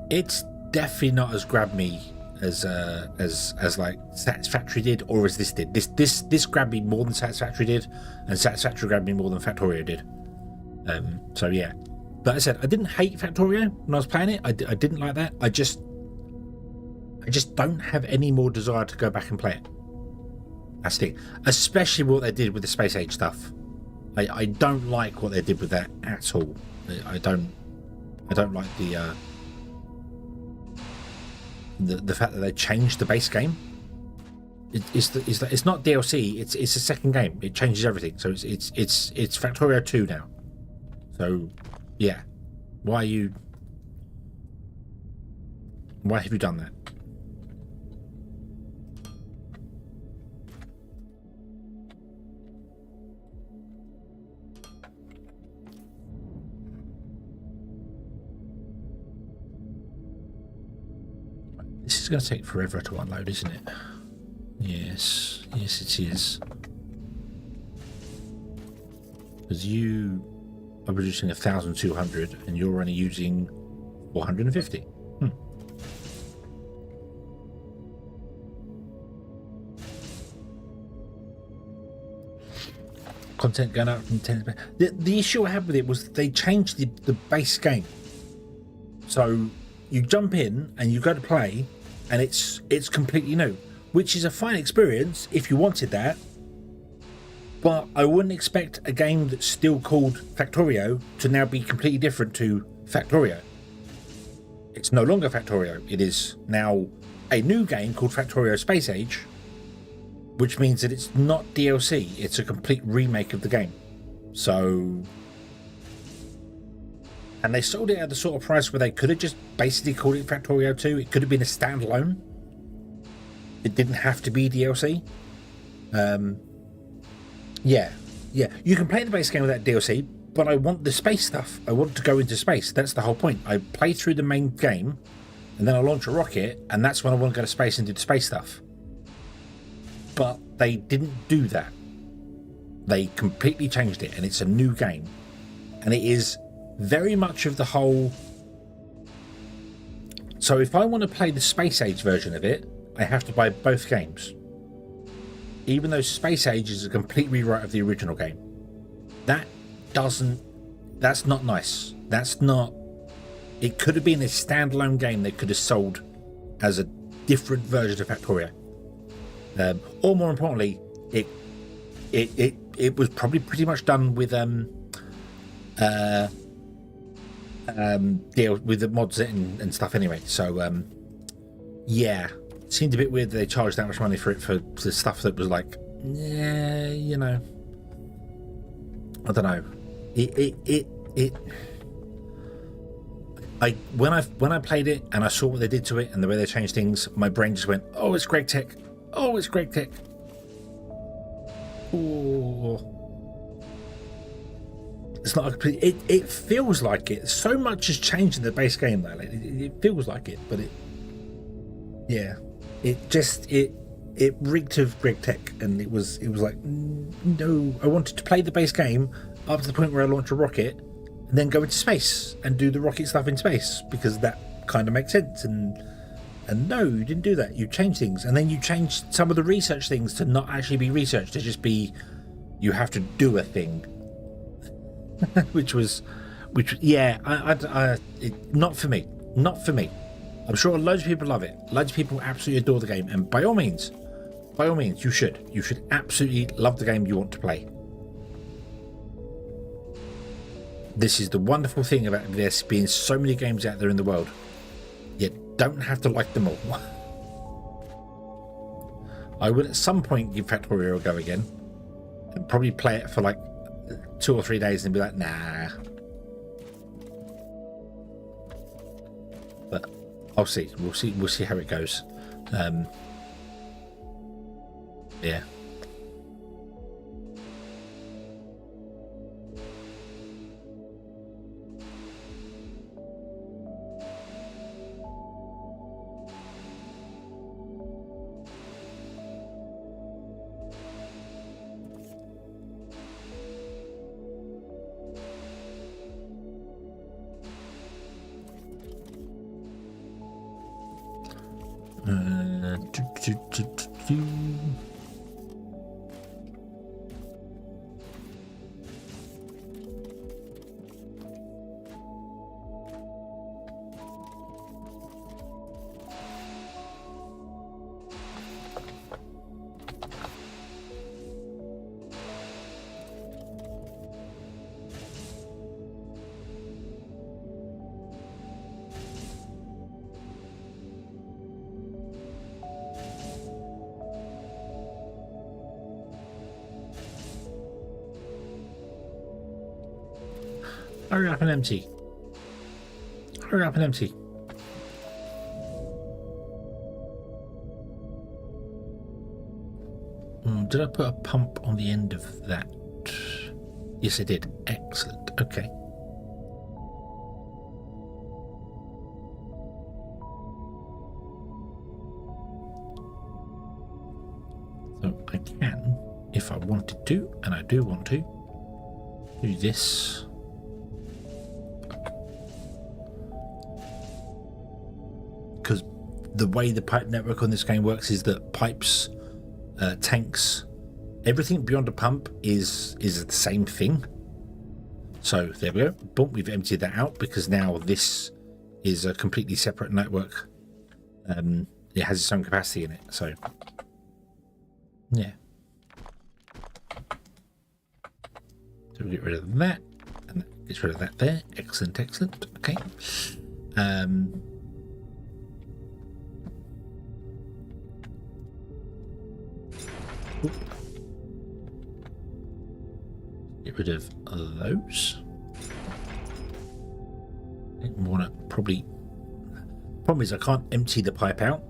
it's definitely not as grabbed me as like Satisfactory did, or as this did. This grabbed me more than Satisfactory did, and Satisfactory grabbed me more than Factorio did. So yeah, but I said I didn't hate Factorio when I was playing it. I didn't like that. I just don't have any more desire to go back and play it. That's the thing. Especially what they did with the space age stuff. I don't like what they did with that at all. I don't like the fact that they changed the base game. It's not DLC. It's a second game. It changes everything. So it's Factorio 2 now. So yeah, why have you done that? This is going to take forever to unload, isn't it? Yes it is. Because you are producing 1,200 and you're only using 450. Content going up from 10. The issue I had with it was they changed the base game. So you jump in and you go to play, and it's completely new, which is a fine experience if you wanted that. But I wouldn't expect a game that's still called Factorio to now be completely different to Factorio. It's no longer Factorio. It is now a new game called Factorio Space Age, which means that it's not DLC. It's a complete remake of the game. So, and they sold it at the sort of price where they could have just basically called it Factorio 2. It could have been a standalone. It didn't have to be DLC. Yeah. You can play the base game without DLC, but I want the space stuff. I want to go into space. That's the whole point. I play through the main game, and then I launch a rocket, and that's when I want to go to space and do the space stuff. But they didn't do that. They completely changed it, and it's a new game. And it is very much of the whole. So if I want to play the Space Age version of it, I have to buy both games. Even though Space Age is a complete rewrite of the original game. That's not nice. That's not... It could have been a standalone game they could have sold as a different version of Factorio. Or more importantly, it was probably pretty much done with deal with the mods and stuff anyway. So yeah, it seemed a bit weird that they charged that much money for it for the stuff that was like, yeah, you know, I don't know. When I played it and I saw what they did to it and the way they changed things, my brain just went, oh, it's great tech. Oh, it's great tech. Oh. It's not a complete... It feels like it. So much has changed in the base game though. Like, it feels like it, but it... Yeah. It just... It reeked of great tech, and it was like, no, I wanted to play the base game up to the point where I launch a rocket and then go into space and do the rocket stuff in space, because that kind of makes sense. And no, you didn't do that. You changed things, and then you changed some of the research things to not actually be research, to just be, you have to do a thing. which yeah, not for me. I'm sure loads of people love it. Loads of people absolutely adore the game, and by all means, you should absolutely love the game you want to play. This is the wonderful thing about this being so many games out there in the world. You don't have to like them all. I will at some point give Factorio a go again and probably play it for like 2 or 3 days and be like, nah. But I'll see. We'll see how it goes. Yeah. Hurry up and empty. Hurry up and empty. Did I put a pump on the end of that? Yes, I did. Excellent. Okay. So I can, if I wanted to, and I do want to, do this. Because the way the pipe network on this game works is that pipes, tanks, everything beyond a pump is the same thing. So there we go. Boom, we've emptied that out because now this is a completely separate network. It has its own capacity in it. So yeah. So we get rid of that, and that gets rid of that there. Excellent, excellent. Okay. Get rid of those. I want to probably... Problem is I can't empty the pipe out.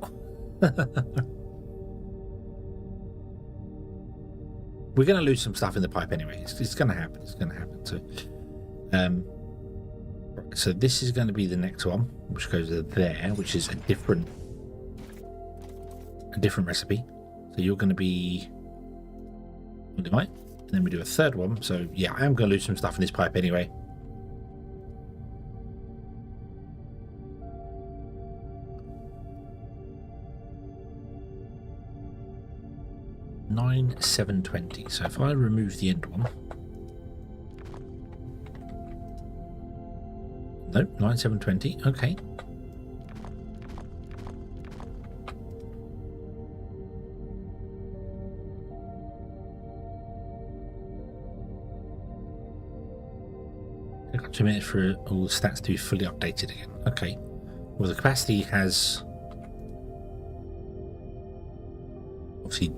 We're going to lose some stuff in the pipe anyway. It's going to happen. It's going to happen. So, right, so this is going to be the next one, which goes there, which is a different recipe. So you're going to be on the right, and then we do a third one. So yeah, I am going to lose some stuff in this pipe anyway. 9,720. So if I remove the end one. No, 9,720. Okay. I've got 2 minutes for all the stats to be fully updated again. Okay. Well, the capacity has obviously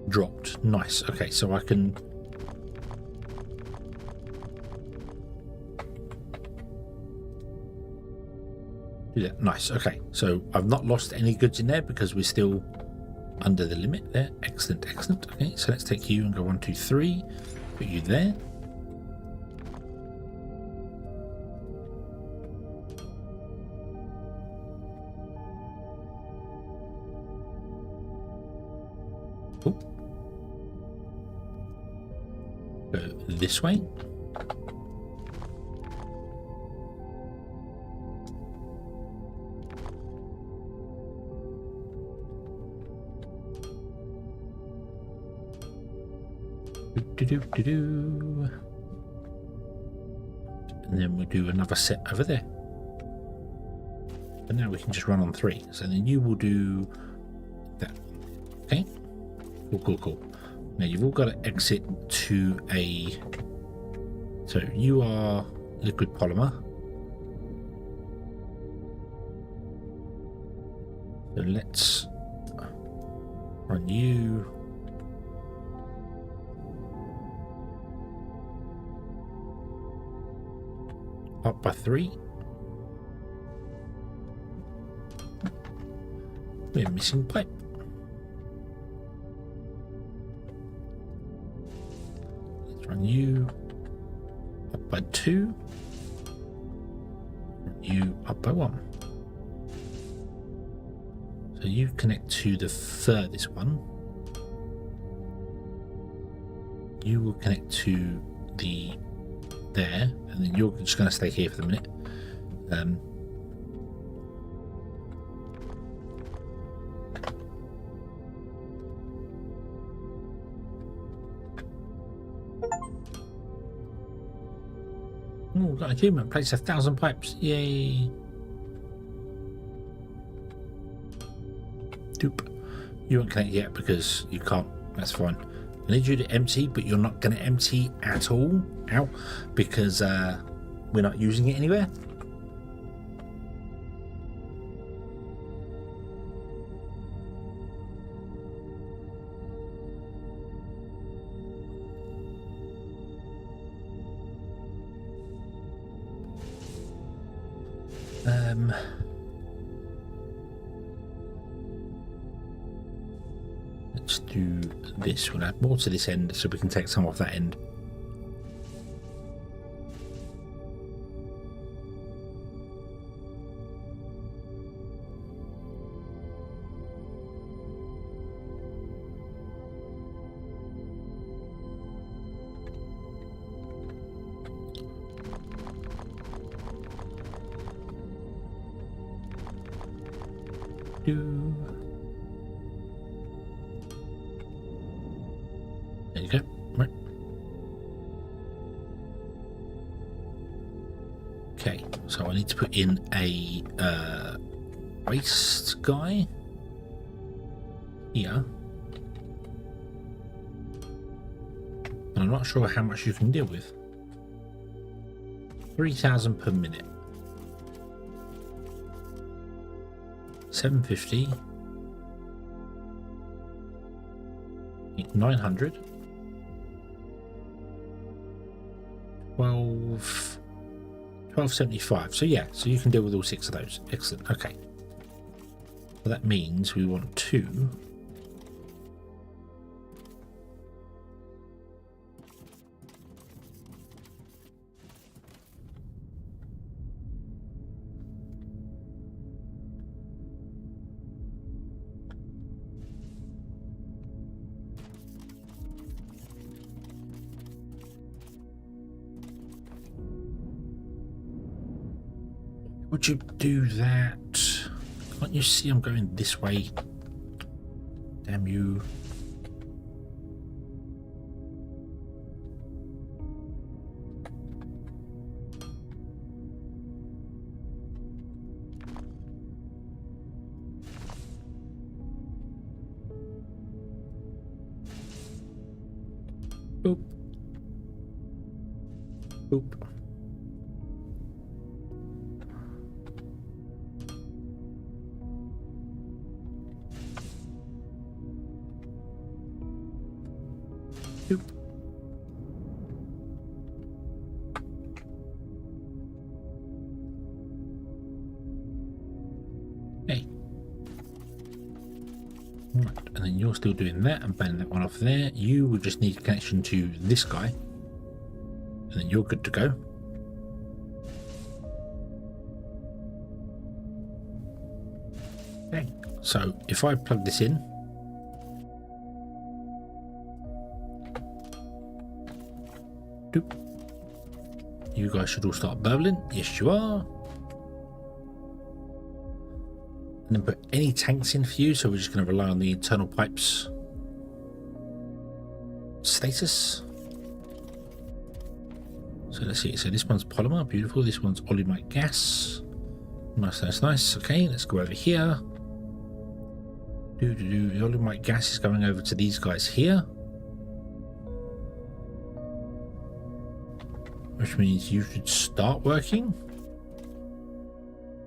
dropped. Nice. Okay, so I can do that. Nice. Okay, so I've not lost any goods in there because we're still under the limit there. Excellent, excellent. Okay, so let's take you and go 1, 2, 3. Put you there. Cool. Go this way. And then we'll do another set over there. But now we can just run on 3. So then you will do that. Okay. Cool, cool, cool. Now you've all got to exit to a. So you are liquid polymer. So let's run you. Up by 3. We're missing pipe. Let's run you up by 2. Run you up by 1. So you connect to the furthest one. You will connect to the there, and then you're just going to stay here for the minute. Oh, got an achievement. Place 1,000 pipes. Yay! Doop. You won't connect yet because you can't. That's fine. I need you to empty, but you're not going to empty at all. Ow. Because we're not using it anywhere. Let's do this. We'll add more to this end so we can take some off that end. There you go. Right. Okay, so I need to put in a waste guy here. And I'm not sure how much you can deal with. 3,000 per minute. 750. 900. 1275. So yeah, so you can deal with all 6 of those. Excellent. Okay. So that means we want 2. Would you do that? Can't you see I'm going this way? Damn you. Boop. Boop. Boop. Hey. Right, and then you're still doing that and banning that one off there. You will just need a connection to this guy. And then you're good to go. Okay, so if I plug this in, doop, you guys should all start bubbling. Yes, you are. And then put any tanks in for you, so we're just going to rely on the internal pipes status. So let's see, so this one's polymer, beautiful. This one's oligomite gas. Nice, nice, nice. Okay, let's go over here. The oligomite gas is going over to these guys here, which means you should start working.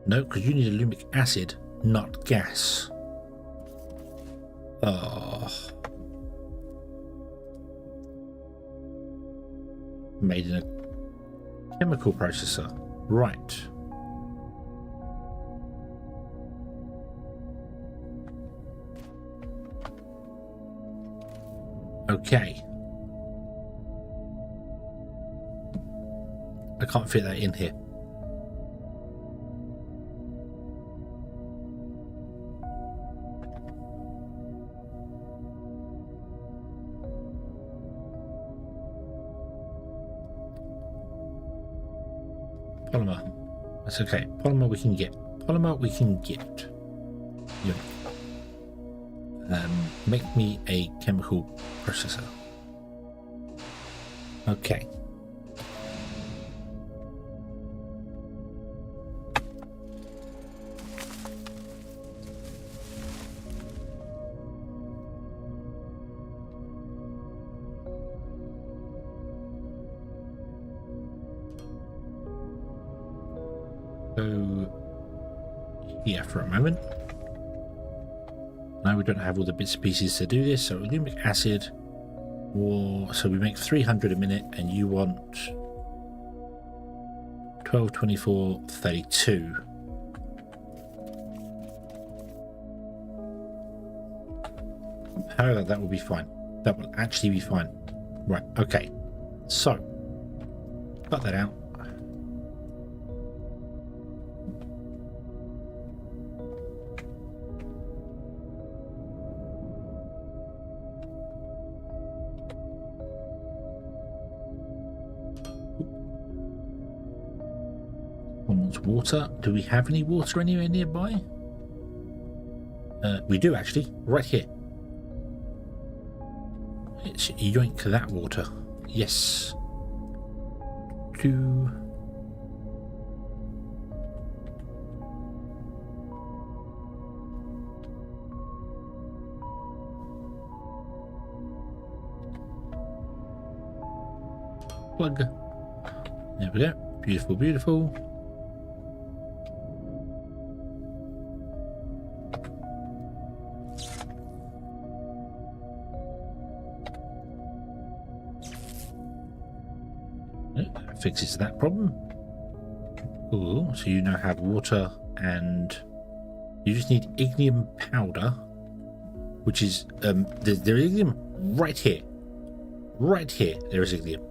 No, because you need alumic acid, not gas. Oh. Made in a chemical processor. Right. Okay. I can't fit that in here. Polymer. That's okay. Polymer we can get. Polymer we can get. Yeah. Make me a chemical processor. Okay. So here for a moment. Now we don't have all the bits and pieces to do this, so alumic acid, or so we make 300 a minute, and you want 12, 24, 32. However, that will be fine. That will actually be fine. Right, okay. So, cut that out. Water. Do we have any water anywhere nearby? We do actually, right here. Let's yoink that water. Yes. Plug. There we go. Beautiful, beautiful. Fixes that problem. Cool. So you now have water, and you just need ignium powder, which is there is ignium right here. Right here, there is ignium.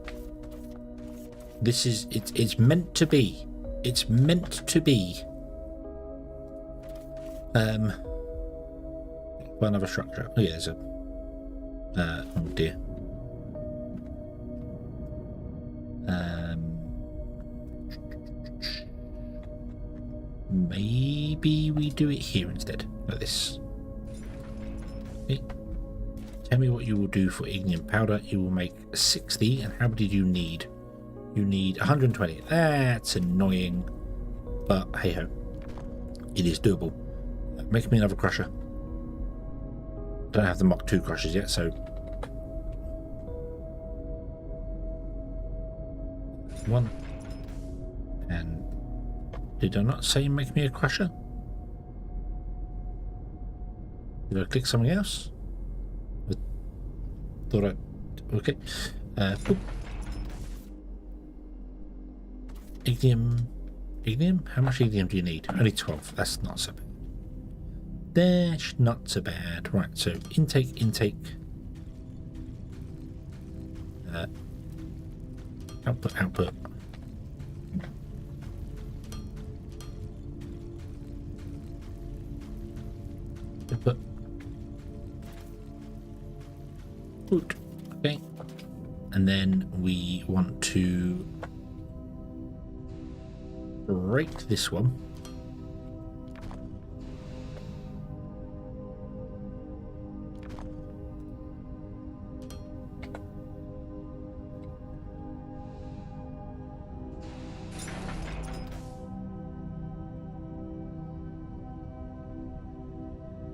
This is it's meant to be. It's meant to be. Another structure. Oh yeah, there's a. Oh dear. Maybe we do it here instead, like this. Okay. Tell me what you will do for ignium powder. You will make 60. And how many do you need? You need 120. That's annoying. But hey ho. It is doable. Make me another crusher. Don't have the Mach 2 crushers yet, so. One. And did I not say make me a crusher? Did I click something else? I thought I... Okay. Boop. Ignium. Ignium? How much ignium do you need? Only 12. That's not so bad. That's not so bad. Right, so intake. Output. Input. Good. Okay. And then we want to break this one.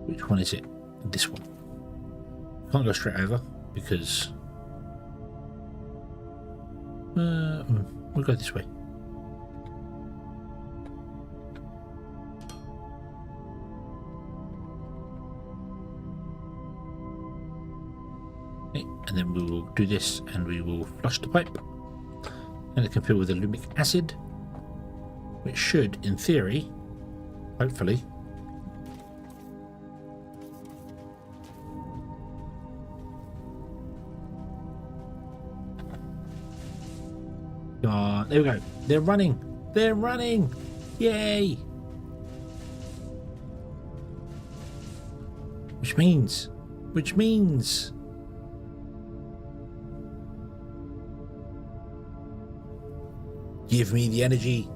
Which one is it? This one. Can't go straight over because we'll go this way. Okay, and then we will do this and we will flush the pipe and it can fill with alumic acid, which should, in theory, hopefully, there we go. They're running. They're running. Yay. Which means. Give me the energy.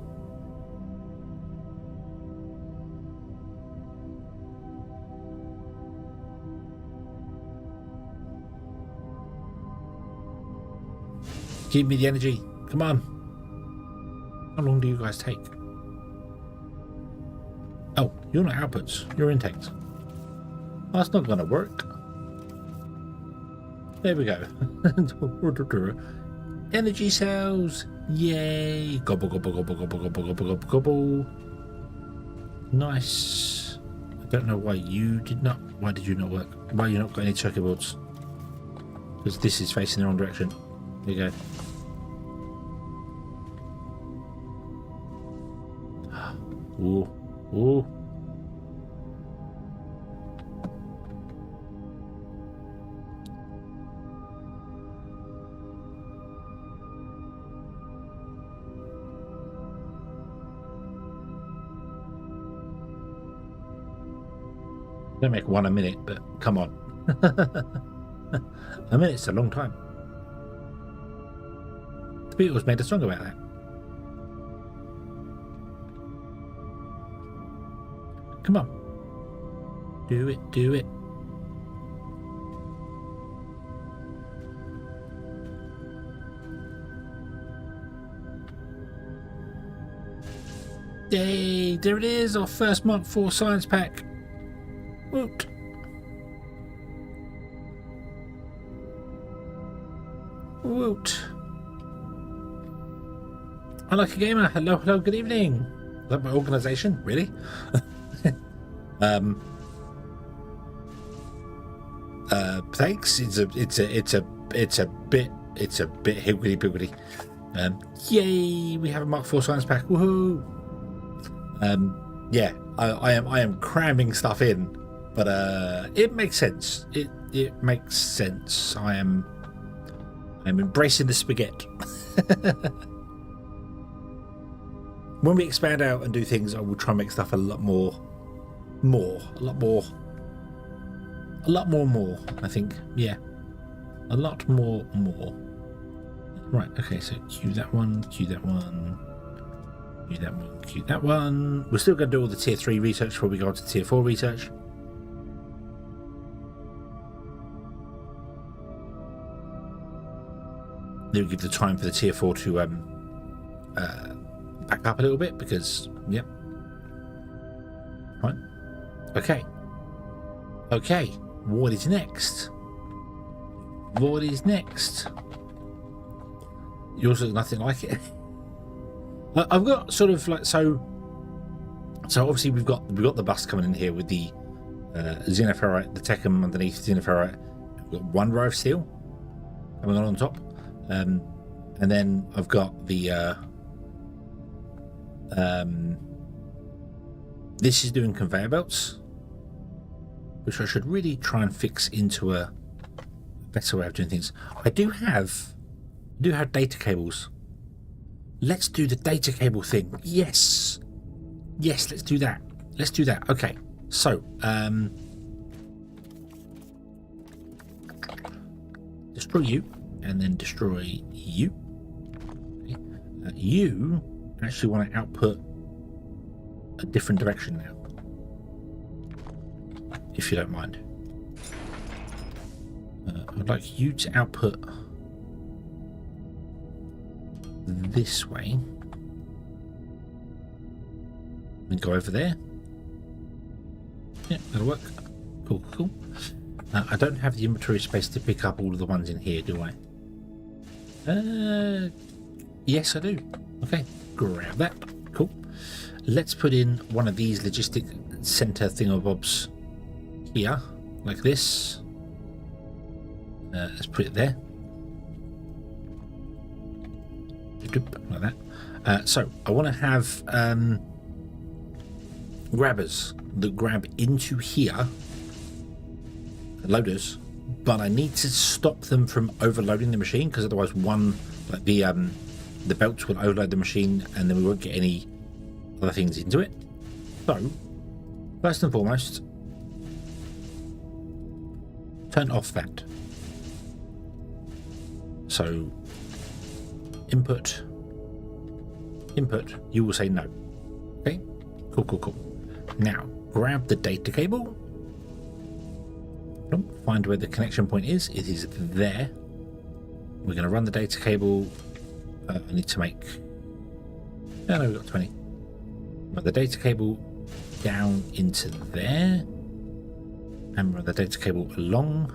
Give me the energy. Come on. How long do you guys take? Oh, you're not outputs. You're intakes. That's not going to work. There we go. Energy cells. Yay. Gobble, gobble, gobble, gobble, gobble, gobble, gobble, gobble. Nice. I don't know why you did not. Why did you not work? Why you not got any circuit boards? Because this is facing the wrong direction. There you go. Ooh, ooh. Don't make one a minute, but come on. A minute's a long time. The Beatles made a song about that. Come on. Do it, do it. Yay, there it is, our first Mark 4 science pack. Woot. Woot. I like a gamer. Hello, hello, good evening. Is that my organisation? Really? Thanks. It's a bit higgledy piggledy. Yay, we have a Mark 4 science pack. Woohoo! Yeah, I am cramming stuff in, but it makes sense. It makes sense. I'm embracing the spaghetti. When we expand out and do things, I will try and make stuff a lot more, I think. Yeah, a lot more. Right, okay, so cue that one, cue that one, cue that one, cue that one. We're still going to do all the tier 3 research before we go on to tier 4 research. They'll give the time for the tier 4 to back up a little bit because, yep. Right. Okay. Okay. What is next? What is next? Yours looks nothing like it. I've got sort of like so obviously we've got the bus coming in here with the xenoferrite, the Techum underneath xenoferrite. We've got one row of steel coming on top, and then I've got the this is doing conveyor belts, which I should really try and fix into a better way of doing things. I do have data cables. Let's do the data cable thing. Yes, let's do that. Okay, so destroy you and then destroy you. Okay. You actually want to output a different direction now, if you don't mind. I'd like you to output this way and go over there. Yeah, that'll work. Cool. I don't have the inventory space to pick up all of the ones in here, do I? Yes, I do. Okay, grab that. Cool. Let's put in one of these logistic center thingamabobs here, like this. Let's put it there. Like that. So I want to have grabbers that grab into here, loaders, but I need to stop them from overloading the machine because otherwise the belts will overload the machine and then we won't get any other things into it. So first and foremost, turn off that. So input, you will say no. Okay, cool. Now grab the data cable. Find where the connection point is. It is there. We're going to run the data cable. I need to make... no, we've got 20. Run the data cable down into there. And run the data cable along.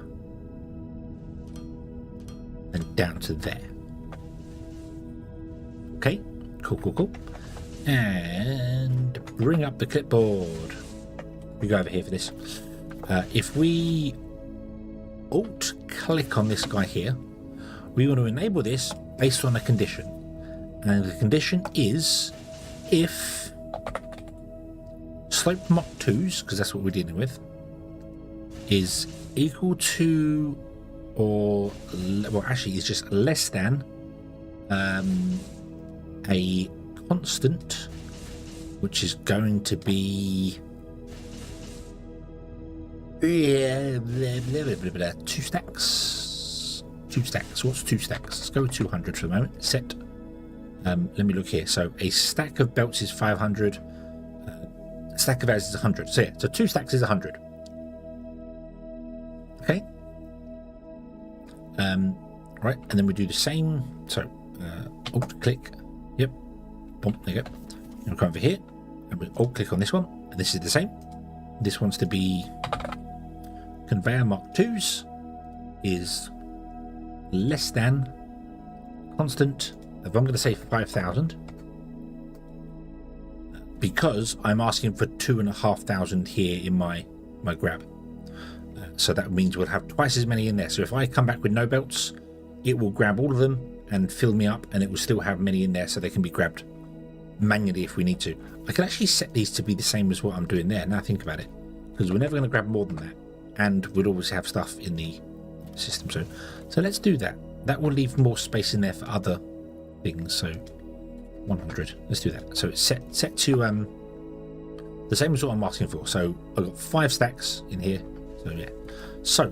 And down to there. Okay, cool. And bring up the clipboard. We go over here for this. If we alt click on this guy here, we want to enable this based on a condition, and the condition is if slope Mach 2s, because that's what we're dealing with, is equal to or well actually is just less than a constant, which is going to be 2 stacks. What's 2 stacks? Let's go with 200 for the moment. Set. Let me look here. So a stack of belts is 500. A stack of belts is 100. So yeah, so 2 stacks is 100. Okay. Right, and then we do the same. So alt click. Yep. Boom. There you go. We'll come over here and we alt click on this one. And this is the same. This wants to be conveyor Mach 2s is less than constant of, I'm going to say 5,000, because I'm asking for 2,500 here in my grab. So that means we'll have twice as many in there. So if I come back with no belts, it will grab all of them and fill me up, and it will still have many in there so they can be grabbed manually if we need to. I can actually set these to be the same as what I'm doing there, now I think about it, because we're never going to grab more than that, and we'll always have stuff in the system. So let's do that. That will leave more space in there for other things. So 100, let's do that. So it's set to the same as what I'm asking for. So I've got 5 stacks in here. So yeah. So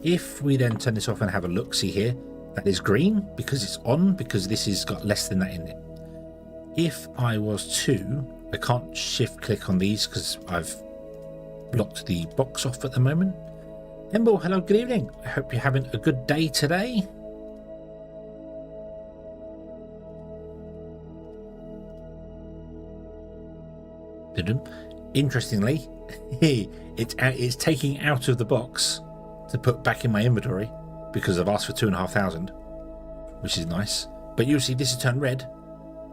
if we then turn this off and have a look, see here, that is green because it's on, because this has got less than that in it. If I was to, I can't shift click on these because I've blocked the box off at the moment. Emble, hello, good evening. I hope you're having a good day today. Interestingly, it's taking out of the box to put back in my inventory because I've asked for 2,500, which is nice. But you'll see this is turned red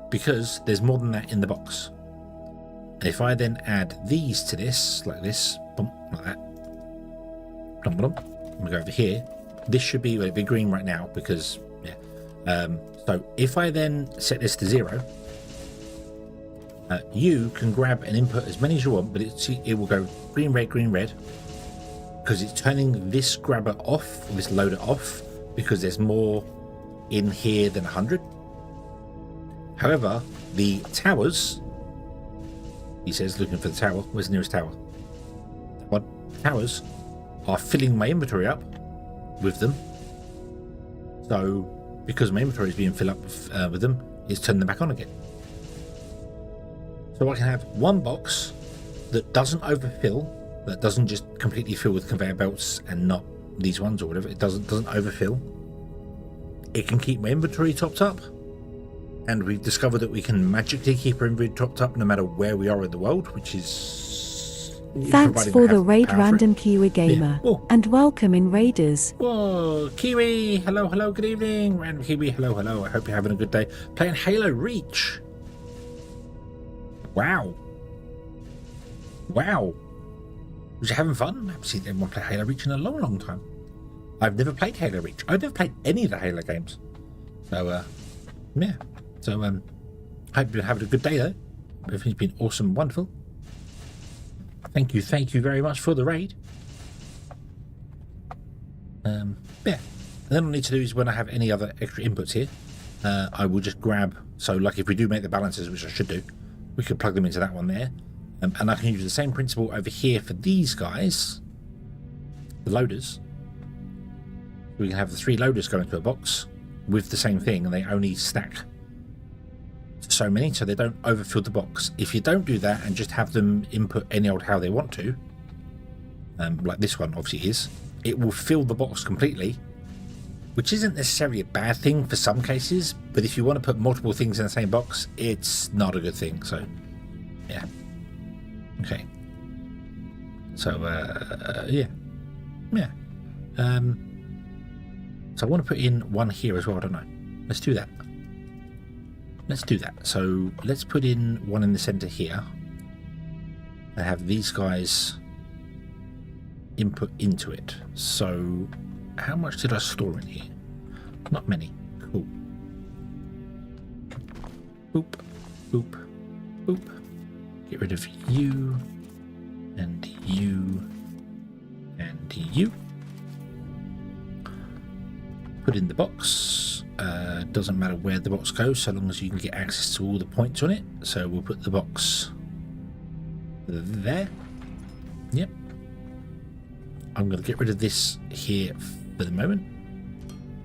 because there's more than that in the box. And if I then add these to this, like this, boom, like that, boom, boom, I'm gonna go over here. This should be, well, it'd be green right now because, yeah. So if I then set this to 0, you can grab and input as many as you want, but it will go green, red, because it's turning this grabber off, this loader off, because there's more in here than 100. However, the towers, he says, looking for the tower. Where's the nearest tower? That one. Towers are filling my inventory up with them. So, because my inventory is being filled up with them, it's turning them back on again. So I can have one box that doesn't overfill, that doesn't just completely fill with conveyor belts and not these ones or whatever. It doesn't overfill. It can keep my inventory topped up, and we've discovered that we can magically keep our inventory topped up no matter where we are in the world, which is... Thanks for the raid, Random Kiwi Gamer, yeah. and welcome in Raiders. Whoa, Kiwi, hello, good evening. Random Kiwi, hello. I hope you're having a good day. Playing Halo Reach. Wow. Was you having fun? I haven't seen anyone play Halo Reach in a long time. I've never played Halo Reach. I've never played any of the Halo games. So, yeah. So, hope you've been having a good day, though. Everything's been awesome, wonderful. Thank you very much for the raid. Yeah. And then all I need to do is when I have any other extra inputs here, I will just grab, so like if we do make the balances, which I should do, we could plug them into that one there. And I can use the same principle over here for these guys, the loaders. We can have the 3 loaders go into a box with the same thing, and they only stack so many, so they don't overfill the box. If you don't do that and just have them input any old how they want to, like this one obviously is, it will fill the box completely, which isn't necessarily a bad thing for some cases, but if you want to put multiple things in the same box, it's not a good thing. So, yeah. Okay. So, yeah. So I want to put in one here as well, don't I? Let's do that. So let's put in one in the center here and have these guys input into it. So how much did I store in here? Not many. Cool. Boop. Get rid of you and you and you. Put in the box. Doesn't matter where the box goes so long as you can get access to all the points on it. So we'll put the box there. Yep. I'm going to get rid of this here for the moment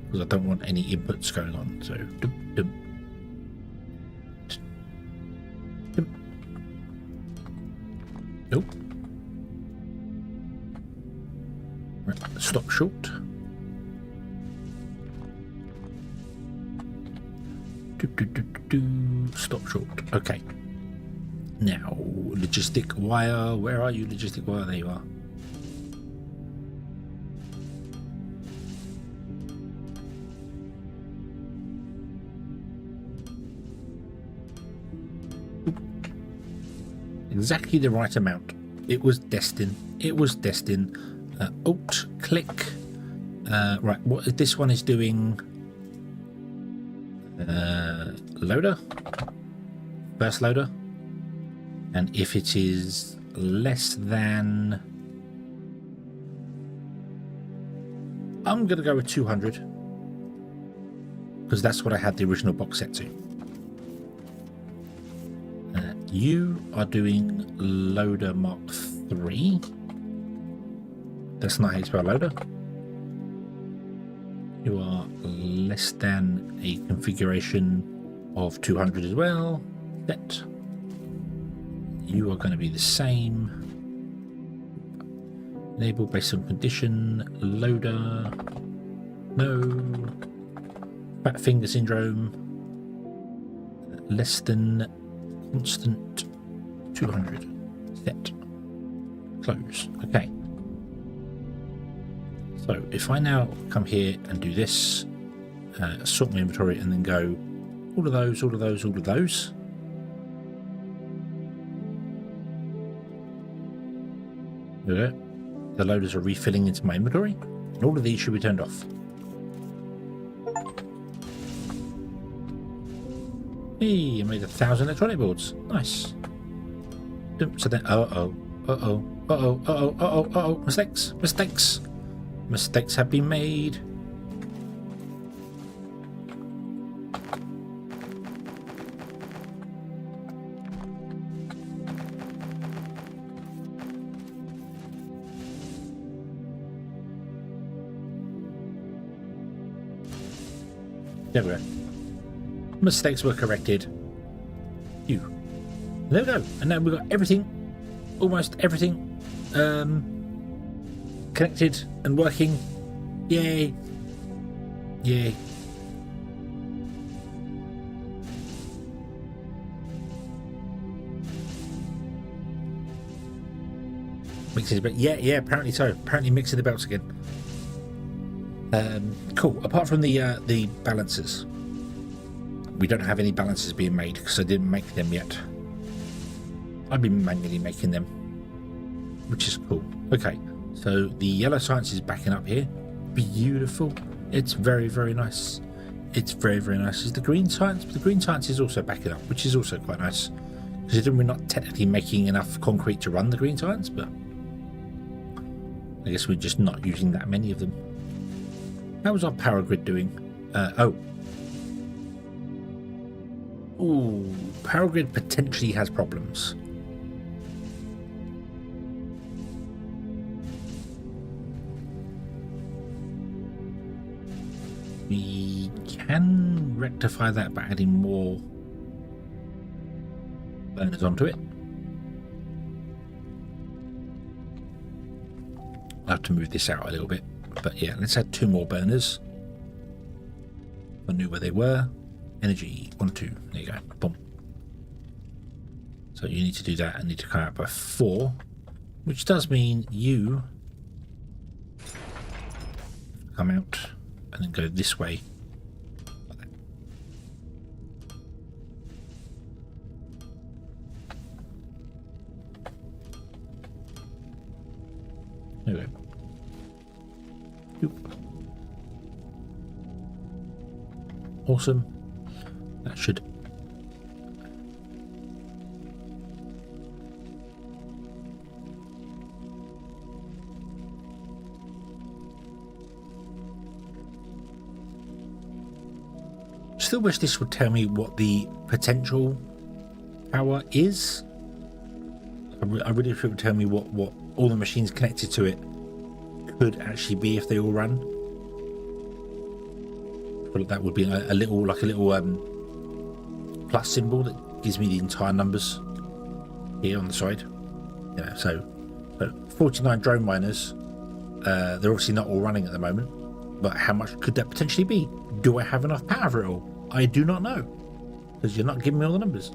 because I don't want any inputs going on. So nope. Right, stop short. Stop short. Okay. Now, logistic wire. Where are you, logistic wire? There you are. Exactly the right amount. It was destined. Alt click. Right. What this one is doing? Loader, first loader, and if it is less than, I'm gonna go with 200 because that's what I had the original box set to. You are doing loader Mark 3. That's not how you spell loader. You are less than a configuration of 200 as well. Set. You are going to be the same. Label based on condition. Loader. No. Fat finger syndrome. Less than constant 200. Set. Close. Okay. So if I now come here and do this, sort my inventory and then go all of those, all of those, all of those. There we go. The loaders are refilling into my inventory, and all of these should be turned off. Hey, I made 1,000 electronic boards. Nice. So then, mistakes. Mistakes have been made. There we go. Mistakes were corrected. There we go. And now we've got everything, almost everything, connected and working. Yay. Yay. Mixing the belt. Yeah, apparently so. Apparently mixing the belts again. Cool. Apart from the balancers, we don't have any balancers being made because I didn't make them yet. I've been manually making them, which is cool. Okay, so the yellow science is backing up here. Beautiful. It's very, very nice. It's very, very nice. Is the green science? But the green science is also backing up, which is also quite nice. Considering we're not technically making enough concrete to run the green science, but I guess we're just not using that many of them. How was our power grid doing? Ooh, power grid potentially has problems. We can rectify that by adding more burners onto it. I'll have to move this out a little bit. But yeah, let's add 2 more burners. I knew where they were. Energy, 1, 2. There you go. Boom. So you need to do that and need to come out by 4, which does mean you come out and then go this way. Like that. There we go. Awesome. That should still wish this would tell me what the potential power is. I really wish it would tell me what all the machines connected to it could actually be if they all run. But that would be a little plus symbol that gives me the entire numbers here on the side. Yeah, so 49 drone miners. They're obviously not all running at the moment, but how much could that potentially be? Do I have enough power for it all? I do not know, because you're not giving me all the numbers.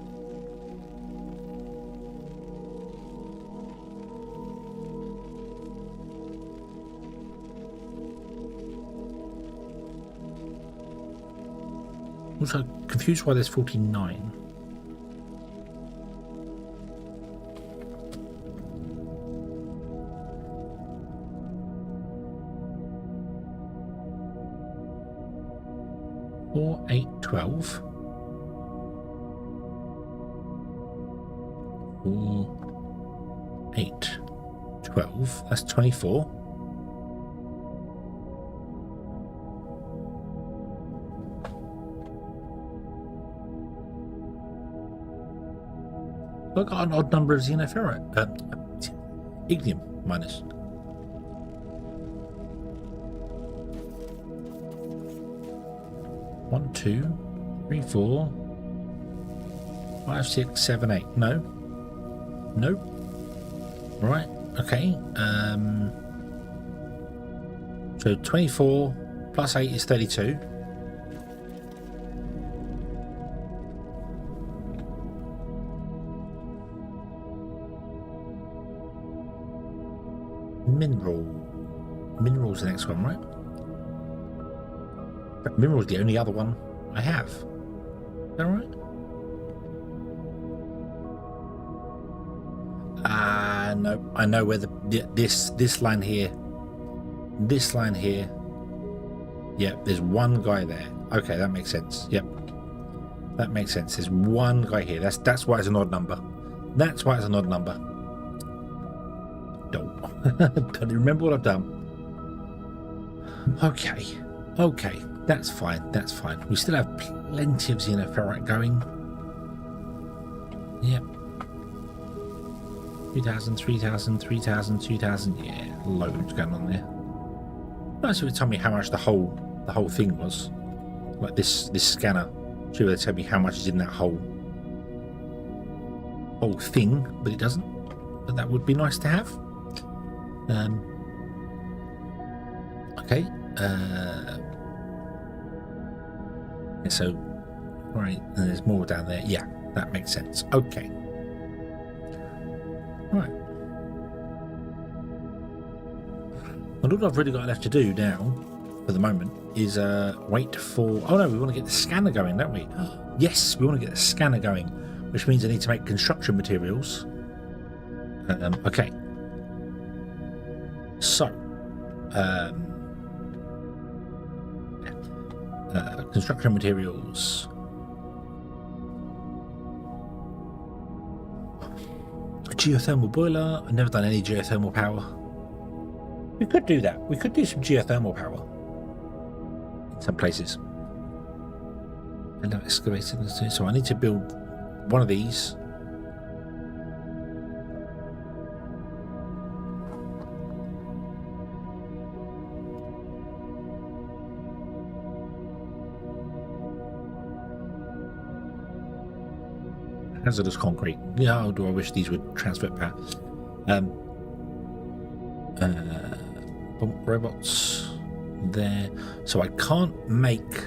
Also confused why there's 49. Four, 8, 12. 4, 8, 12. That's 24. I got an odd number of xenoferrite, ignium miners. One, 2, 3, 4, 5, 6, 7, 8. No. Nope. Right. Okay. So 24 plus 8 is 32. Mineral's the next one, right? But mineral's the only other one I have. Is that right? No, I know where this line here. This line here. Yep, there's one guy there. Okay, that makes sense. Yep. That makes sense. There's one guy here. That's why it's an odd number. That's why it's an odd number. Don't remember what I've done. Okay. Okay. That's fine. That's fine. We still have plenty of xenoferrite going. Yep. 2,000, 3,000, 3,000, 2,000. Yeah, loads going on there. Nice if you tell me how much the whole thing was. Like this scanner. Should they tell me how much is in that whole thing, but it doesn't. But that would be nice to have. Okay. So, right, and there's more down there. Yeah, that makes sense. Okay. Right. Well, all I've really got left to do now, for the moment, is wait for... Oh no, we want to get the scanner going, don't we? Yes, we want to get the scanner going, which means I need to make construction materials. Okay. So, construction materials. A geothermal boiler. I've never done any geothermal power. We could do that. We could do some geothermal power in some places. And I've excavated this too. So I need to build one of these. Hazardous concrete. Yeah, do I wish these would transfer power? Robots there. So I can't make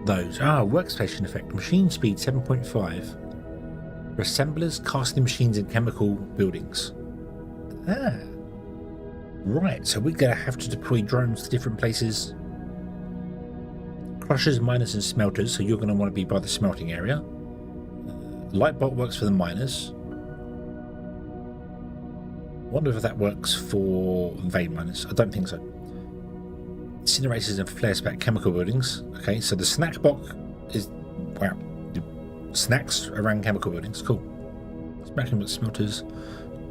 those. Workstation effect. Machine speed 7.5. For assemblers, casting machines and chemical buildings. Right, so we're going to have to deploy drones to different places. Crushers, miners and smelters, so you're going to want to be by the smelting area. Lightbolt works for the miners. Wonder if that works for vein miners. I don't think so. Incinerators and flare spec chemical buildings. Okay, so the snack box is... Wow. Snacks around chemical buildings. Cool. Smacking with smelters.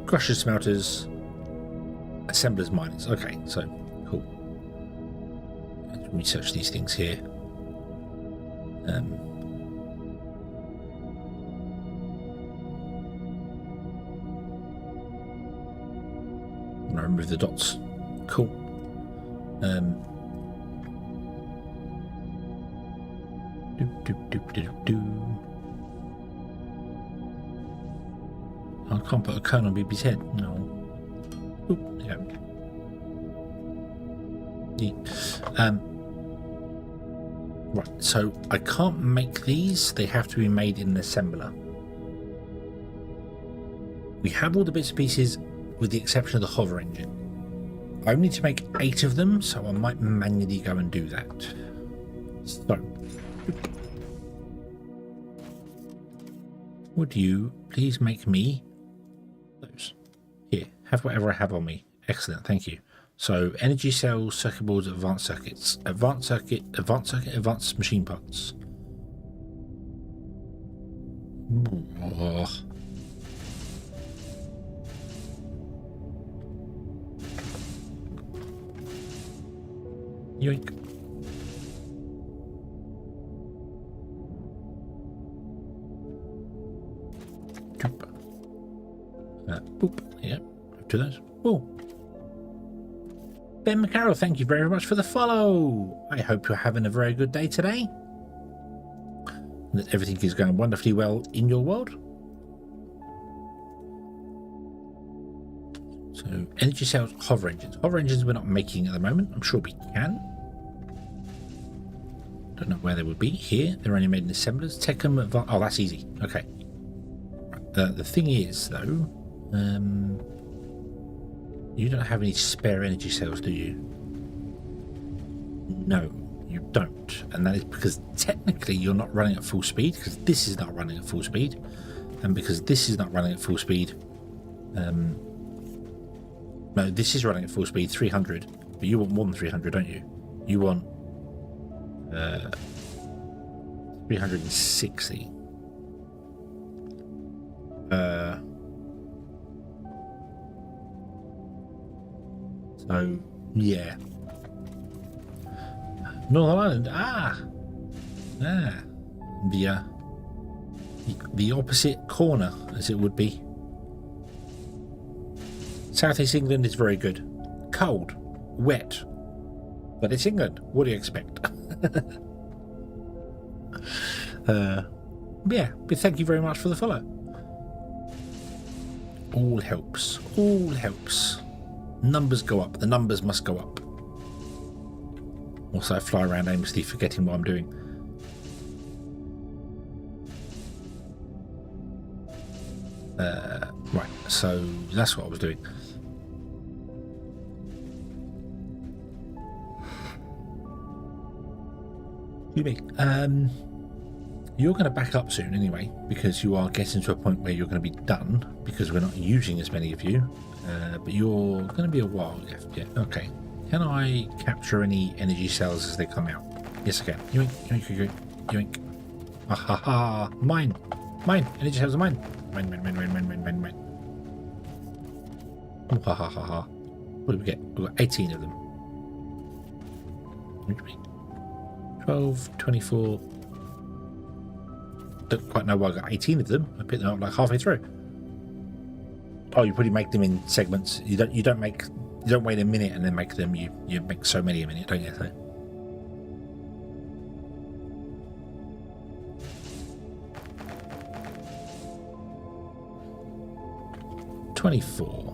Crushers, smelters. Assemblers, miners. Okay, so cool. Let's research these things here. I remove the dots. Cool. I can't put a cone on BB's head. No. Oop, yeah. Right, so I can't make these. They have to be made in an assembler. We have all the bits and pieces with the exception of the hover engine. I only need to make 8 of them, so I might manually go and do that. So, would you please make me those? Here, have whatever I have on me. Excellent, thank you. So, energy cells, circuit boards, advanced circuits, advanced machine parts. Oh. Yoink. Boop. Yeah, do those. Oh. Ben McCarroll, thank you very much for the follow. I hope you're having a very good day today. And that everything is going wonderfully well in your world. So, energy cells, hover engines. Hover engines we're not making at the moment. I'm sure we can. Don't know where they would be. Here, they're only made in assemblers. Techum, oh, that's easy. Okay. The thing is, though, You don't have any spare energy cells, do you? No, you don't. And that is because technically you're not running at full speed, because this is not running at full speed. And because this is not running at full speed, no, this is running at full speed, 300. But you want more than 300, don't you? You want 360. So, yeah. Northern Ireland, the opposite corner, as it would be. Southeast England is very good. Cold, wet, but it's England. What do you expect? Yeah, but thank you very much for the follow. All helps. All helps. Numbers go up. The numbers must go up. Also, I fly around aimlessly forgetting what I'm doing. Right, so that's what I was doing. Excuse me. You're going to back up soon anyway, because you are getting to a point where you're going to be done, because we're not using as many of you. But you're going to be a while left. Yeah, okay. Can I capture any energy cells as they come out? Yes, I can. Yoink, yoink, yoink, yoink. Ah ha ha! Mine! Mine! Energy cells are mine! Mine, mine, mine, mine, mine, mine, mine, mine. Oh, ha ha ha ha. What did we get? We've got 18 of them. 12, 24. Don't quite know why I got 18 of them. I picked them up like halfway through. Oh, you probably make them in segments. You don't wait a minute and then make them. You make so many a minute, don't you? So. $24.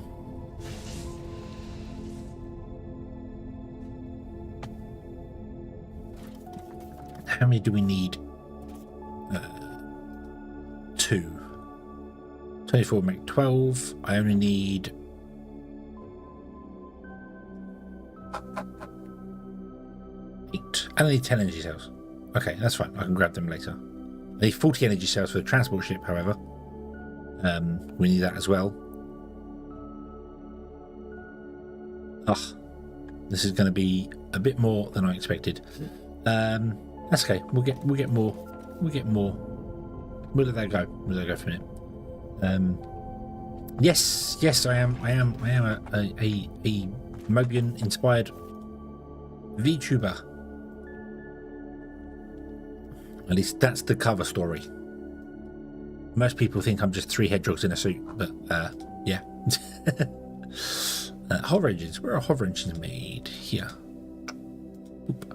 How many do we need? 2. 24 make 12. I only need 8. I only need 10 energy cells. Okay, that's fine. I can grab them later. I need 40 energy cells for the transport ship, however. We need that as well. This is going to be a bit more than I expected. That's okay. We'll get more. We'll get more. Where did that go? Where did that go for a minute? Yes, I am a Mobian inspired VTuber. At least that's the cover story. Most people think I'm just 3 hedgehogs in a suit, but yeah. Hover engines. Where are hover engines made? Here. Oop.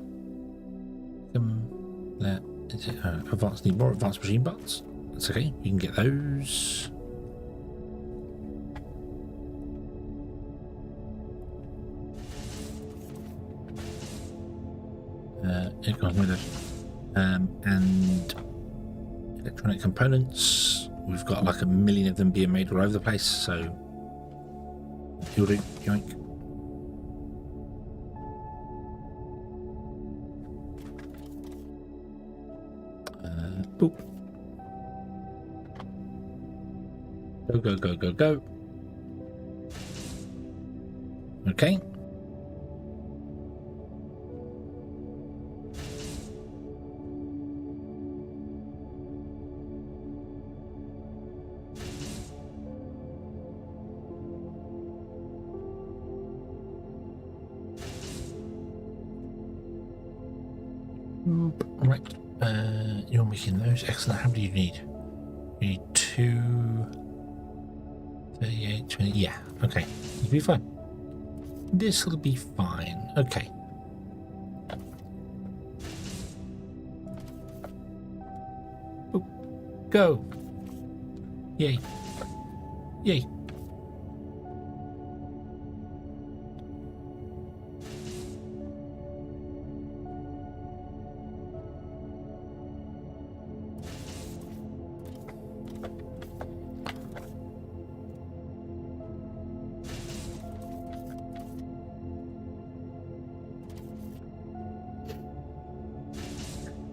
Is it advanced? Need more advanced machine parts. That's okay. You can get those. And electronic components. We've got like 1 million of them being made all over the place. So you'll do. Yoink. Boop. Go. Okay. Right. You're making those. Excellent. How many do you need? You need 2, 38, 20. Yeah. Okay. You'll be fine. This will be fine. Okay. Oop. Go. Yay. Yay.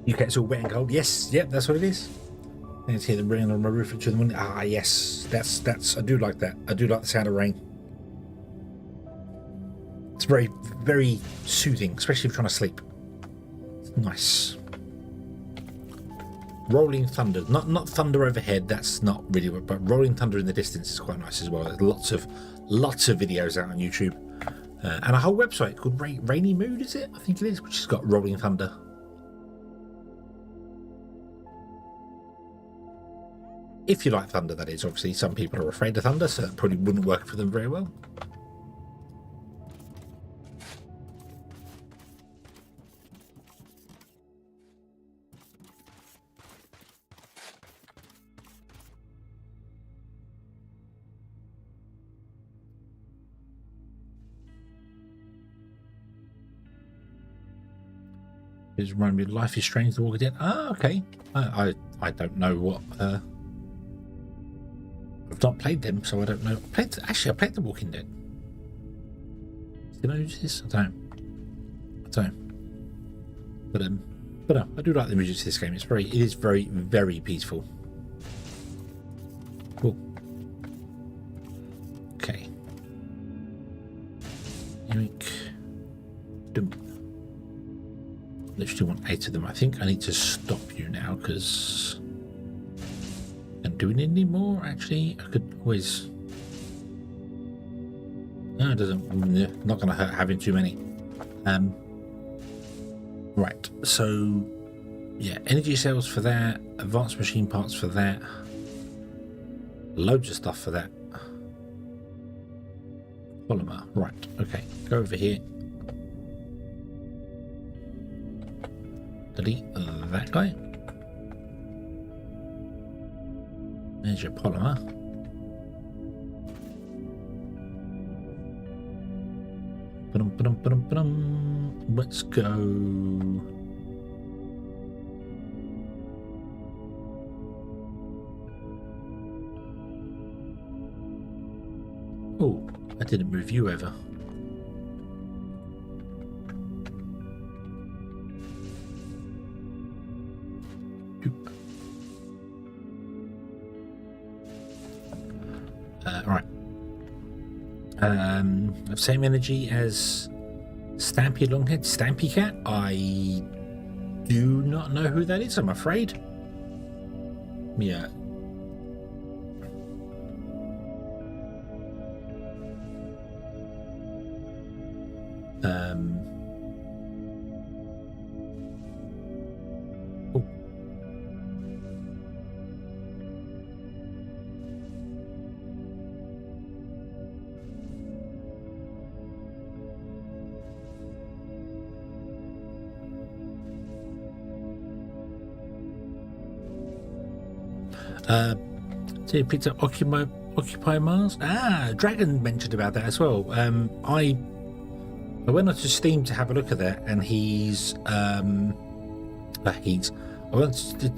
UK, it's all wet and cold. Yes, yep, that's what it is. I can hear the rain on my roof through the window. Ah, yes, that's. I do like that. I do like the sound of rain. It's very, very soothing, especially if you're trying to sleep. It's nice. Rolling thunder, not thunder overhead. That's not really, but rolling thunder in the distance is quite nice as well. There's lots of videos out on YouTube, and a whole website called Rainy Mood. Is it? I think it is, which has got rolling thunder. If you like thunder, that is. Obviously, some people are afraid of thunder, so that probably wouldn't work for them very well. It's reminding me of Life is Strange, The Walking Dead. Ah, okay. I don't know what. I've not played them, so I don't know. I played The Walking Dead. Did I use this? I don't know. But no, I do like the music to this game. It is very, very peaceful. Cool. Okay. Oink. Dump. Literally want 8 of them. I think I need to stop you now because I can't do it anymore. Actually, I could always. No, it doesn't. Not going to hurt having too many. Right. So, yeah, energy cells for that. Advanced machine parts for that. Loads of stuff for that. Polymer. Right. Okay. Go over here. Delete that guy. There's your polymer. Let's go. Oh, I didn't move you over. Right. Same energy as Stampy Longhead, Stampy Cat. I do not know who that is, I'm afraid. Yeah. Oh. So you picked up Occupy Mars. Ah, Dragon mentioned about that as well. I went onto Steam to have a look at that, and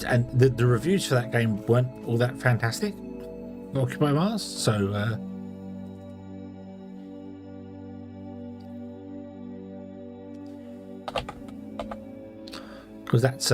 and the reviews for that game weren't all that fantastic. Occupy Mars, so because that's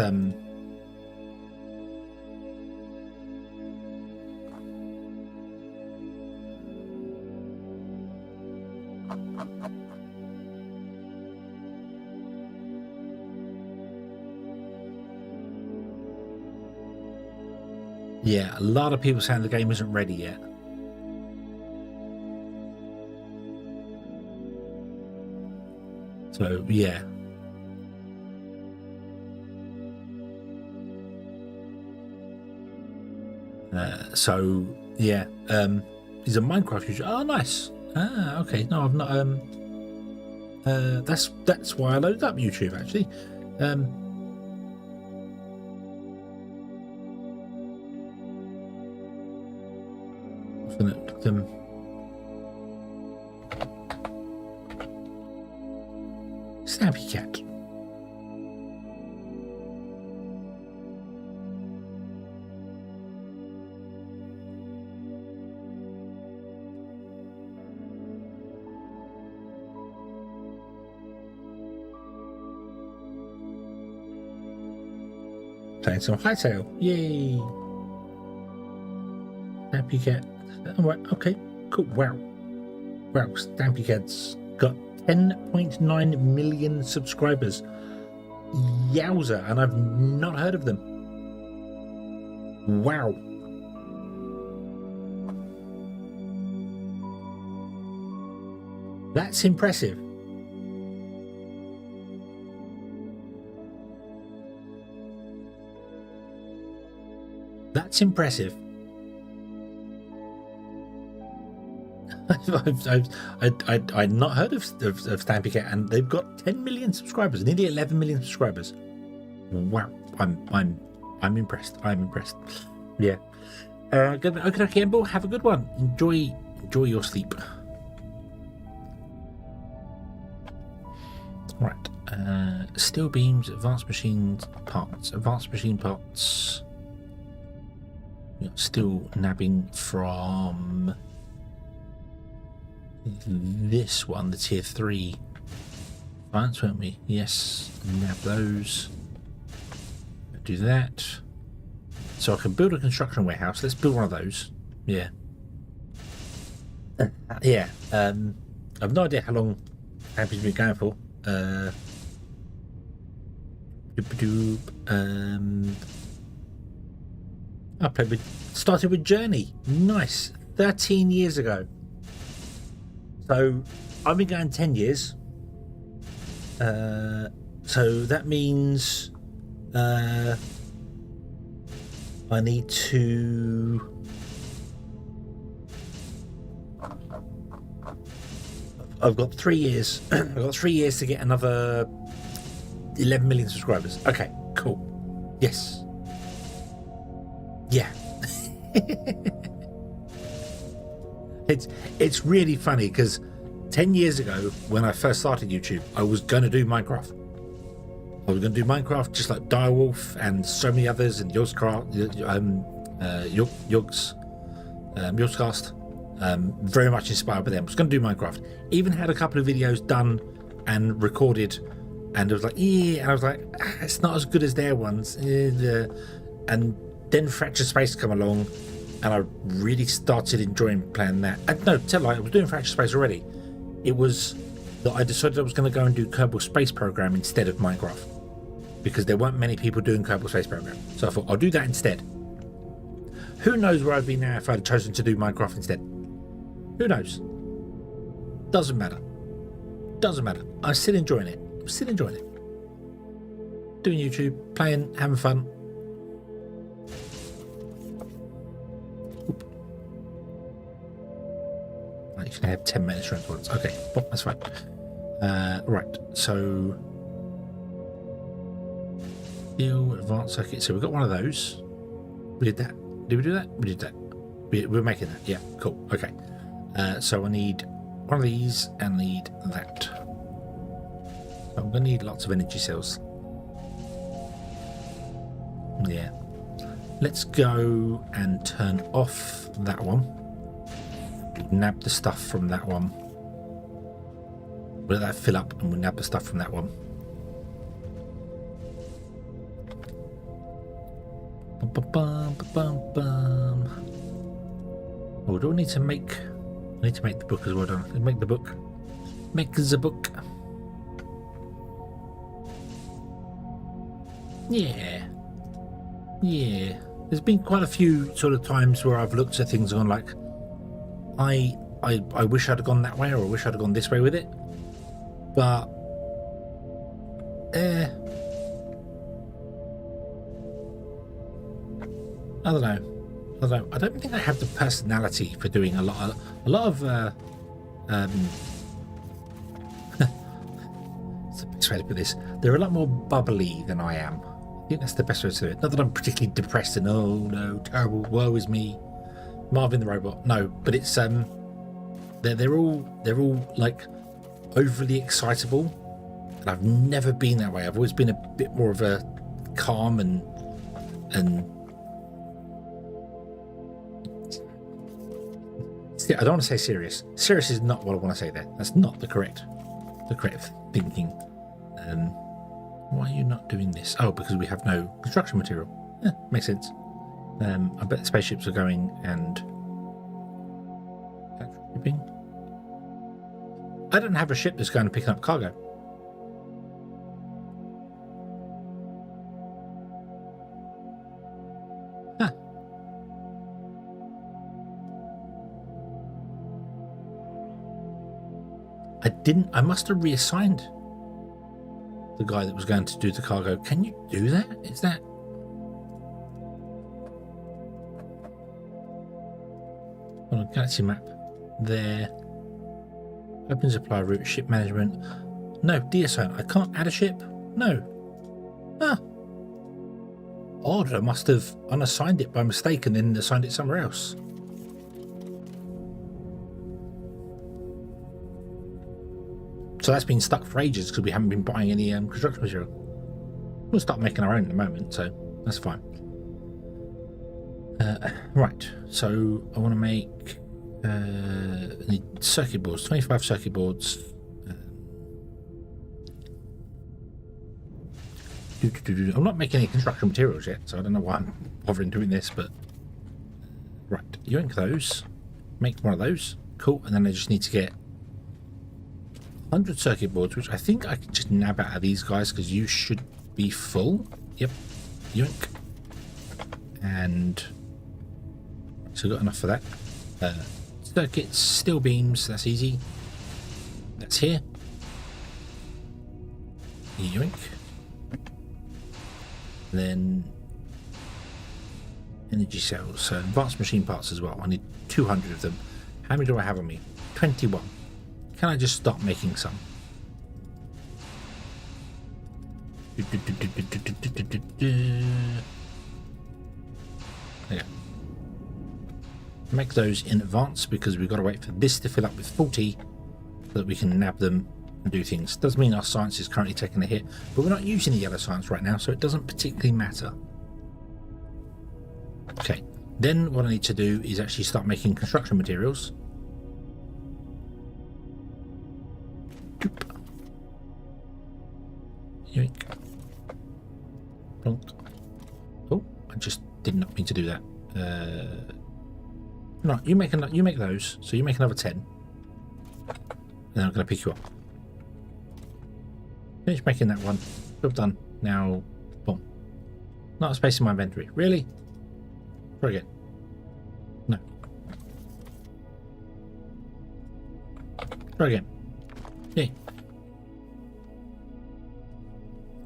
yeah, a lot of people saying the game isn't ready yet. So yeah. So yeah, he's a Minecraft user. Oh, nice. Ah, okay. No, I've not. That's why I loaded up YouTube actually. Snappy Cat. Playing some hightail. Yay. Stampy Cat. Oh, right. Okay. Cool. Wow. Wow. Stampy Cat's got 10.9 million subscribers. Yowza. And I've not heard of them. Wow. That's impressive. That's impressive. I'd not heard of Stampy Cat, and they've got 10 million subscribers, nearly 11 million subscribers. Wow, I'm impressed. I'm impressed. Yeah. Good. Okay, Emble, have a good one. Enjoy your sleep. Right. Steel beams, advanced machine parts. Still nabbing from this one, the tier 3 plants, weren't we? Yes, nab those. Do that. So I can build a construction warehouse. Let's build one of those. Yeah. Yeah. I've no idea how long Happy's been going for. Started with Journey. Nice. 13 years ago. So I've been going 10 years. So that means I need to I've got 3 years. I've got 3 years to get another 11 million subscribers. Okay, cool. Yes. Yeah. It's really funny because 10 years ago when I first started YouTube, I was going to do Minecraft. I was going to do Minecraft just like Direwolf and so many others, and Yogscast. Very much inspired by them. I was going to do Minecraft. Even had a couple of videos done and recorded, and I was like, yeah, and I was like, it's not as good as their ones. And then Fractured Space come along, and I really started enjoying playing that. And no, tell I was doing Fractured Space already. It was that I decided I was going to go and do Kerbal Space Program instead of Minecraft, because there weren't many people doing Kerbal Space Program. So I thought I'll do that instead. Who knows where I'd be now if I'd chosen to do Minecraft instead? Who knows? Doesn't matter. Doesn't matter. I'm still enjoying it. I'm still enjoying it. Doing YouTube, playing, having fun. I actually have 10 minutes run once. Okay, well, that's fine. Right, so steel advanced circuit. So we've got one of those. We did that. Did we do that? We did that. We're making that. Yeah, cool. Okay. So I need one of these and need that. I'm going to need lots of energy cells. Yeah. Let's go and turn off that one. Nab the stuff from that one. We'll let that fill up and we'll nab the stuff from that one. Oh, do I need to make... I need to make the book as well, don't I? Make the book. Make the book. Yeah. Yeah. There's been quite a few sort of times where I've looked at things and gone like, I wish I'd have gone that way, or I wish I'd have gone this way with it. But I don't know. I don't think I have the personality for doing a lot of it's the best way to put this. They're a lot more bubbly than I am. I think that's the best way to do it. Not that I'm particularly depressed and oh no, terrible, woe is me, Marvin the robot. No, but it's they're all like overly excitable, and I've never been that way. I've always been a bit more of a calm and I don't want to say serious. Serious is not what I want to say there. That's not the correct thinking. Why are you not doing this? Oh, because we have no construction material. Yeah, makes sense. I bet the spaceships are going and shipping. I don't have a ship that's going to pick up cargo. Huh. I must have reassigned the guy that was going to do the cargo. Can you do that? Is that... Hold on, galaxy map. There. Open supply route, ship management. No, deassign. I can't add a ship. No. Ah. Odd, I must have unassigned it by mistake and then assigned it somewhere else. So that's been stuck for ages because we haven't been buying any construction material. We'll start making our own in a moment, so that's fine. Right, so I want to make need circuit boards, 25 circuit boards. I'm not making any construction materials yet, so I don't know why I'm bothering doing this, but right, yoink those, make one of those, cool, and then I just need to get 100 circuit boards, which I think I can just nab out of these guys because you should be full. Yep, yoink, and so got enough for that. Circuits, steel beams, that's easy. That's here. Yoink. Then energy cells, so advanced machine parts as well. I need 200 of them. How many do I have on me? 21. Can I just start making some? There you go. Make those in advance because we've got to wait for this to fill up with 40 so that we can nab them and do things. Does mean our science is currently taking a hit, but we're not using the yellow science right now, so it doesn't particularly matter. Okay, then what I need to do is actually start making construction materials. Yoink. Plonk. Oh, I just did not mean to do that. No, you make those, so you make another 10. And then I'm going to pick you up. Finish making that one. Job done. Now, boom. Not a space in my inventory. Really? Try again. No. Try again. Yeah.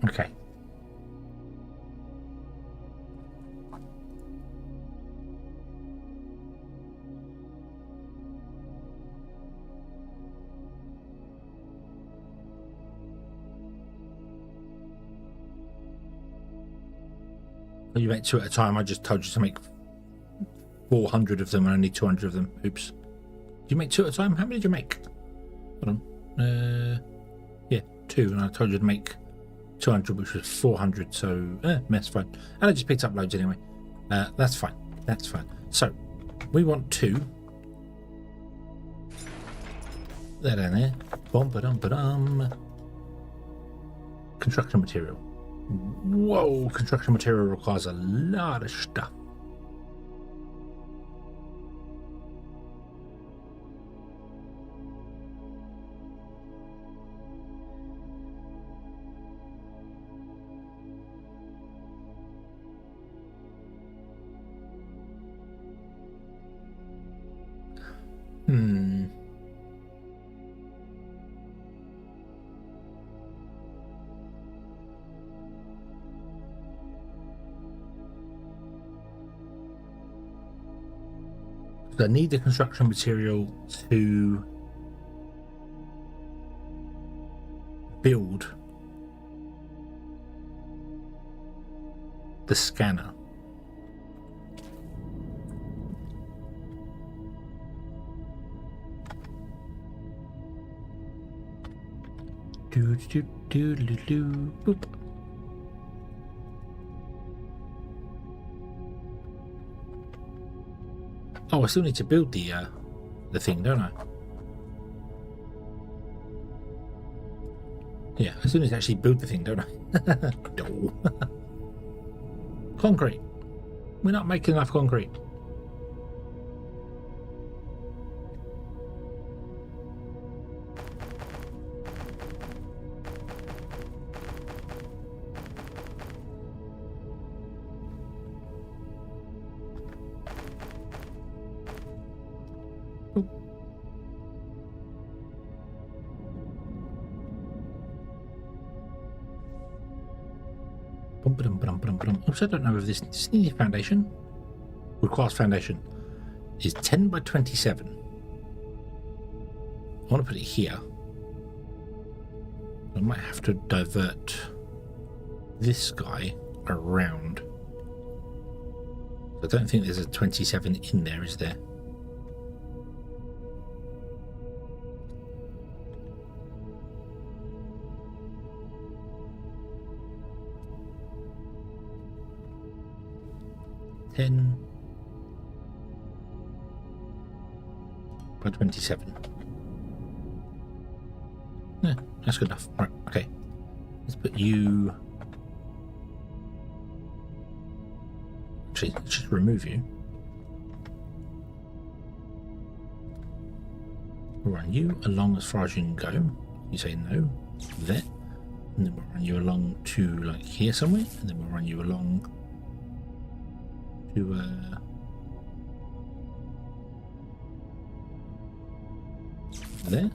Okay. You make 2 at a time. I just told you to make 400 of them and only 200 of them. Oops. Do you make 2 at a time? How many did you make? Hold on. Yeah, 2. And I told you to make 200, which was 400. So, that's fine. And I just picked up loads anyway. That's fine. That's fine. So, we want 2. That down there. Bum-ba-dum-ba-dum. Construction material. Whoa, construction material requires a lot of stuff. I need the construction material to build the scanner. Boop. Oh, I still need to build the thing, don't I? Yeah, as soon as I actually build the thing, don't I? No. Concrete. We're not making enough concrete. Also, I don't know if this Disney foundation, requires foundation, is 10 by 27. I want to put it here. I might have to divert this guy around. I don't think there's a 27 in there, is there? By 27. Yeah, that's good enough. Right, okay. Let's put you... Actually, let's just remove you. We'll run you along as far as you can go. You say no, there. And then we'll run you along to like here somewhere. And then we'll run you along to there.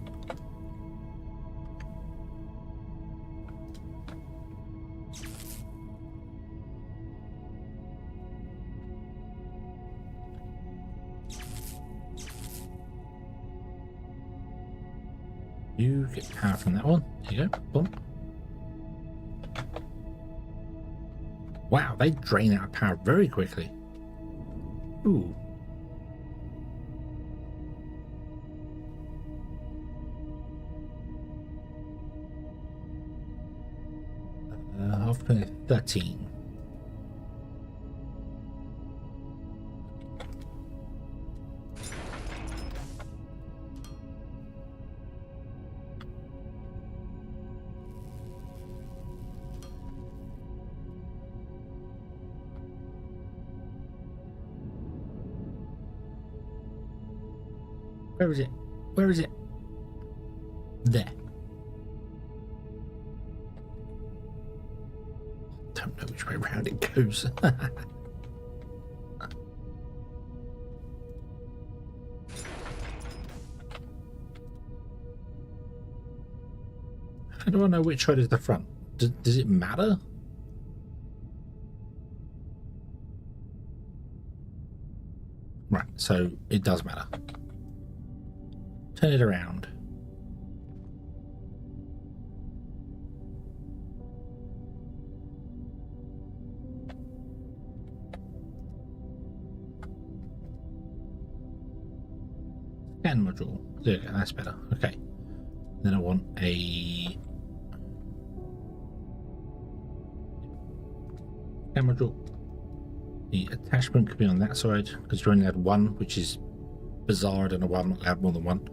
You get power from that one. There you go. Boom. Wow, they drain out power very quickly. Ooh. After 13. Where is it? Where is it? There. Don't know which way around it goes. How do I know which side is the front? Does it matter? Right, so it does matter. Turn it around. Scan module. There you go, that's better. Okay. Then I want a scan module. The attachment could be on that side because you only had one, which is bizarre. I don't know why I'm not allowed more than one.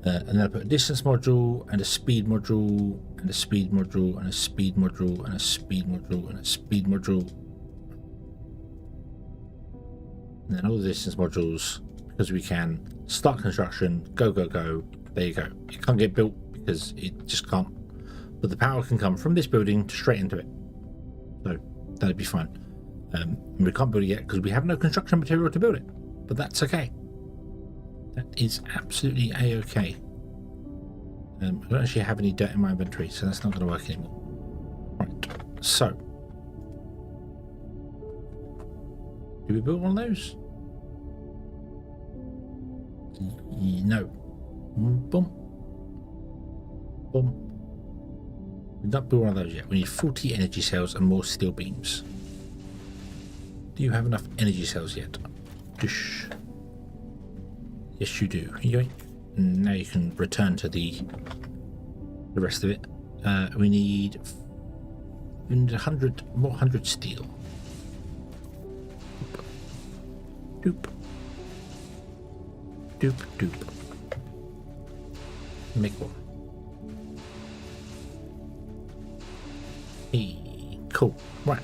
And then I put a distance module and a speed module and a speed module and a speed module and a speed module and a speed module. And then all the distance modules, because we can start construction, go, go, go. There you go. It can't get built because it just can't. But the power can come from this building straight into it. So that'd be fine. And we can't build it yet because we have no construction material to build it. But that's okay. That is absolutely a-okay. I don't actually have any dirt in my inventory, so that's not going to work anymore. Right, so. Do we build one of those? No. Boom. Boom. We've not built one of those yet. We need 40 energy cells and more steel beams. Do you have enough energy cells yet? Dush. Yes, you do. Yoink. And now you can return to the rest of it. We need 100 steel. Doop. Doop, doop. Make one. Hey, cool. Right.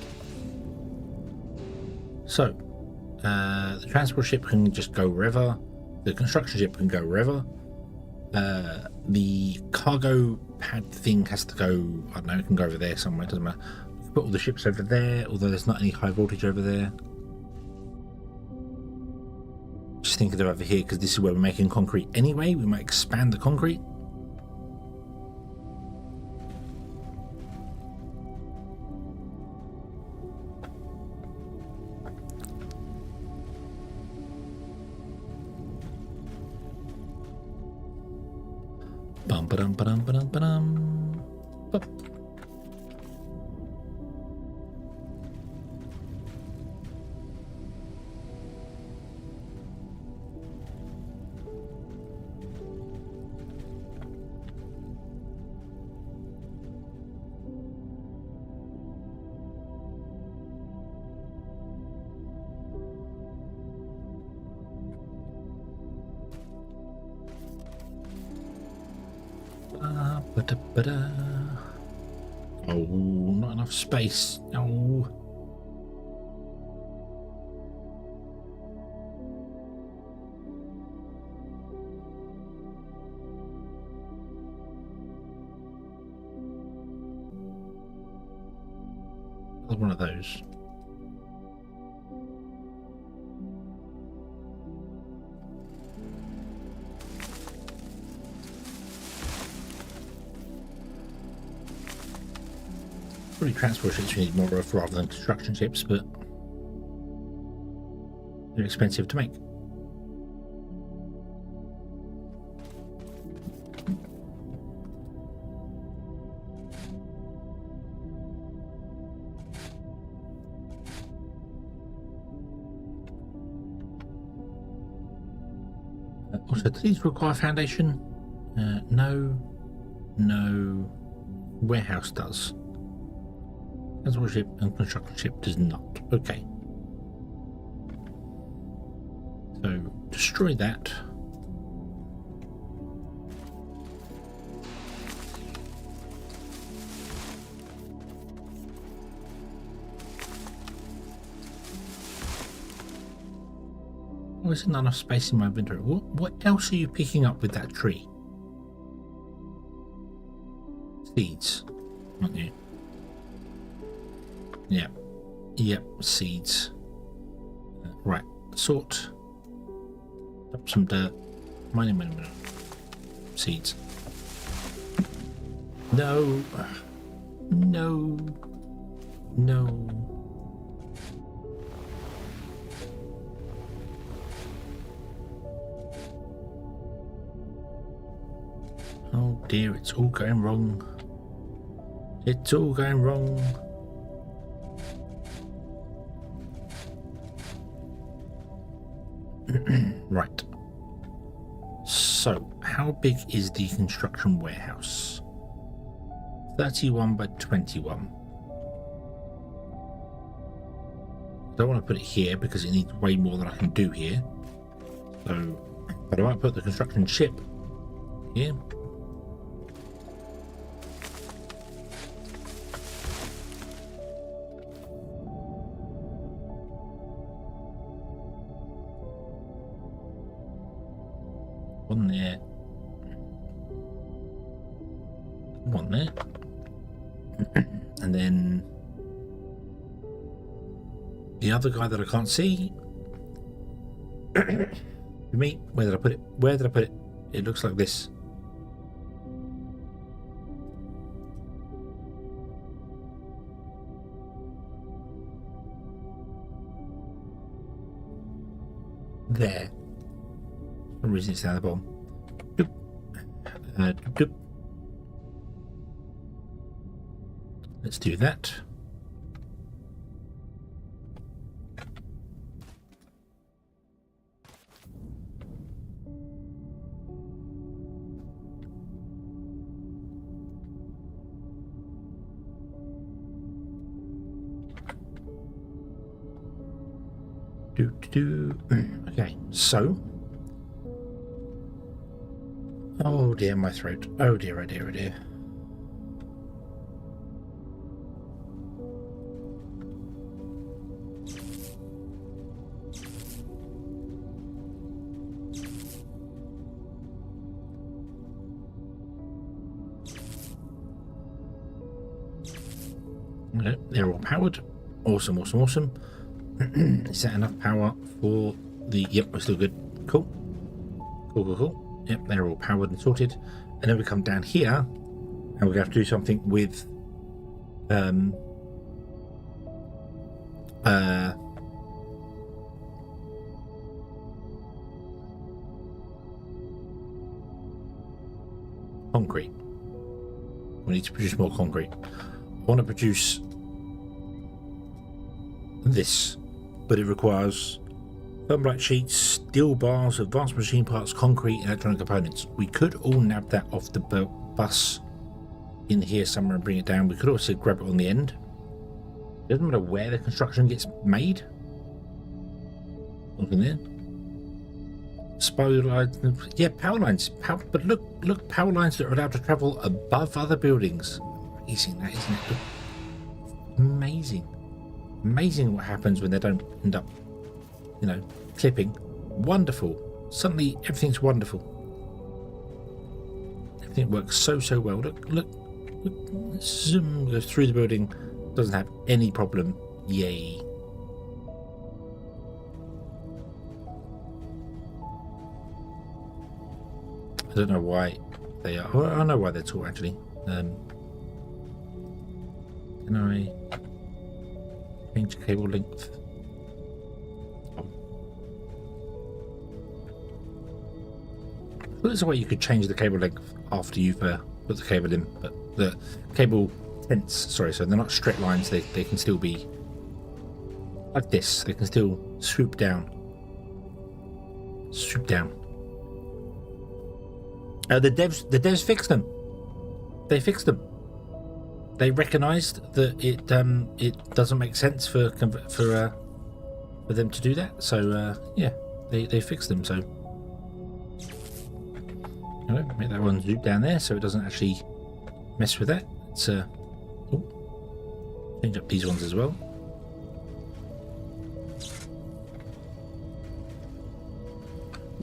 So, the transport ship can just go wherever. The construction ship can go wherever. The cargo pad thing has to go, I don't know, it can go over there somewhere, doesn't matter. We can put all the ships over there, although there's not any high voltage over there. Just thinking they're over here because this is where we're making concrete anyway. We might expand the concrete. Bum ba-dum ba-dum ba-dum ba-dum. Bum. Ba-da-ba-da. Oh, not enough space. No. Another one of those. Probably transport ships we need more of rather than construction ships, but they're expensive to make. Also, do these require foundation? No. No. Warehouse does. Transport ship and construction ship does not. Okay. So destroy that. Oh, there's not enough space in my inventory. What else are you picking up with that tree? Seeds, aren't you? Yeah. Yep, seeds. Right, sort. Up some dirt. Mining. Seeds. No. No. No. Oh dear, it's all going wrong. It's all going wrong. Right. So, how big is the construction warehouse? 31 by 21. I don't want to put it here because it needs way more than I can do here. So, but I might put the construction ship here. One there. One there. And then the other guy that I can't see. Me, where did I put it? Where did I put it? It looks like this. There. For some reason it's down the bottom. Doop. Doop. Let's do that. Okay, so. Oh dear, my throat. Oh dear, oh dear, oh dear. Okay, they're all powered. Awesome, awesome, awesome. Is that enough power for the... Yep, we're still good. Cool. Cool, cool, cool. Yep, they're all powered and sorted. And then we come down here, and we're going to have to do something with... concrete. We need to produce more concrete. I want to produce this, but it requires thermalite sheets, steel bars, advanced machine parts, concrete, and electronic components. We could all nab that off the bus in here somewhere and bring it down. We could also grab it on the end. It doesn't matter where the construction gets made. Look in there. Spoil lines, yeah, power lines. But look, power lines that are allowed to travel above other buildings. Amazing, that isn't it? Amazing, amazing what happens when they don't end up, you know, clipping. Wonderful. Suddenly everything's wonderful. Everything works so well. Look. Zoom goes through the building. Doesn't have any problem. Yay. I don't know why they are. Well, I know why they're tall actually. Can I change cable length? Oh. Well, there's a way you could change the cable length after you've put the cable in, but the cable tents, sorry, so they're not straight lines. They can still be like this. They can still swoop down. Swoop down. The devs fixed them. They fixed them. They recognised that it doesn't make sense for them to do that. So yeah, they fixed them. So make that one zoom down there so it doesn't actually mess with that. It's change up these ones as well.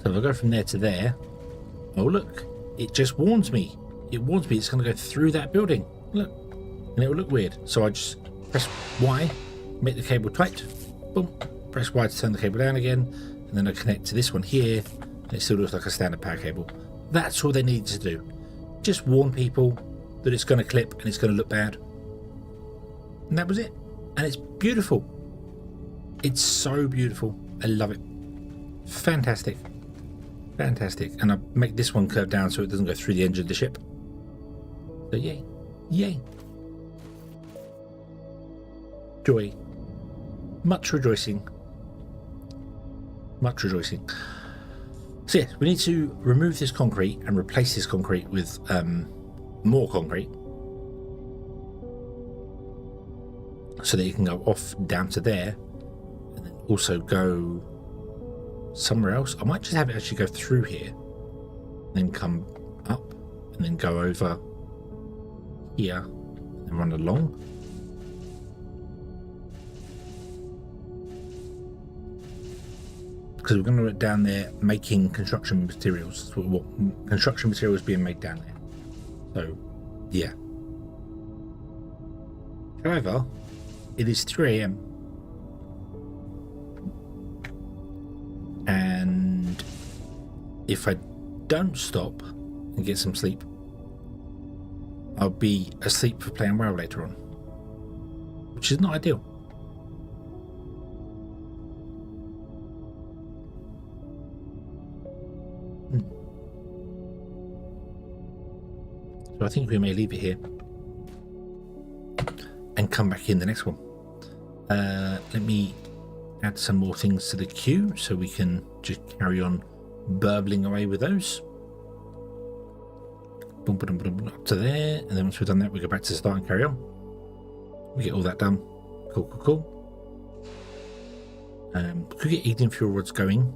So if I go from there to there, oh look, it just warns me. It warns me it's going to go through that building. Look, and it will look weird. So I just press Y, make the cable tight. Boom. Press Y to turn the cable down again, and then I connect to this one here. And it still looks like a standard power cable. That's all they needed to do. Just warn people that it's going to clip and it's going to look bad. And that was it. And it's beautiful. It's so beautiful. I love it. Fantastic. Fantastic. And I make this one curve down so it doesn't go through the engine of the ship. So yay. Yay. Joy. Much rejoicing. Much rejoicing. So yes, we need to remove this concrete and replace this concrete with more concrete. So that you can go off down to there. And then also go somewhere else. I might just have it actually go through here, then come up, and then go over here, and run along. Because we're going to look down there making construction materials. What construction materials being made down there. So, yeah. However, it is 3 AM. And if I don't stop and get some sleep, I'll be asleep for playing WoW later on, which is not ideal. So I think we may leave it here and come back in the next one. Let me add some more things to the queue so we can just carry on burbling away with those. Boom, boom, boom, boom, up to there, and then once we've done that, we go back to the start and carry on. We get all that done. Cool, cool, cool. Could get eating fuel rods going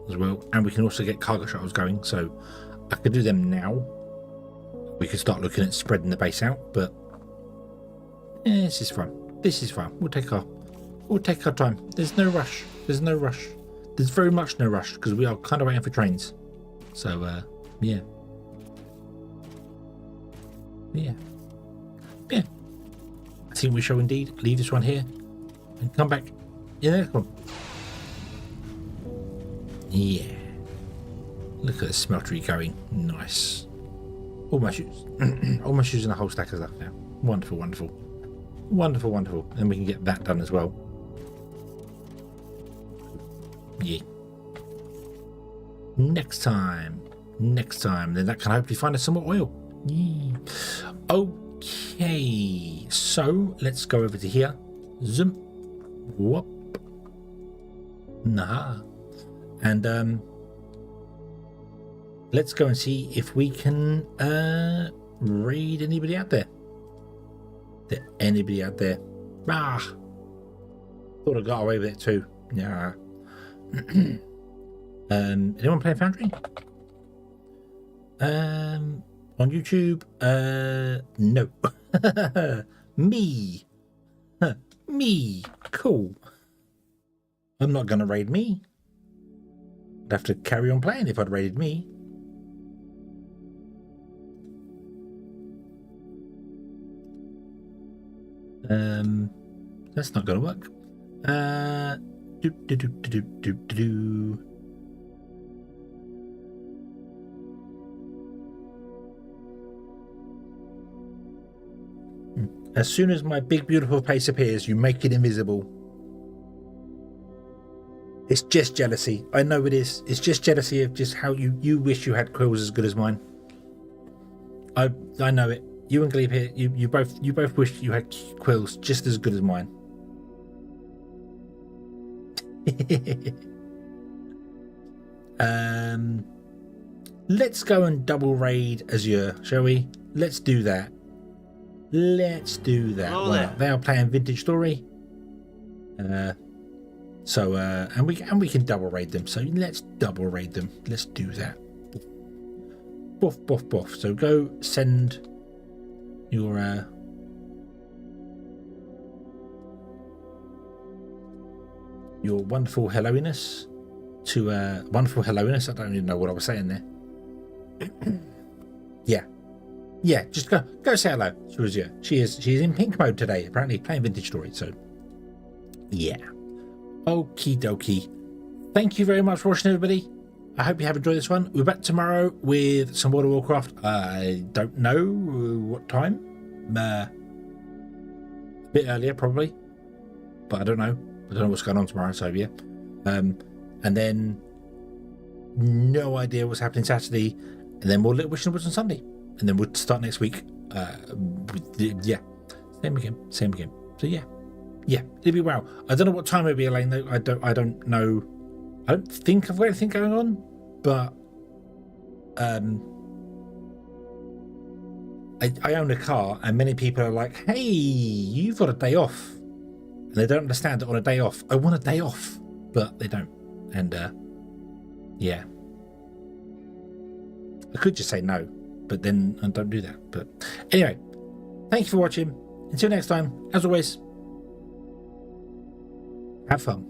as well, and we can also get cargo shuttles going. So I could do them now. We could start looking at spreading the base out, but this is fun. This is fun. We'll take our time. There's no rush. There's no rush. There's very much no rush because we are kind of waiting for trains. So yeah. Yeah. think we shall indeed leave this one here and come back in the next one. Yeah. Look at the smeltery going. Nice. All my shoes. All my shoes and a whole stack of stuff now. Wonderful, wonderful. Wonderful, wonderful. And we can get that done as well. Yeah. Next time, then that can hopefully find us some more oil. Yeah. Okay, so let's go over to here. Zoom. Whoop. Nah. And let's go and see if we can raid anybody out there. Is there anybody out there? Ah, thought I got away with it too. Yeah. Anyone playing Foundry? On YouTube? No. Me. Me. Cool. I'm not gonna raid me. I'd have to carry on playing if I'd raided me. That's not gonna work. As soon as my big beautiful face appears, you make it invisible. It's just jealousy. I know it is. It's just jealousy of just how you wish you had quills as good as mine. I know it. You and Glebe here, you both wish you had quills just as good as mine. Let's go and double raid Azure, shall we? Let's do that. Let's do that. Well, they are playing Vintage Story. And we can double raid them. So let's double raid them. Let's do that. Boff, boff, boff. So go send your wonderful helloiness to wonderful helloiness. I don't even know what I was saying there. Yeah, just go say hello to Azure. She is in pink mode today, apparently playing Vintage Story. So yeah. Okie dokie. Thank you very much for watching, everybody. I hope you have enjoyed this one. We're back tomorrow with some World of Warcraft. I don't know what time. A bit earlier, probably. But I don't know. I don't know what's going on tomorrow, so yeah. And then no idea what's happening Saturday. And then more Little Wish and Woods on Sunday. And then we'll start next week. Yeah. Same again. So yeah, it'll be wow. I don't know what time it'll be, Elaine, though. I don't know. I don't think I've got anything going on, but I own a car, and many people are like, "Hey, you've got a day off," and they don't understand that on a day off, I want a day off, but they don't. And yeah, I could just say no, but then I don't do that. But anyway, thank you for watching. Until next time, as always, have fun.